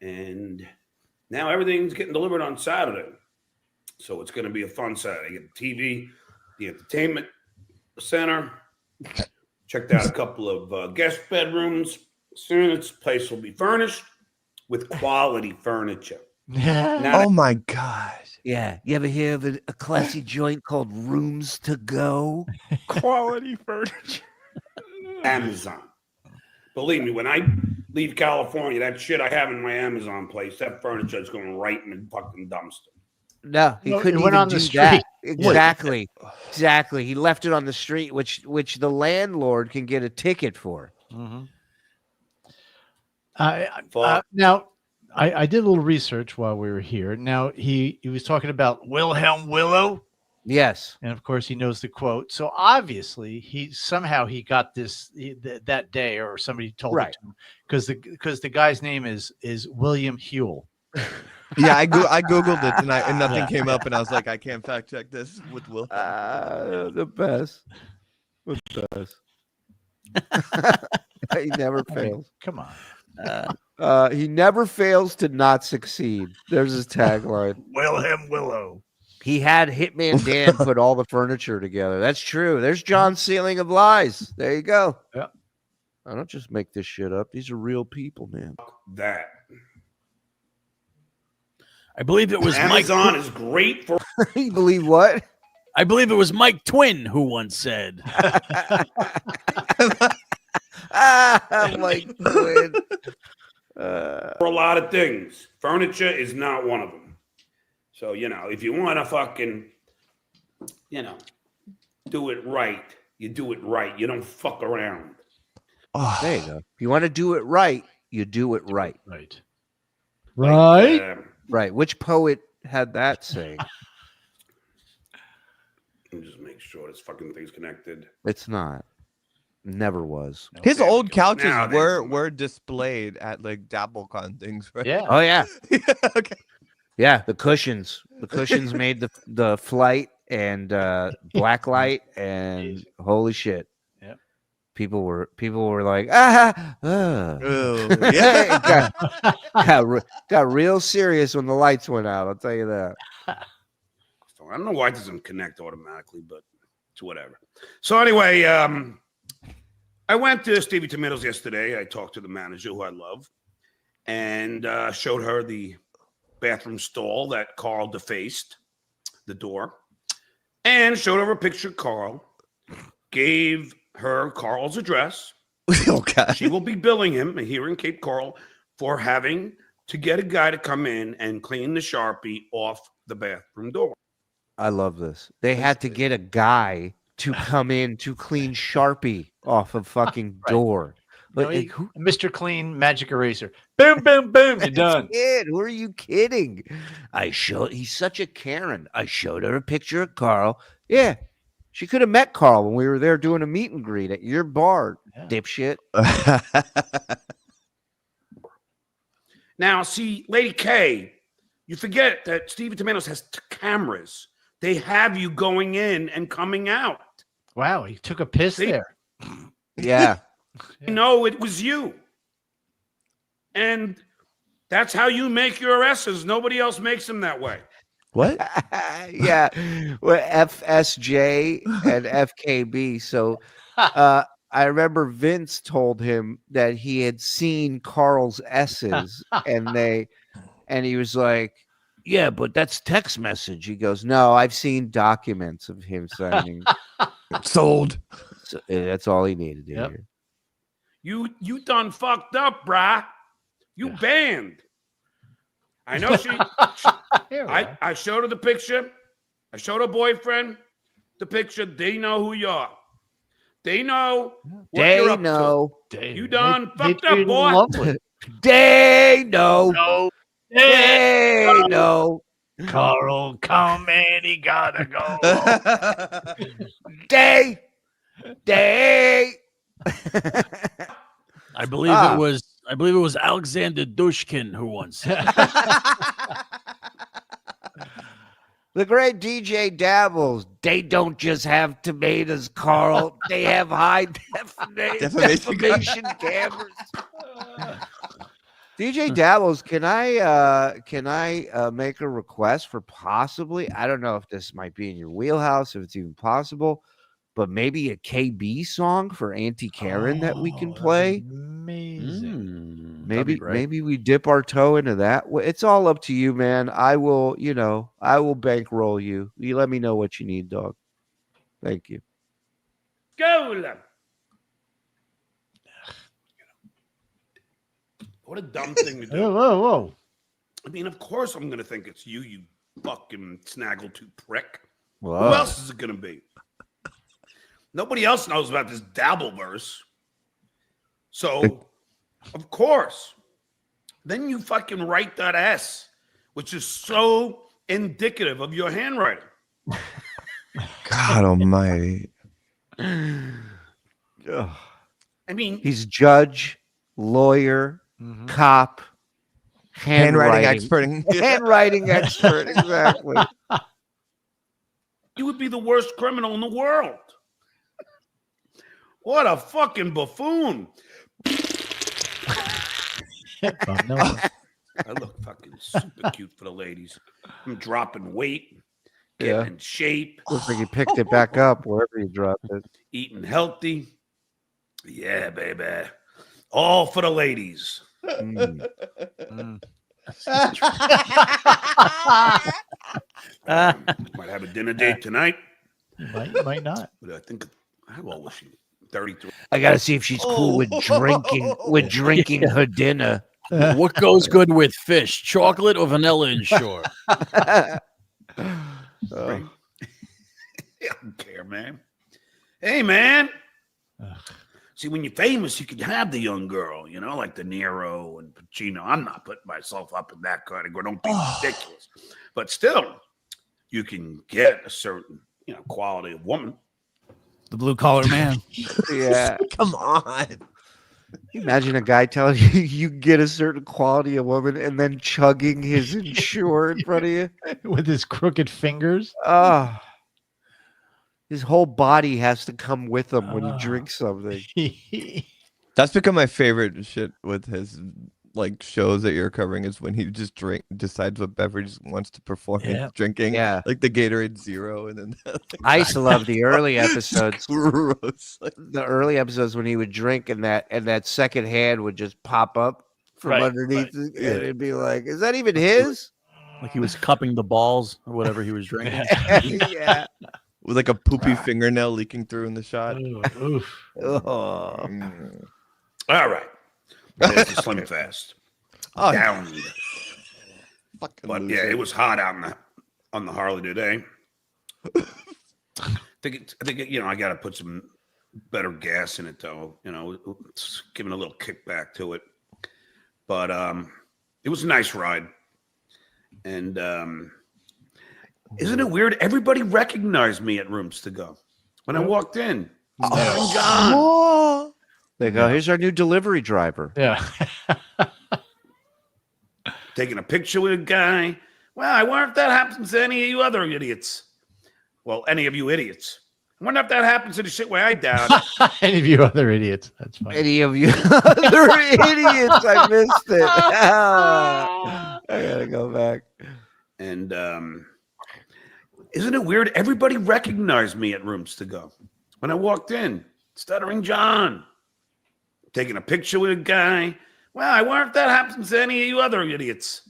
And now everything's getting delivered on Saturday. So it's going to be a fun Saturday. You get the TV, the entertainment center. Checked out a couple of guest bedrooms. Soon this place will be furnished with quality furniture. Oh my God. Yeah. You ever hear of a classy joint called Rooms to Go? Quality furniture. Amazon. Believe me, when I leave California, that shit I have in my Amazon place, that furniture is going right in the fucking dumpster. No, he couldn't even do that. Exactly. Exactly. He left it on the street, which the landlord can get a ticket for. Mm-hmm. Now, I did a little research while we were here. Now, he was talking about Wilhelm Willow. Yes. And of course, he knows the quote. So obviously, he got this that day, or somebody told it to him, because the guy's name is William Huell. Yeah, I googled it tonight and nothing came up, and I was like, I can't fact check this with Will. The best. The best. He never fails. Come on. He never fails to not succeed. There's his tagline. Wilhelm Willow. He had Hitman Dan put all the furniture together. That's true. There's John's ceiling of lies. There you go. Yeah. I don't just make this shit up. These are real people, man. That. I believe it was Amazon Mike. is great for. You believe what? I believe it was Mike Twin who once said. Mike Twin. For a lot of things. Furniture is not one of them. So, if you want to fucking, do it right, you do it right. You don't fuck around. Oh, there you go. If you want to do it right, you do it right. Right. Right. Which poet had that saying? Let me just make sure this fucking thing's connected. It's not. Never was. His old couches Now were displayed at like DabbleCon things, right? Yeah. Oh yeah. Okay. Yeah, the cushions. The cushions made the flight and blacklight, and Yeah. holy shit. Yep. People were like, yeah. got real serious when the lights went out, I'll tell you that. So I don't know why it doesn't connect automatically, but it's whatever. So anyway, I went to Stevie Tomatoes yesterday. I talked to the manager, who I love, and showed her the bathroom stall that Karl defaced, the door, and showed her a picture of Karl, gave her Karl's address. Okay. She will be billing him here in Cape Coral for having to get a guy to come in and clean the Sharpie off the bathroom door. I love this. They had to get a guy to come in to clean Sharpie off a fucking door. No, But who Mr. Clean Magic Eraser. Boom, boom, boom. You're done. kid? Who are you kidding? He's such a Karen. I showed her a picture of Karl. Yeah. She could have met Karl when we were there doing a meet and greet at your bar, dipshit. Now, see, Lady K, you forget that Stevie Tomatoes has cameras. They have you going in and coming out. Wow, he took a piss there. Yeah. You know it was you. And that's how you make your S's. Nobody else makes them that way. What? Yeah. Well, FSJ and FKB. So I remember Vince told him that he had seen Karl's S's and he was like, yeah, but that's text message. He goes, no, I've seen documents of him signing. Sold. So, that's all he needed to hear. You done fucked up, brah. You banned. I know I showed her the picture. I showed her boyfriend the picture. They know who you are. They know what They you're up know. to. You done They fucked up, do boy. lovely. They know. No. They know. Karl, come and he gotta go. They. I believe it was Alexander Dushkin who once said. The great DJ Dabbles. They don't just have tomatoes, Karl. They have high defamation cameras. DJ Dabbles, can I make a request for possibly? I don't know if this might be in your wheelhouse, if it's even possible, but maybe a KB song for Auntie Karen that we can play. Amazing. Maybe we dip our toe into that. It's all up to you, man. I will bankroll you. You let me know what you need, dog. Thank you. Go. What a dumb thing to do. Whoa. I mean, of course I'm going to think it's you, you fucking snaggletooth prick. Whoa. Who else is it going to be? Nobody else knows about this Dabbleverse. So, of course. Then you fucking write that S, which is so indicative of your handwriting. God almighty. I mean, He's judge, lawyer, cop, Handwriting expert. handwriting expert. Exactly. you would be the worst criminal in the world. What a fucking buffoon. I look fucking super cute for the ladies. I'm dropping weight, getting in shape. Looks like you picked it back up wherever you dropped it. Eating healthy. Yeah, baby. All for the ladies. Might have a dinner date tonight. Might not. But I think, how old was she? 33. I gotta see if she's cool with drinking her dinner. What goes good with fish? Chocolate or vanilla inshore? I don't care, man. Hey, man. See, when you're famous, you can have the young girl, you know, like De Niro and Pacino. I'm not putting myself up in that category. Don't be ridiculous. But still, you can get a certain, you know, quality of woman. The blue collar man. Yeah. Come on. Imagine a guy telling you you get a certain quality of woman and then chugging his insure in front of you with his crooked fingers. His whole body has to come with him when he drinks something. That's become my favorite shit with his like shows that you're covering is when he just decides what beverage he wants to perform drinking. Yeah. Like the Gatorade Zero and then I used to love the early episodes. Gross. The early episodes when he would drink and that second hand would just pop up from underneath and it'd be like, is that even his? Like he was cupping the balls or whatever he was drinking. Yeah. With like a poopy fingernail leaking through in the shot. All right. There's the Slim Fast. Down. But yeah, it was hot out on the Harley today. I think you know, I got to put some better gas in it though. You know, it's giving a little kickback to it. But it was a nice ride. And isn't it weird? Everybody recognized me at Rooms to Go when I walked in. John. There you go. Here's our new delivery driver. Yeah. Taking a picture with a guy. Well, I wonder if that happens to any of you other idiots. Well, any of you idiots. I wonder if that happens to the shit where I doubt it. Any of you other idiots. That's fine. Any of you other idiots. I missed it. I gotta go back. And isn't it weird? Everybody recognized me at Rooms to Go when I walked in. Stuttering John. Taking a picture with a guy. Well, I wonder if that happens to any of you other idiots.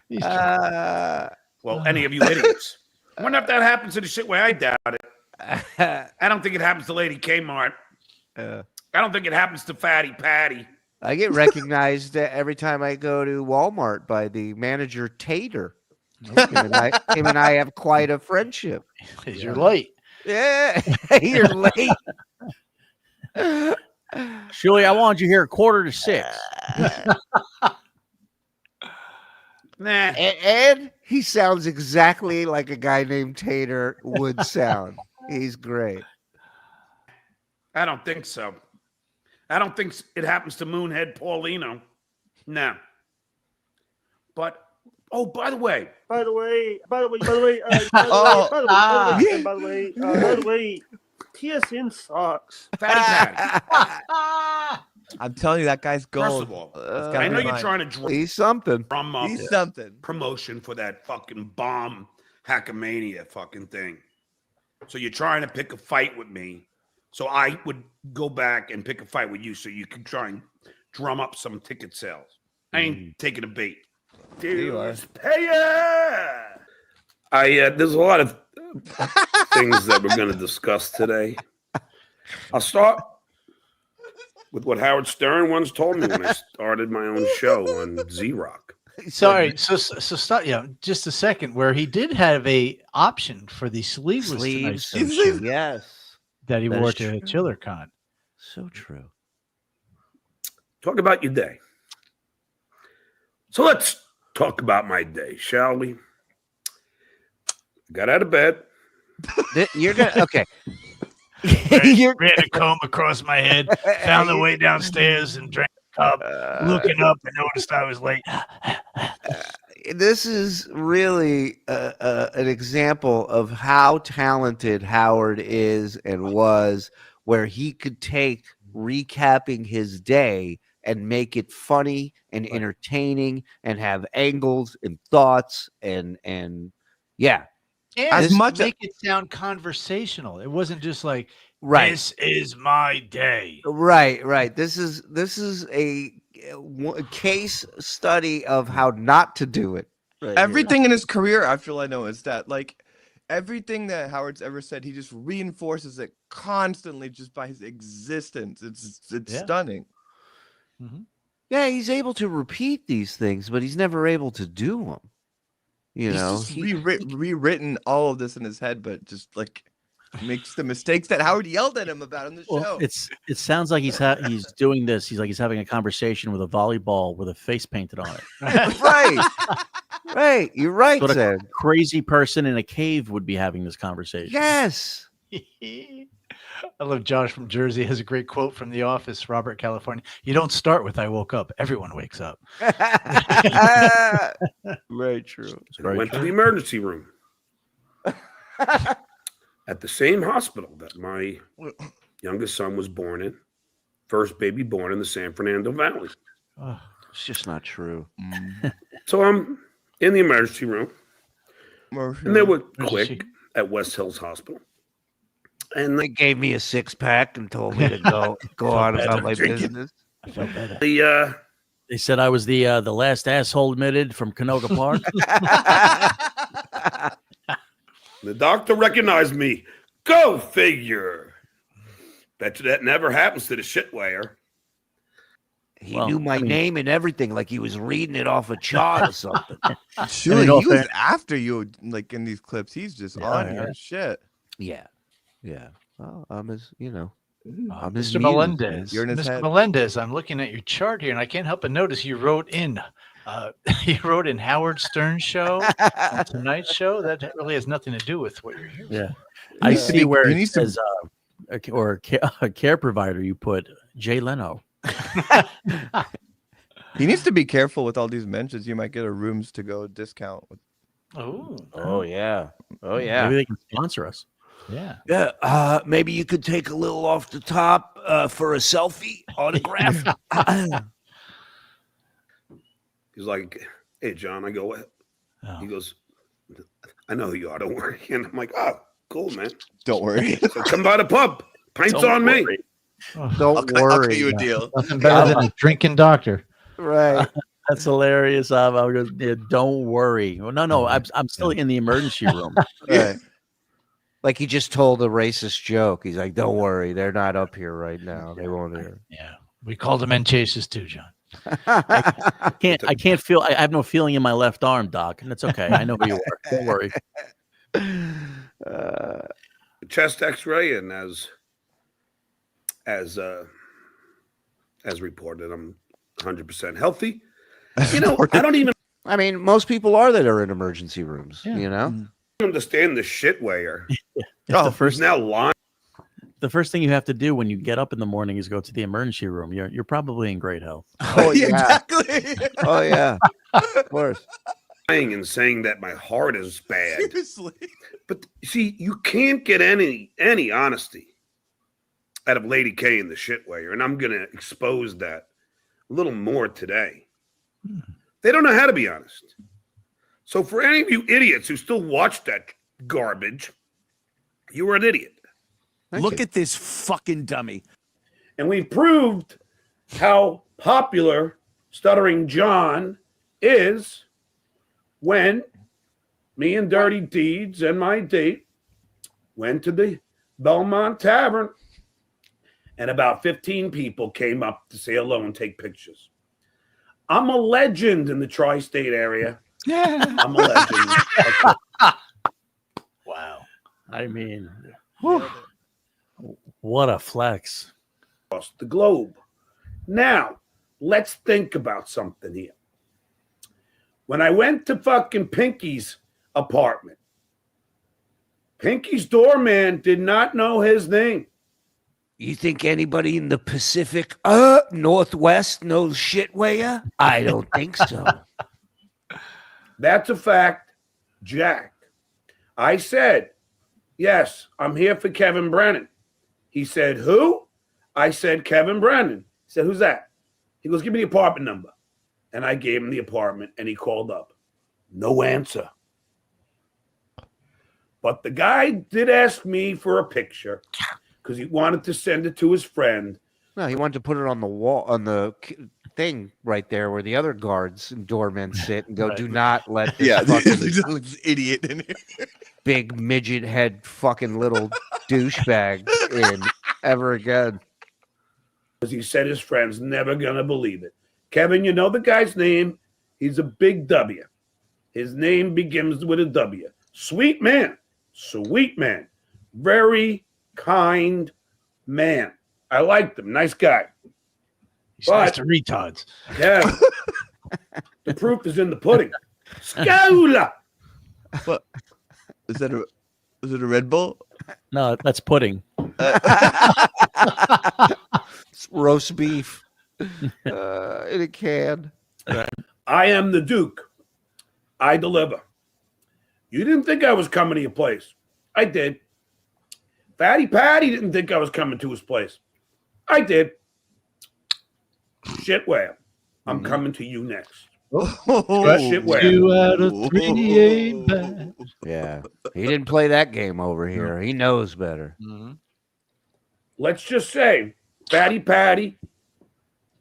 God. Well, any of you idiots. I wonder if that happens to the shit where I doubt it. I don't think it happens to Lady Kmart. I don't think it happens to Fatty Patty. I get recognized every time I go to Walmart by the manager Tater. Him and I have quite a friendship. You're late. Yeah, you're late. Shuli, I wanted you here 5:45. Nah. And he sounds exactly like a guy named Tater would sound. He's great. I don't think so. I don't think it happens to Moonhead Paulino. No. But by the way, By the way, TSN sucks. Fatty Patty. I'm telling you, that guy's gold. First of all, I know you're trying to He's something. drum up He's something. promotion for that fucking bomb hackamania fucking thing. So you're trying to pick a fight with me. So I would go back and pick a fight with you so you can try and drum up some ticket sales. I ain't taking a bait. Dudes, pay it! There's a lot of things that we're going to discuss today. I'll start with what Howard Stern once told me when I started my own show on Z-Rock. Sorry, so stop. Yeah, just a second. Where he did have a option for the sleeveless Sleeves. tonight, Yes. that he That wore is to true. ChillerCon. So true. Talk about your day. So let's talk about my day, shall we? Got out of bed. You're gonna okay. Ran a comb across my head, found the way downstairs, and drank a cup. Looking up, and noticed I was late. This is really an example of how talented Howard is and was, where he could take recapping his day and make it funny and entertaining and have angles and thoughts and yeah. And As much make it sound conversational. It wasn't just like, Right. this is my day. Right. This is a case study of how not to do it. Right. Everything in his career, I feel I know, is that like everything that Howard's ever said, he just reinforces it constantly just by his existence. It's stunning. Yeah, he's able to repeat these things, but he's never able to do them. You He's know, just rewritten all of this in his head, but just like makes the mistakes that Howard yelled at him about on the show. It sounds like he's doing this. He's having a conversation with a volleyball with a face painted on it. Right. You're right, What a Zed. crazy person in a cave would be having this conversation. Yes. I love Josh from Jersey. Has a great quote from The Office, Robert, California. You don't start with "I woke up." Everyone wakes up. Very true. I went to the emergency room at the same hospital that my youngest son was born in. First baby born in the San Fernando Valley. Oh, it's just not true. So I'm in the emergency room, and they were quick at West Hills Hospital. And they gave me a 6-pack and told me to go on about my business. I felt better. They said I was the last asshole admitted from Canoga Park. The doctor recognized me. Go figure. Bet you that never happens to the shit weigher. He knew my name and everything, like he was reading it off a chart or something. Surely he was after you, like in these clips. He's just on your shit. Yeah. Well, I'm his, I'm his Mr. muse. Melendez. You're in his Mr. head. Melendez, I'm looking at your chart here, and I can't help but notice you wrote in Howard Stern's show, Tonight's show. That really has nothing to do with what you're here. Yeah, I see where it says a care provider. You put Jay Leno. He needs to be careful with all these mentions. You might get a rooms to go discount. Oh yeah. Maybe they can sponsor us. Yeah. Maybe you could take a little off the top for a selfie autograph. He's like, "Hey, John." I go, He goes, "I know who you are. Don't worry." And I'm like, "Oh, cool, man. Don't worry. So come by the pub. Pints on me." Don't worry. I'll give you a deal. Nothing better than a drinking doctor. Right. That's hilarious. I go, yeah, don't worry. Well, no. I'm still in the emergency room. Right. Like he just told a racist joke. He's like, "Don't worry, they're not up here right now. They won't hear." Yeah. We call them men chases too, John. I can't feel. I have no feeling in my left arm, Doc, and it's okay. I know who you are. Don't worry. Chest X-ray, and as reported, I'm 100% healthy. You know, I don't even. I mean, most people are that are in emergency rooms. You know, understand the shit weigher. The first now lying. The first thing you have to do when you get up in the morning is go to the emergency room. You're probably in great health. Oh yeah, exactly. Oh yeah, of course. Lying and saying that my heart is bad. Seriously. But see, you can't get any honesty out of Lady K in the shit weigher, and I'm gonna expose that a little more today. They don't know how to be honest. So for any of you idiots who still watch that garbage, you were an idiot. Look at this fucking dummy. And we proved how popular Stuttering John is when me and Dirty Deeds and my date went to the Belmont Tavern, and about 15 people came up to say hello and take pictures. I'm a legend in the tri-state area. I'm a legend. Wow. I mean, what a flex. Across the globe. Now, let's think about something here. When I went to fucking Pinky's apartment, Pinky's doorman did not know his name. You think anybody in the Pacific Northwest knows shit weigher? I don't think so. That's a fact, Jack. I said, yes, I'm here for Kevin Brennan. He said, who? I said, Kevin Brennan. He said, who's that? He goes, give me the apartment number. And I gave him the apartment, and he called up. No answer. But the guy did ask me for a picture because he wanted to send it to his friend. No, he wanted to put it on the wall, on the thing right there where the other guards and doormen sit and go, do not let this this idiot in here. Big midget head fucking little douchebag in ever again. Because he said his friend's never going to believe it. Kevin, you know the guy's name? He's a big W. His name begins with a W. Sweet man. Sweet man. Very kind man. I liked him. Nice guy. He's nice to retards. Yeah. The proof is in the pudding. Scola. What? Is it a Red Bull? No, that's pudding. It's roast beef in a can. I am the Duke. I deliver. You didn't think I was coming to your place. I did. Fatty Patty didn't think I was coming to his place. I did. Shitware. I'm coming to you next. Shitware. 2 out of 3 ain't bad. Yeah. He didn't play that game over here. He knows better. Let's just say Fatty Patty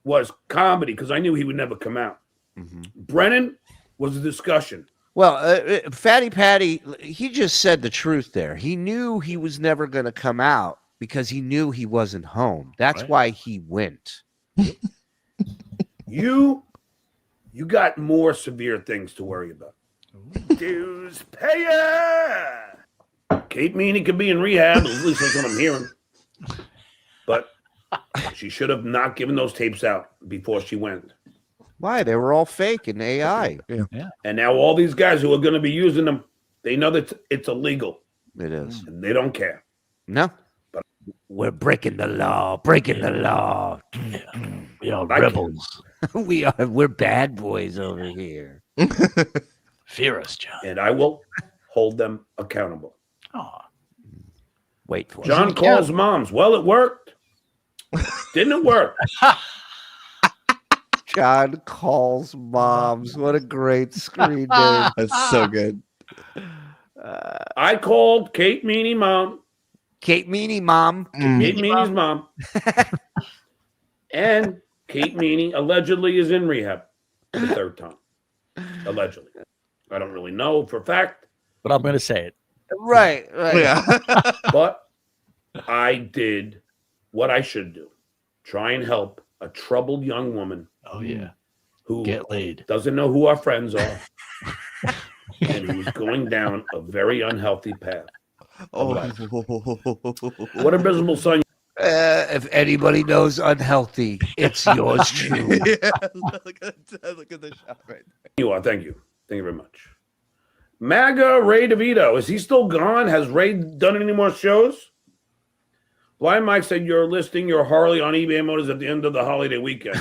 was comedy because I knew he would never come out. Brennan was a discussion. Well, Fatty Patty, he just said the truth there. He knew he was never going to come out because he knew he wasn't home. That's why he went. You got more severe things to worry about. Dues payer. Kate Meany could be in rehab. At least that's what I'm hearing. But she should have not given those tapes out before she went. Why? They were all fake and AI. Yeah. And now all these guys who are going to be using them, they know that it's illegal. It is. And they don't care. No. But we're breaking the law. Breaking the law. We are rebels. We're bad boys over here. Fear us, John. And I will hold them accountable. Wait for John it. calls moms. Well, it worked. Didn't it work? John calls moms. What a great screen name. That's so good. I called Kate Meany mom. Kate Meany mom. Kate Meany's mom. And Kate Meany allegedly is in rehab for the third time. Allegedly. I don't really know for a fact. But I'm going to say it. Right. Yeah. But I did what I should do. Try and help a troubled young woman. Oh yeah. Who Get laid. doesn't know who our friends are, and who's going down a very unhealthy path. Oh, What a miserable son! If anybody knows unhealthy, it's yours truly. Yeah, look at the shot right there. You are. Thank you very much. MAGA Ray DeVito, is he still gone? Has Ray done any more shows? Blind Mike said you're listing your Harley on eBay Motors at the end of the holiday weekend.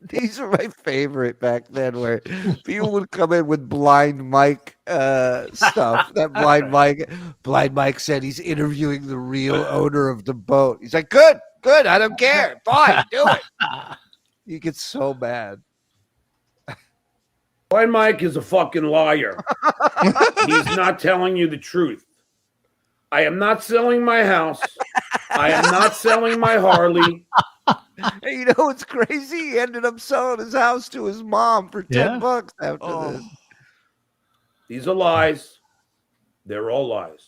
These are my favorite back then, where people would come in with Blind Mike stuff. That Blind Mike said he's interviewing the real owner of the boat. He's like, good, I don't care. Fine, do it. You get so mad. Blind Mike is a fucking liar. He's not telling you the truth. I am not selling my house. I am not selling my Harley. Hey, you know what's crazy? He ended up selling his house to his mom for $10 after this. These are lies. They're all lies.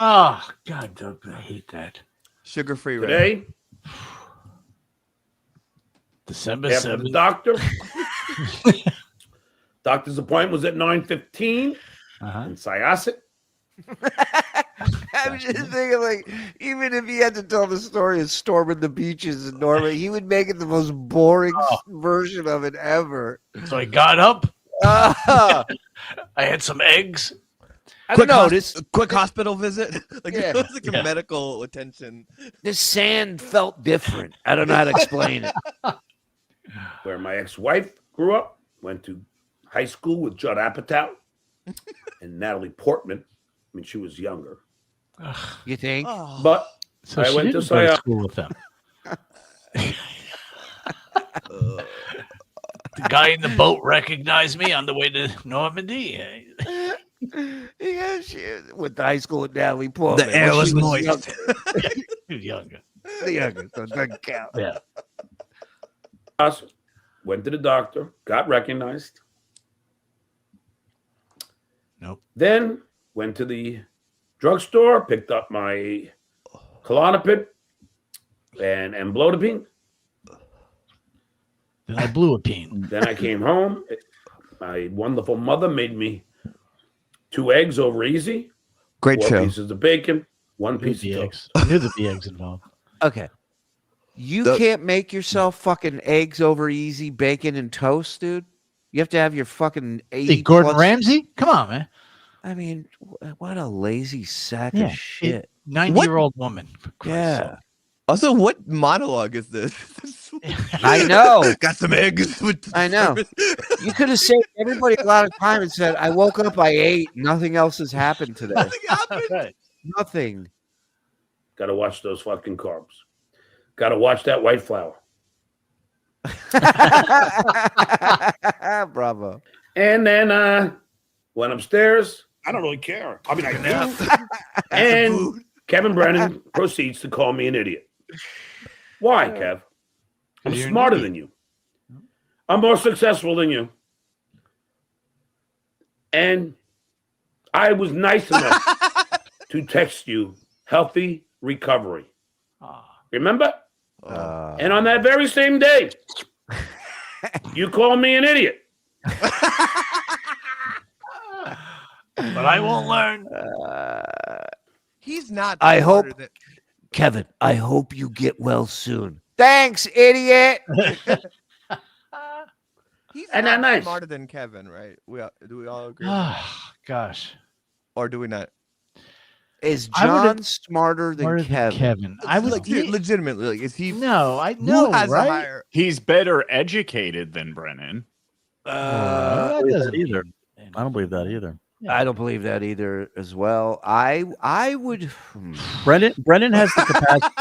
Oh God, Doug, I hate that. Sugar-free Today, December after 7th. the doctor. Doctor's appointment was at 9:15 in Syosset. I'm just thinking, like, even if he had to tell the story of storming the beaches in Norway, he would make it the most boring version of it ever. So I got up. Ah. I had some eggs. I don't know. Quick hospital visit. Like, Yeah. it was like a medical attention. This sand felt different. I don't know how to explain it. Where my ex-wife grew up, went to high school with Judd Apatow and Natalie Portman. I mean, she was younger. You think? But So I she went to didn't go to Syosset. school with them. The guy in the boat recognized me on the way to Normandy. Yeah, she went to high school with Natalie Portman. The air Well, was she moist. Younger. The younger, so it doesn't count. Yeah. Went to the doctor, got recognized. Nope. Then went to the drugstore, picked up my Klonopin and Amlodipine. Then I blew a peen. Then I came home. My wonderful mother made me 2 eggs over easy. Great 4 show. pieces of bacon, 1 piece The of eggs. toast. I knew there'd be eggs involved. Okay. You can't make yourself fucking eggs over easy, bacon, and toast, dude. You have to have your fucking Hey, Gordon Ramsay? Come on, man. I mean, what a lazy sack of shit. 90-year-old woman. For Christ's Yeah. Also, what monologue is this? I know. Got some eggs. I know. You could have saved everybody a lot of time and said, I woke up, I ate, nothing else has happened today. Nothing happened. Right. Nothing. Got to watch those fucking carbs. Got to watch that white flour. Bravo. And then went upstairs. I don't really care. I mean, I do. And Kevin Brennan proceeds to call me an idiot. Why, Kev? I'm You're an smarter idiot. than you. I'm more successful than you. And I was nice enough to text you healthy recovery. Remember? And on that very same day, you called me an idiot. But I won't learn. He's not. I hope, smarter than- Kevin, I hope you get well soon. Thanks, idiot. He's And not I'm nice. smarter than Kevin, right? Do we all agree? Gosh. Or do we not? Is I would've- John smarter than Kevin? I was Like, legitimately, like, is he? No, I Who know, has a right? higher? He's better educated than Brennan. I don't believe that either. I don't believe that either. I don't believe that either as well. I would Brennan has the capacity.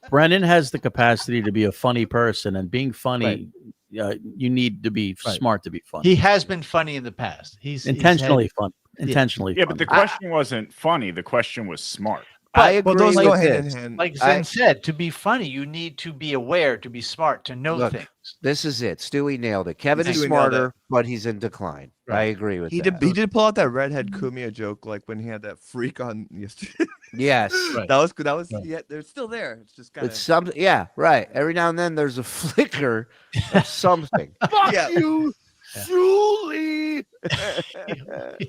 Brennan has the capacity to be a funny person, and being funny, you need to be smart to be funny. He has been funny in the past. He's Intentionally had- funny. Intentionally Yeah, funny. but the question wasn't funny. The question was smart. I agree. those with go hand in this. hand. Like Zen said, to be funny, you need to be aware, to be smart, to know Look, things. This is it. Stewie nailed it. Kevin is Stewie nailed smarter, but he's in decline. I Right. agree with He that. did pull out that redhead Cumia joke, like when he had that freak on yesterday. Yes. Right. That was good. That was Right. yeah. They're still there. It's just kind It's something. Yeah, right. Every now and then there's a flicker of something. Fuck Yeah. you, Shuli.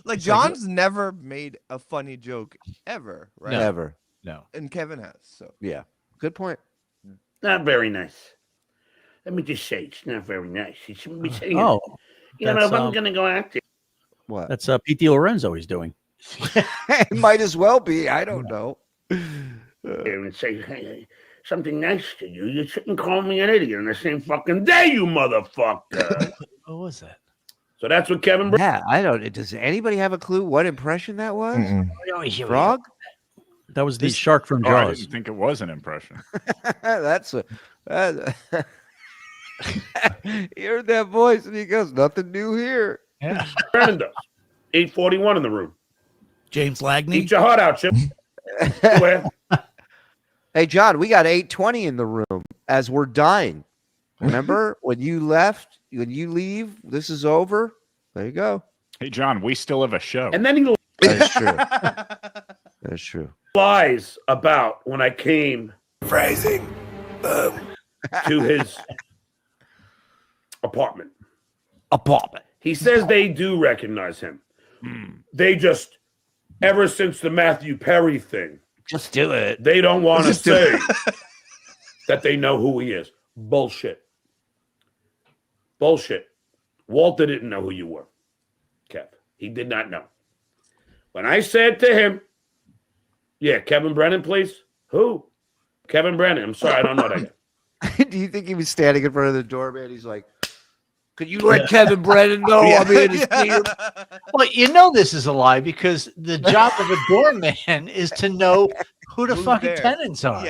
like John's never made a funny joke ever, right? Never. No. And Kevin has. So Yeah. Good point. Not very nice. Let me just say, it's not very nice. He shouldn't be saying Oh, it. You know, that's, if I'm going to go out there. What? That's Pete Lorenzo he's doing. It might as well be. I don't know. There and say hey, something nice to you, you shouldn't call me an idiot on the same fucking day, you motherfucker. What was that? So that's what Kevin. Yeah, I don't. Does anybody have a clue what impression that was? Frog? That was the shark from I Jaws. didn't think it was an impression. That's a. He heard that voice and he goes, "Nothing new here." Yeah. Brennan does. 841 in the room. James Lagney. Eat your heart out, Chip. Where? Hey, John, we got 820 in the room as we're dying. Remember when you left? When you leave, this is over. There you go. Hey, John, we still have a show. And then he That is true. That's true. lies about when I came phrasing to his apartment. He says they do recognize him. They just, ever since the Matthew Perry thing, just do it. They don't want to say that they know who he is. Bullshit. Bullshit. Walter didn't know who you were, Kev. He did not know. When I said to him, yeah, Kevin Brennan, please. Who? Kevin Brennan. I'm sorry, I don't know that guy. Do you think he was standing in front of the door, man? He's like, could you let Kevin Brennan know I'm here to see him? Well, you know this is a lie because the job of a doorman is to know who the fucking tenants are.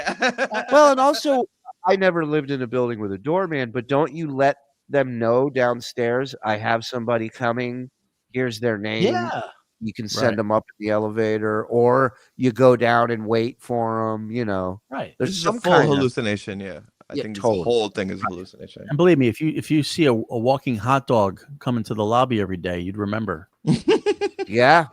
Well, and also, I never lived in a building with a doorman, but don't you let them know downstairs, I have somebody coming, here's their name. Yeah. You can send them up in the elevator, or you go down and wait for them, you know. Right. This is a full hallucination, yeah. I think this whole thing is a hallucination. And believe me, if you see a walking hot dog coming to the lobby every day, you'd remember. Yeah.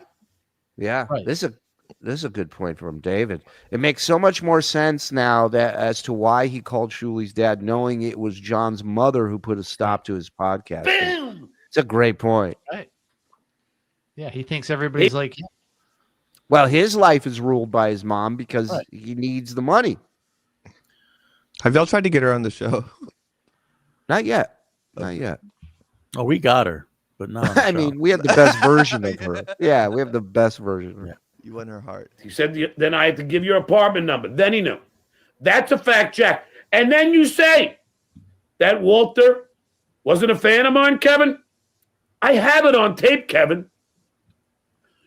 Right. This is a good point from David. It makes so much more sense now that as to why he called Shuli's dad, knowing it was John's mother who put a stop to his podcast. Boom! It's a great point. Right. Yeah, he thinks everybody's like him. Well, his life is ruled by his mom because he needs the money. Have y'all tried to get her on the show? Not yet. Not yet. Oh, we got her, but no. I mean, we have the best version of her. Yeah, we have the best version. Yeah. You won her heart. He said, then I had to give your apartment number. Then he knew. That's a fact, Jack. And then you say that Walter wasn't a fan of mine, Kevin. I have it on tape, Kevin.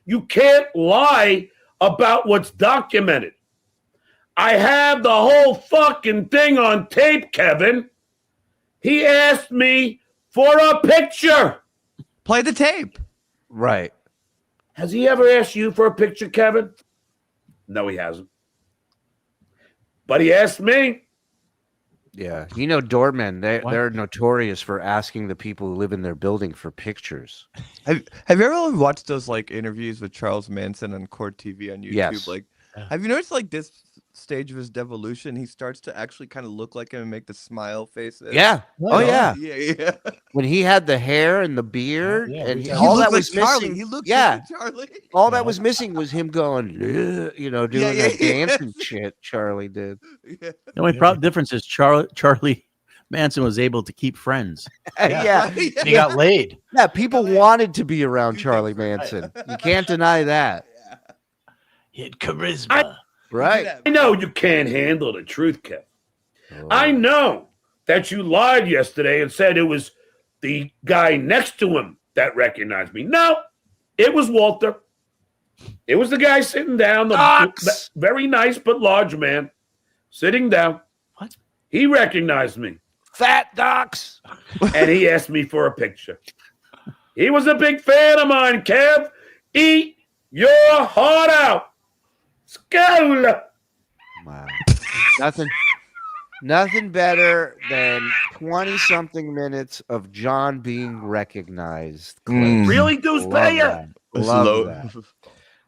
You can't lie about what's documented. I have the whole fucking thing on tape, Kevin. He asked me for a picture. Play the tape. Right. Has he ever asked you for a picture, Kevin? No, he hasn't. But he asked me. Yeah. You know, doormen, they're notorious for asking the people who live in their building for pictures. Have you ever watched those like interviews with Charles Manson on Court TV on YouTube? Yes. Like, have you noticed like this stage of his devolution, he starts to actually kind of look like him and make the smile faces? Yeah. Oh, yeah. Yeah. When he had the hair and the beard, and He all that looked was like Charlie. missing. He looked yeah. like Charlie. All that was missing was him going, you know, doing that dancing shit Charlie did. Yeah. The only difference is Charlie Manson was able to keep friends. Yeah. He got laid. Yeah, people wanted to be around Charlie Manson. You can't deny that. He had charisma. Right. I know you can't handle the truth, Kev. I know that you lied yesterday and said it was the guy next to him that recognized me. No, it was Walter. It was the guy sitting down, the very nice but large man sitting down. What? He recognized me. Fat Docs. And he asked me for a picture. He was a big fan of mine, Kev. Eat your heart out. Skål! Wow. Nothing better than 20-something minutes of John being recognized. clips. Really, Deuce Love Paya? that. Love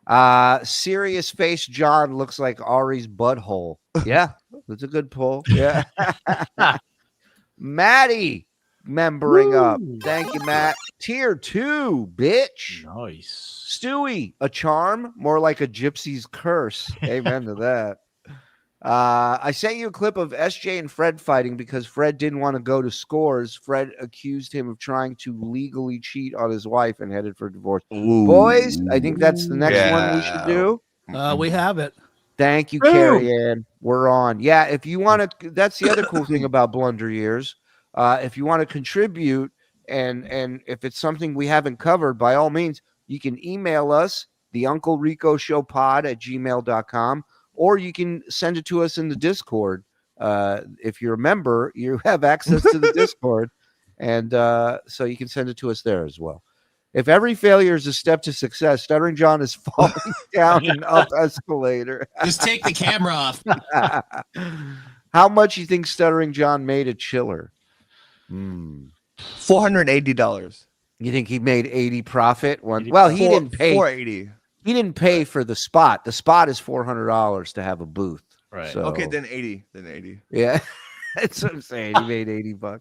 that. Serious face John looks like Ari's butthole. Yeah, that's a good pull. Yeah. Maddie membering up. Thank you, Matt. Tier 2, bitch. Nice. Stewie, a charm, more like a gypsy's curse. Amen to that. I sent you a clip of SJ and Fred fighting because Fred didn't want to go to Scores. Fred accused him of trying to legally cheat on his wife and headed for divorce. Boys, I think that's the next one we should do. We have it. Thank you, Carrie Ann. We're on. Yeah, if you want to, that's the other cool thing about Blunder Years. If you want to contribute and if it's something we haven't covered, by all means, you can email us, the Uncle Rico Show pod at gmail.com, or you can send it to us in the Discord. If you're a member, you have access to the Discord, and so you can send it to us there as well. If every failure is a step to success, Stuttering John is falling down an up escalator. Just take the camera off. How much you think Stuttering John made a chiller? $480. You think he made 80 profit? Well, he didn't pay. 480. He didn't pay for the spot. The spot is $400 to have a booth. Right. So, Okay, then 80. Then 80. yeah, that's what I'm saying. He made $80.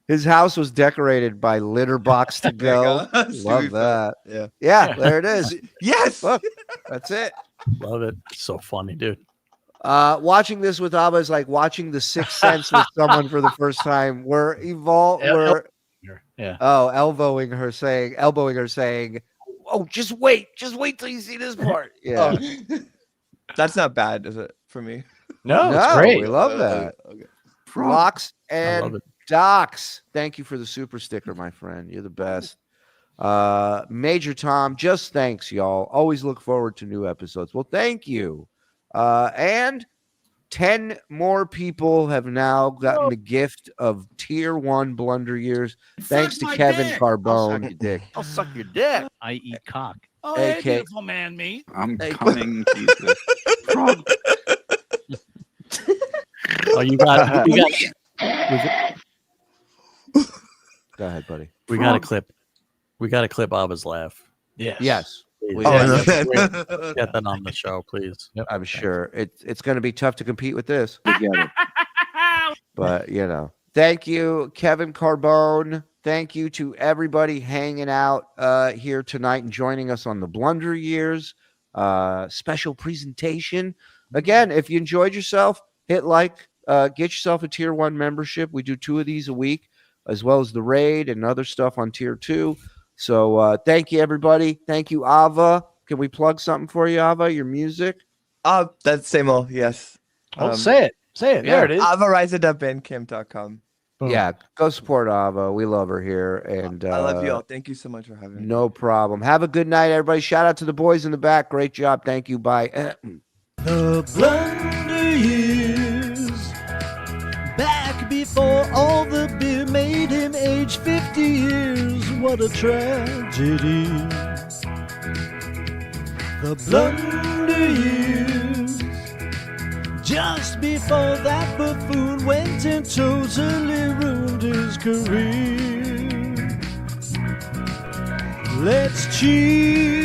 His house was decorated by Litter Box to Go. Love that. Yeah, there it is. Yes. Look, that's it. Love it. So funny, dude. Watching this with Abba is like watching The Sixth Sense with someone for the first time. We're elbowing her saying, "Oh, just wait till you see this part." Yeah, that's not bad, is it? For me, no, it's great. We love that. Okay. Locks and Docs, thank you for the super sticker, my friend. You're the best. Major Tom, just thanks, y'all. Always look forward to new episodes. Well, thank you. And 10 more people have now gotten the gift of Tier 1 Blunder Years. Thanks to Kevin Carbone. I'll suck your dick. I eat cock. Oh, hey, AK. beautiful man, me. I'm coming to the frog. Oh, you got. Go ahead, buddy. We got a clip. We got to clip Abba's laugh. Yes. Please. Get that on the show, please. I'm sure it's going to be tough to compete with this. We get it. But, thank you, Kevin Carbone. Thank you to everybody hanging out here tonight and joining us on the Blunder Years special presentation. Again, if you enjoyed yourself, hit like, get yourself a Tier 1 membership. We do 2 of these a week, as well as the raid and other stuff on Tier 2. So thank you, everybody. Thank you, Ava. Can we plug something for you, Ava? Your music? That's same old, yes. Say it. Yeah. There it is. AvaRiseIt.bandcamp.com. Yeah, go support Ava. We love her here. And I love you all. Thank you so much for having me. No problem. Have a good night, everybody. Shout out to the boys in the back. Great job. Thank you. Bye. The Blunder Years. Back before all the beer made him age 50 years. What a tragedy. The Blunder Years. Just before that buffoon went and totally ruined his career. Let's cheer